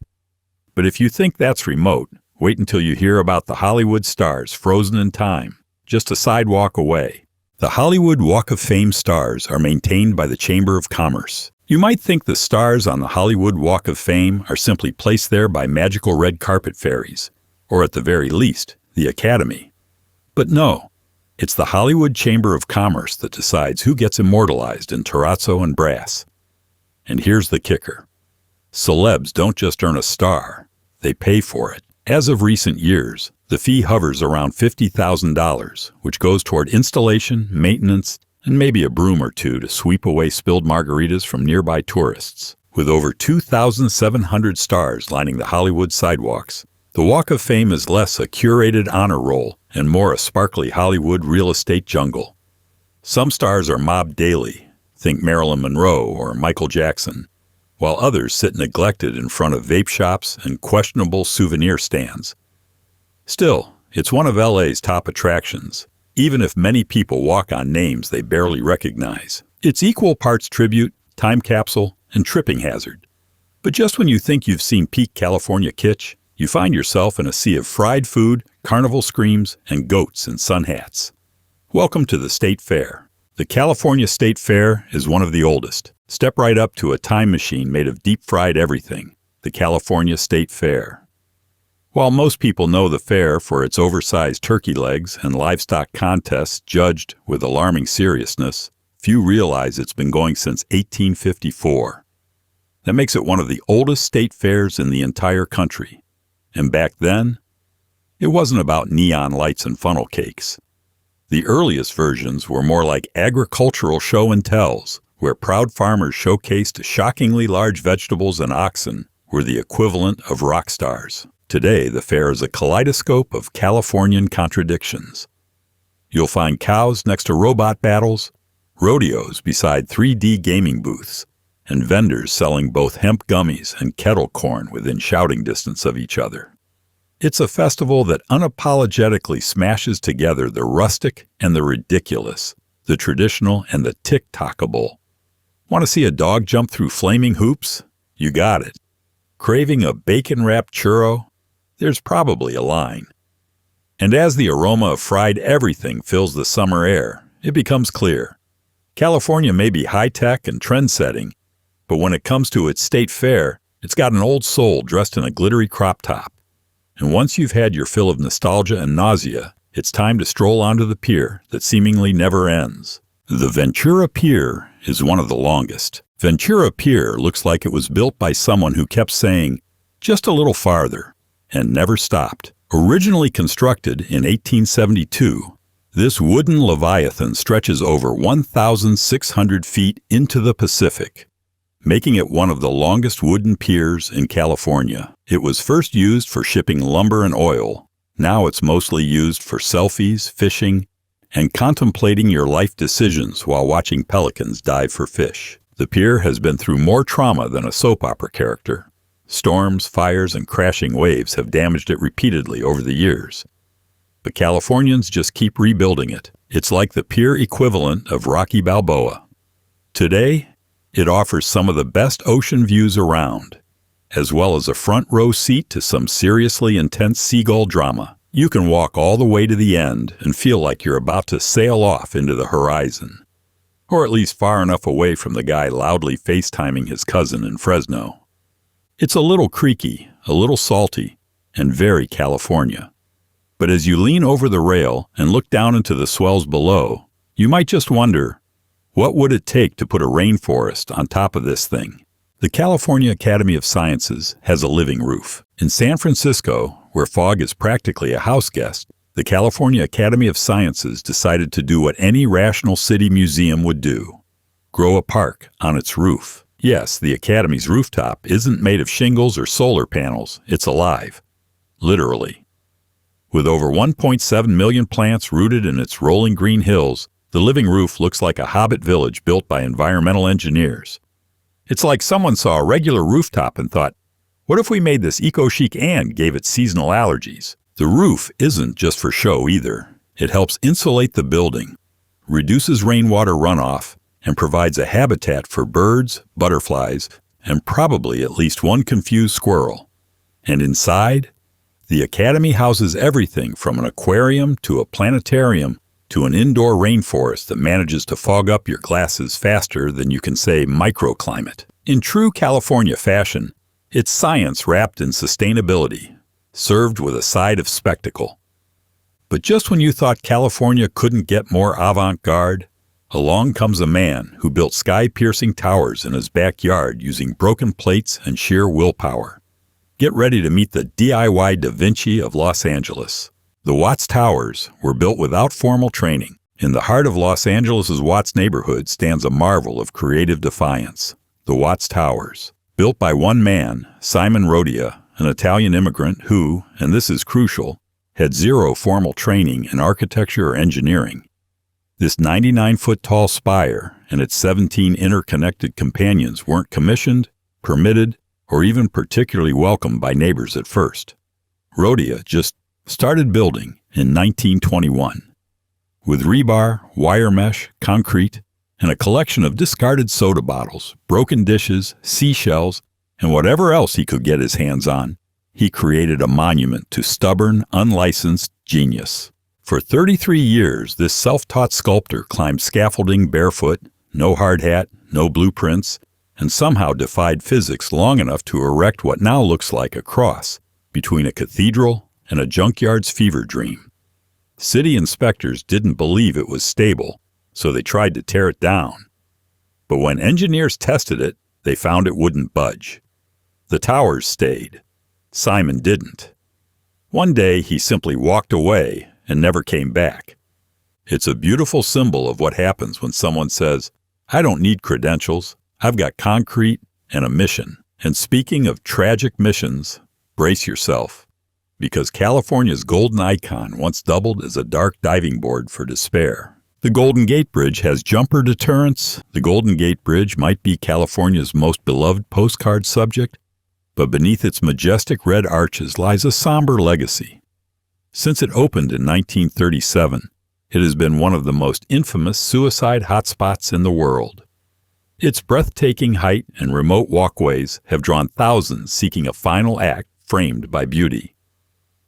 But if you think that's remote, wait until you hear about the Hollywood stars frozen in time, just a sidewalk away. The Hollywood Walk of Fame stars are maintained by the Chamber of Commerce. You might think the stars on the Hollywood Walk of Fame are simply placed there by magical red carpet fairies, or at the very least, the Academy. But no, it's the Hollywood Chamber of Commerce that decides who gets immortalized in terrazzo and brass. And here's the kicker. Celebs don't just earn a star, they pay for it. As of recent years, the fee hovers around $50,000, which goes toward installation, maintenance, and maybe a broom or two to sweep away spilled margaritas from nearby tourists. With over 2,700 stars lining the Hollywood sidewalks, the Walk of Fame is less a curated honor roll and more a sparkly Hollywood real estate jungle. Some stars are mobbed daily, think Marilyn Monroe or Michael Jackson, while others sit neglected in front of vape shops and questionable souvenir stands. Still, it's one of LA's top attractions, even if many people walk on names they barely recognize. It's equal parts tribute, time capsule, and tripping hazard. But just when you think you've seen peak California kitsch, you find yourself in a sea of fried food, carnival screams, and goats in sun hats. Welcome to the State Fair. The California State Fair is one of the oldest. Step right up to a time machine made of deep-fried everything, the California State Fair. While most people know the fair for its oversized turkey legs and livestock contests judged with alarming seriousness, few realize it's been going since 1854. That makes it one of the oldest state fairs in the entire country. And back then, it wasn't about neon lights and funnel cakes. The earliest versions were more like agricultural show and tells, where proud farmers showcased shockingly large vegetables and oxen were the equivalent of rock stars. Today, the fair is a kaleidoscope of Californian contradictions. You'll find cows next to robot battles, rodeos beside 3D gaming booths, and vendors selling both hemp gummies and kettle corn within shouting distance of each other. It's a festival that unapologetically smashes together the rustic and the ridiculous, the traditional and the tick-tockable. Want to see a dog jump through flaming hoops? You got it. Craving a bacon-wrapped churro? There's probably a line. And as the aroma of fried everything fills the summer air, it becomes clear. California may be high-tech and trend-setting, but when it comes to its state fair, it's got an old soul dressed in a glittery crop top. And once you've had your fill of nostalgia and nausea, it's time to stroll onto the pier that seemingly never ends. The Ventura Pier is one of the longest. Ventura Pier looks like it was built by someone who kept saying, just a little farther, and never stopped. Originally constructed in 1872, this wooden leviathan stretches over 1,600 feet into the Pacific, making it one of the longest wooden piers in California. It was first used for shipping lumber and oil. Now it's mostly used for selfies, fishing, and contemplating your life decisions while watching pelicans dive for fish. The pier has been through more trauma than a soap opera character. Storms, fires, and crashing waves have damaged it repeatedly over the years. But Californians just keep rebuilding it. It's like the pier equivalent of Rocky Balboa. Today, it offers some of the best ocean views around, as well as a front row seat to some seriously intense seagull drama. You can walk all the way to the end and feel like you're about to sail off into the horizon, or at least far enough away from the guy loudly FaceTiming his cousin in Fresno. It's a little creaky, a little salty, and very California. But as you lean over the rail and look down into the swells below, you might just wonder, what would it take to put a rainforest on top of this thing? The California Academy of Sciences has a living roof. In San Francisco, where fog is practically a house guest, the California Academy of Sciences decided to do what any rational city museum would do. grow a park on its roof. Yes, the Academy's rooftop isn't made of shingles or solar panels. It's alive. Literally. With over 1.7 million plants rooted in its rolling green hills, the living roof looks like a hobbit village built by environmental engineers. It's like someone saw a regular rooftop and thought, what if we made this eco-chic and gave it seasonal allergies? The roof isn't just for show either. It helps insulate the building, reduces rainwater runoff, and provides a habitat for birds, butterflies, and probably at least one confused squirrel. And inside, the Academy houses everything from an aquarium to a planetarium to an indoor rainforest that manages to fog up your glasses faster than you can say microclimate. In true California fashion, it's science wrapped in sustainability, served with a side of spectacle. But just when you thought California couldn't get more avant-garde, along comes a man who built sky-piercing towers in his backyard using broken plates and sheer willpower. Get ready to meet the DIY Da Vinci of Los Angeles. The Watts Towers were built without formal training. In the heart of Los Angeles' Watts neighborhood stands a marvel of creative defiance, the Watts Towers. Built by one man, Simon Rodia, an Italian immigrant who, and this is crucial, had zero formal training in architecture or engineering. This 99-foot-tall spire and its 17 interconnected companions weren't commissioned, permitted, or even particularly welcomed by neighbors at first. Rodia just started building in 1921. With rebar, wire mesh, concrete, and a collection of discarded soda bottles, broken dishes, seashells, and whatever else he could get his hands on, he created a monument to stubborn, unlicensed genius. For 33 years, this self-taught sculptor climbed scaffolding barefoot, no hard hat, no blueprints, and somehow defied physics long enough to erect what now looks like a cross between a cathedral and a junkyard's fever dream. City inspectors didn't believe it was stable, so they tried to tear it down. But when engineers tested it, they found it wouldn't budge. The towers stayed. Simon didn't. One day, he simply walked away and never came back. It's a beautiful symbol of what happens when someone says, I don't need credentials, I've got concrete and a mission. And speaking of tragic missions, brace yourself, because California's golden icon once doubled as a dark diving board for despair. The Golden Gate Bridge has jumper deterrents. The Golden Gate Bridge might be California's most beloved postcard subject, but beneath its majestic red arches lies a somber legacy. Since it opened in 1937, it has been one of the most infamous suicide hotspots in the world. Its breathtaking height and remote walkways have drawn thousands seeking a final act framed by beauty.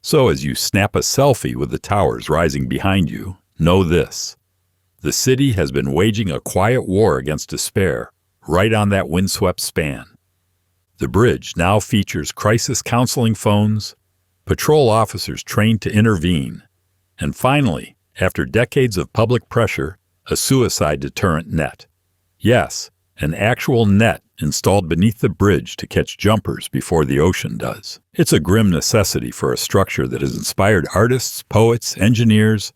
So as you snap a selfie with the towers rising behind you, know this. The city has been waging a quiet war against despair right on that windswept span. The bridge now features crisis counseling phones, patrol officers trained to intervene, and finally, after decades of public pressure, a suicide deterrent net. Yes, an actual net installed beneath the bridge to catch jumpers before the ocean does. It's a grim necessity for a structure that has inspired artists, poets, engineers,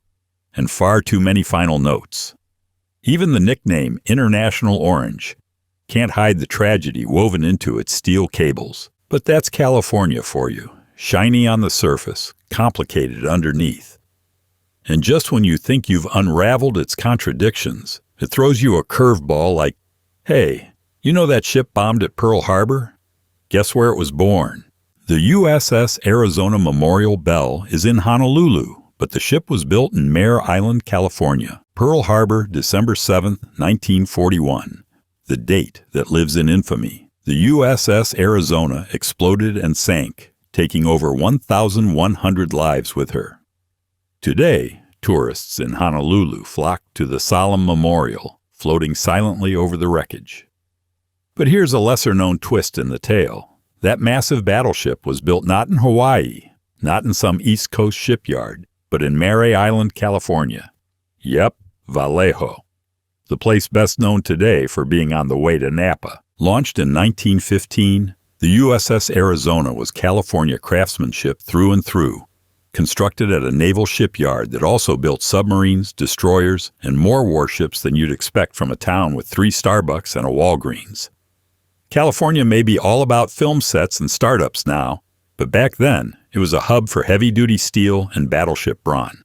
and far too many final notes. Even the nickname International Orange can't hide the tragedy woven into its steel cables. But that's California for you, shiny on the surface, complicated underneath. And just when you think you've unraveled its contradictions, it throws you a curveball like, hey, you know that ship bombed at Pearl Harbor? Guess where it was born? The USS Arizona Memorial Belle is in Honolulu, but the ship was built in Mare Island, California. Pearl Harbor, December 7, 1941. The date that lives in infamy. The USS Arizona exploded and sank, taking over 1,100 lives with her. Today, tourists in Honolulu flock to the solemn memorial, floating silently over the wreckage. But here's a lesser-known twist in the tale. That massive battleship was built not in Hawaii, not in some East Coast shipyard, but in Mare Island, California. Yep, Vallejo. The place best known today for being on the way to Napa. Launched in 1915, the USS Arizona was California craftsmanship through and through, constructed at a naval shipyard that also built submarines, destroyers, and more warships than you'd expect from a town with 3 Starbucks and a Walgreens. California may be all about film sets and startups now, but back then, it was a hub for heavy-duty steel and battleship brawn.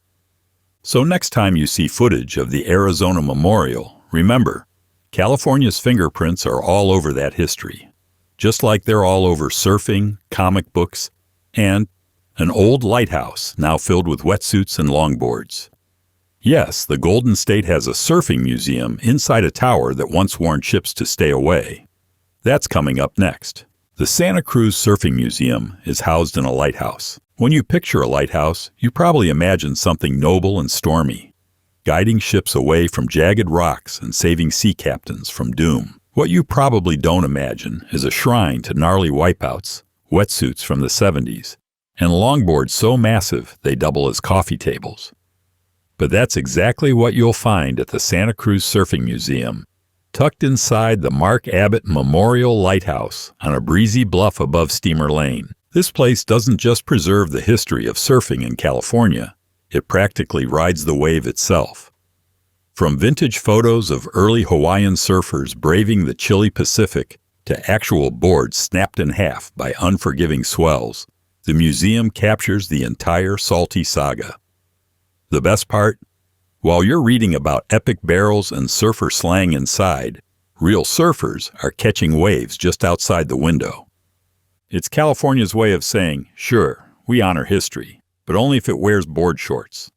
So next time you see footage of the Arizona Memorial, remember, California's fingerprints are all over that history, just like they're all over surfing, comic books, and an old lighthouse now filled with wetsuits and longboards. Yes, the Golden State has a surfing museum inside a tower that once warned ships to stay away. That's coming up next. The Santa Cruz Surfing Museum is housed in a lighthouse. When you picture a lighthouse, you probably imagine something noble and stormy, guiding ships away from jagged rocks and saving sea captains from doom. What you probably don't imagine is a shrine to gnarly wipeouts, wetsuits from the 70s, and longboards so massive they double as coffee tables. But that's exactly what you'll find at the Santa Cruz Surfing Museum, tucked inside the Mark Abbott Memorial Lighthouse on a breezy bluff above Steamer Lane. This place doesn't just preserve the history of surfing in California, it practically rides the wave itself. From vintage photos of early Hawaiian surfers braving the chilly Pacific to actual boards snapped in half by unforgiving swells, the museum captures the entire salty saga. The best part? While you're reading about epic barrels and surfer slang inside, real surfers are catching waves just outside the window. It's California's way of saying, sure, we honor history, but only if it wears board shorts.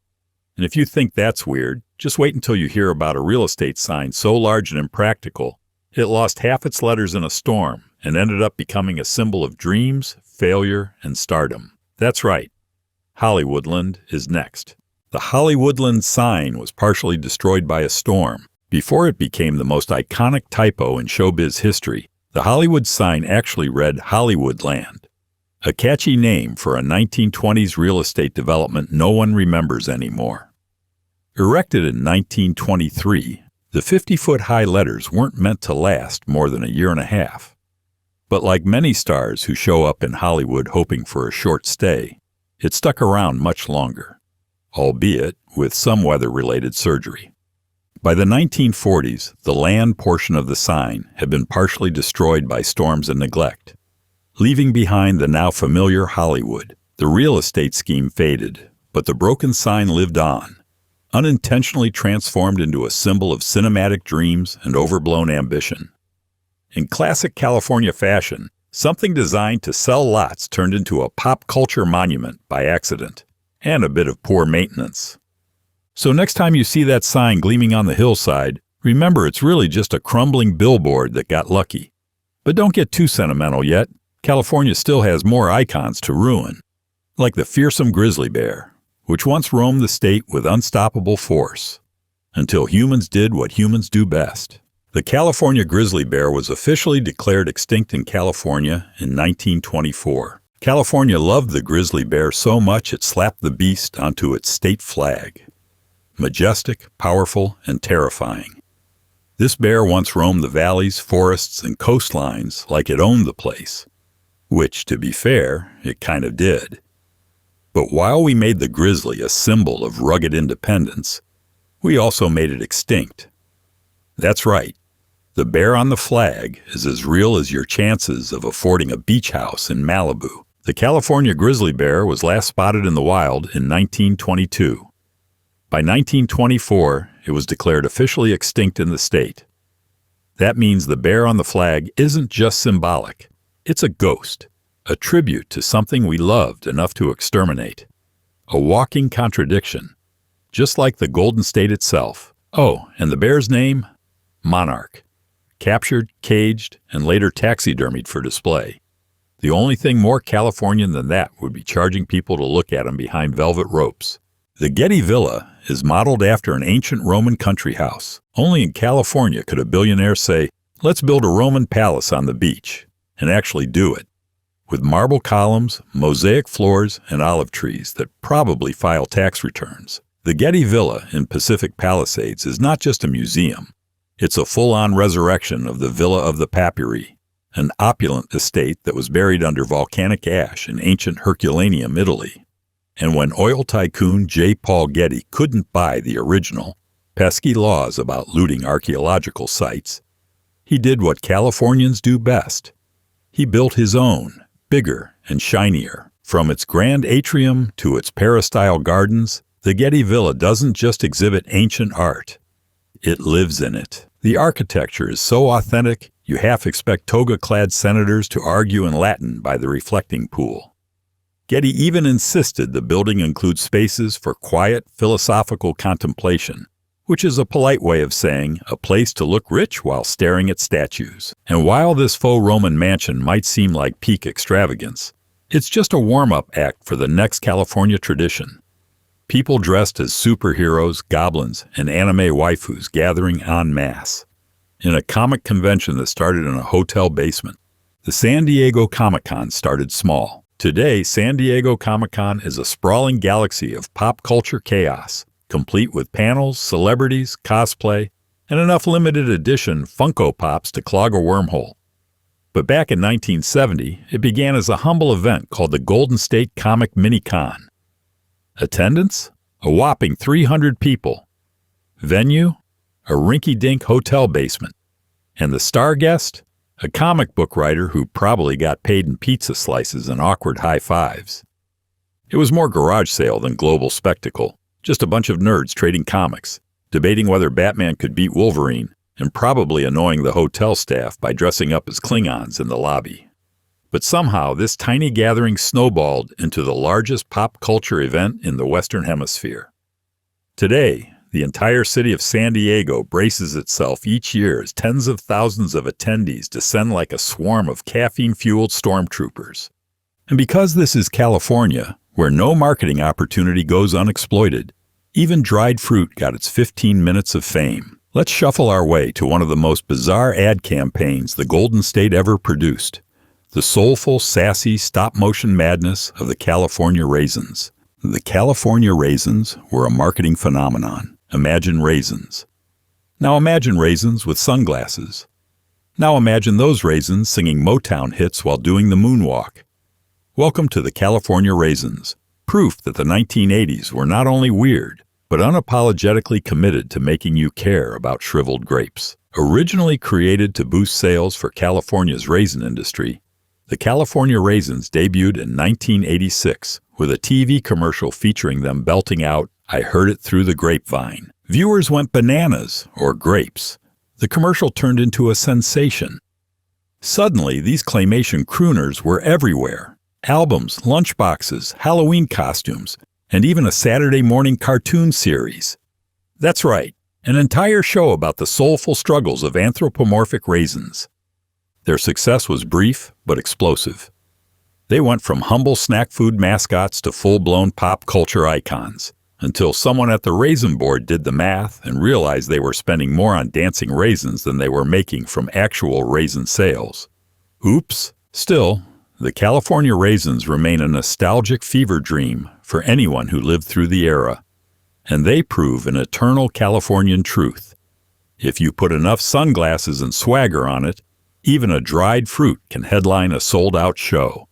And if you think that's weird, just wait until you hear about a real estate sign so large and impractical, it lost half its letters in a storm and ended up becoming a symbol of dreams, failure, and stardom. That's right. Hollywoodland is next. The Hollywoodland sign was partially destroyed by a storm. Before it became the most iconic typo in showbiz history, the Hollywood sign actually read Hollywoodland, a catchy name for a 1920s real estate development no one remembers anymore. Erected in 1923, the 50-foot-high letters weren't meant to last more than a year and a half. But like many stars who show up in Hollywood hoping for a short stay, it stuck around much longer, albeit with some weather-related surgery. By the 1940s, the land portion of the sign had been partially destroyed by storms and neglect, leaving behind the now familiar Hollywood. The real estate scheme faded, but the broken sign lived on, unintentionally transformed into a symbol of cinematic dreams and overblown ambition. In classic California fashion, something designed to sell lots turned into a pop culture monument by accident, and a bit of poor maintenance. So next time you see that sign gleaming on the hillside, remember it's really just a crumbling billboard that got lucky. But don't get too sentimental yet. California still has more icons to ruin, like the fearsome grizzly bear, which once roamed the state with unstoppable force, until humans did what humans do best. The California grizzly bear was officially declared extinct in California in 1924. California loved the grizzly bear so much it slapped the beast onto its state flag. Majestic, powerful, and terrifying. This bear once roamed the valleys, forests, and coastlines like it owned the place, which, to be fair, it kind of did. But while we made the grizzly a symbol of rugged independence, we also made it extinct. That's right. The bear on the flag is as real as your chances of affording a beach house in Malibu. The California grizzly bear was last spotted in the wild in 1922. By 1924, it was declared officially extinct in the state. That means the bear on the flag isn't just symbolic. It's a ghost, a tribute to something we loved enough to exterminate. A walking contradiction, just like the Golden State itself. Oh, and the bear's name? Monarch. Captured, caged, and later taxidermied for display. The only thing more Californian than that would be charging people to look at him behind velvet ropes. The Getty Villa is modeled after an ancient Roman country house. Only in California could a billionaire say, let's build a Roman palace on the beach, and actually do it. With marble columns, mosaic floors, and olive trees that probably file tax returns. The Getty Villa in Pacific Palisades is not just a museum. It's a full-on resurrection of the Villa of the Papyri, an opulent estate that was buried under volcanic ash in ancient Herculaneum, Italy. And when oil tycoon J. Paul Getty couldn't buy the original, pesky laws about looting archaeological sites, he did what Californians do best. He built his own, bigger and shinier. From its grand atrium to its peristyle gardens, the Getty Villa doesn't just exhibit ancient art. It lives in it. The architecture is so authentic, you half expect toga-clad senators to argue in Latin by the reflecting pool. Getty even insisted the building include spaces for quiet, philosophical contemplation, which is a polite way of saying a place to look rich while staring at statues. And while this faux Roman mansion might seem like peak extravagance, it's just a warm-up act for the next California tradition. People dressed as superheroes, goblins, and anime waifus gathering en masse. In a comic convention that started in a hotel basement, the San Diego Comic-Con started small. Today, San Diego Comic-Con is a sprawling galaxy of pop culture chaos, complete with panels, celebrities, cosplay, and enough limited edition Funko Pops to clog a wormhole. But back in 1970, it began as a humble event called the Golden State Comic Mini-Con. Attendance? A whopping 300 people. Venue? A rinky-dink hotel basement. And the star guest? A comic book writer who probably got paid in pizza slices and awkward high fives. It was more garage sale than global spectacle. Just a bunch of nerds trading comics, debating whether Batman could beat Wolverine, and probably annoying the hotel staff by dressing up as Klingons in the lobby. But somehow, this tiny gathering snowballed into the largest pop culture event in the Western Hemisphere. Today, the entire city of San Diego braces itself each year as tens of thousands of attendees descend like a swarm of caffeine-fueled stormtroopers. And because this is California, where no marketing opportunity goes unexploited, even dried fruit got its 15 minutes of fame. Let's shuffle our way to one of the most bizarre ad campaigns the Golden State ever produced. The soulful, sassy, stop-motion madness of the California Raisins. The California Raisins were a marketing phenomenon. Imagine raisins. Now imagine raisins with sunglasses. Now imagine those raisins singing Motown hits while doing the moonwalk. Welcome to the California Raisins, proof that the 1980s were not only weird, but unapologetically committed to making you care about shriveled grapes. Originally created to boost sales for California's raisin industry, the California Raisins debuted in 1986 with a TV commercial featuring them belting out, "I heard it through the grapevine." Viewers went bananas, or grapes. The commercial turned into a sensation. Suddenly, these claymation crooners were everywhere. Albums, lunchboxes, Halloween costumes, and even a Saturday morning cartoon series. That's right, an entire show about the soulful struggles of anthropomorphic raisins. Their success was brief but explosive. They went from humble snack food mascots to full-blown pop culture icons, until someone at the raisin board did the math and realized they were spending more on dancing raisins than they were making from actual raisin sales. Oops. Still, the California Raisins remain a nostalgic fever dream for anyone who lived through the era. And they prove an eternal Californian truth. If you put enough sunglasses and swagger on it, even a dried fruit can headline a sold-out show.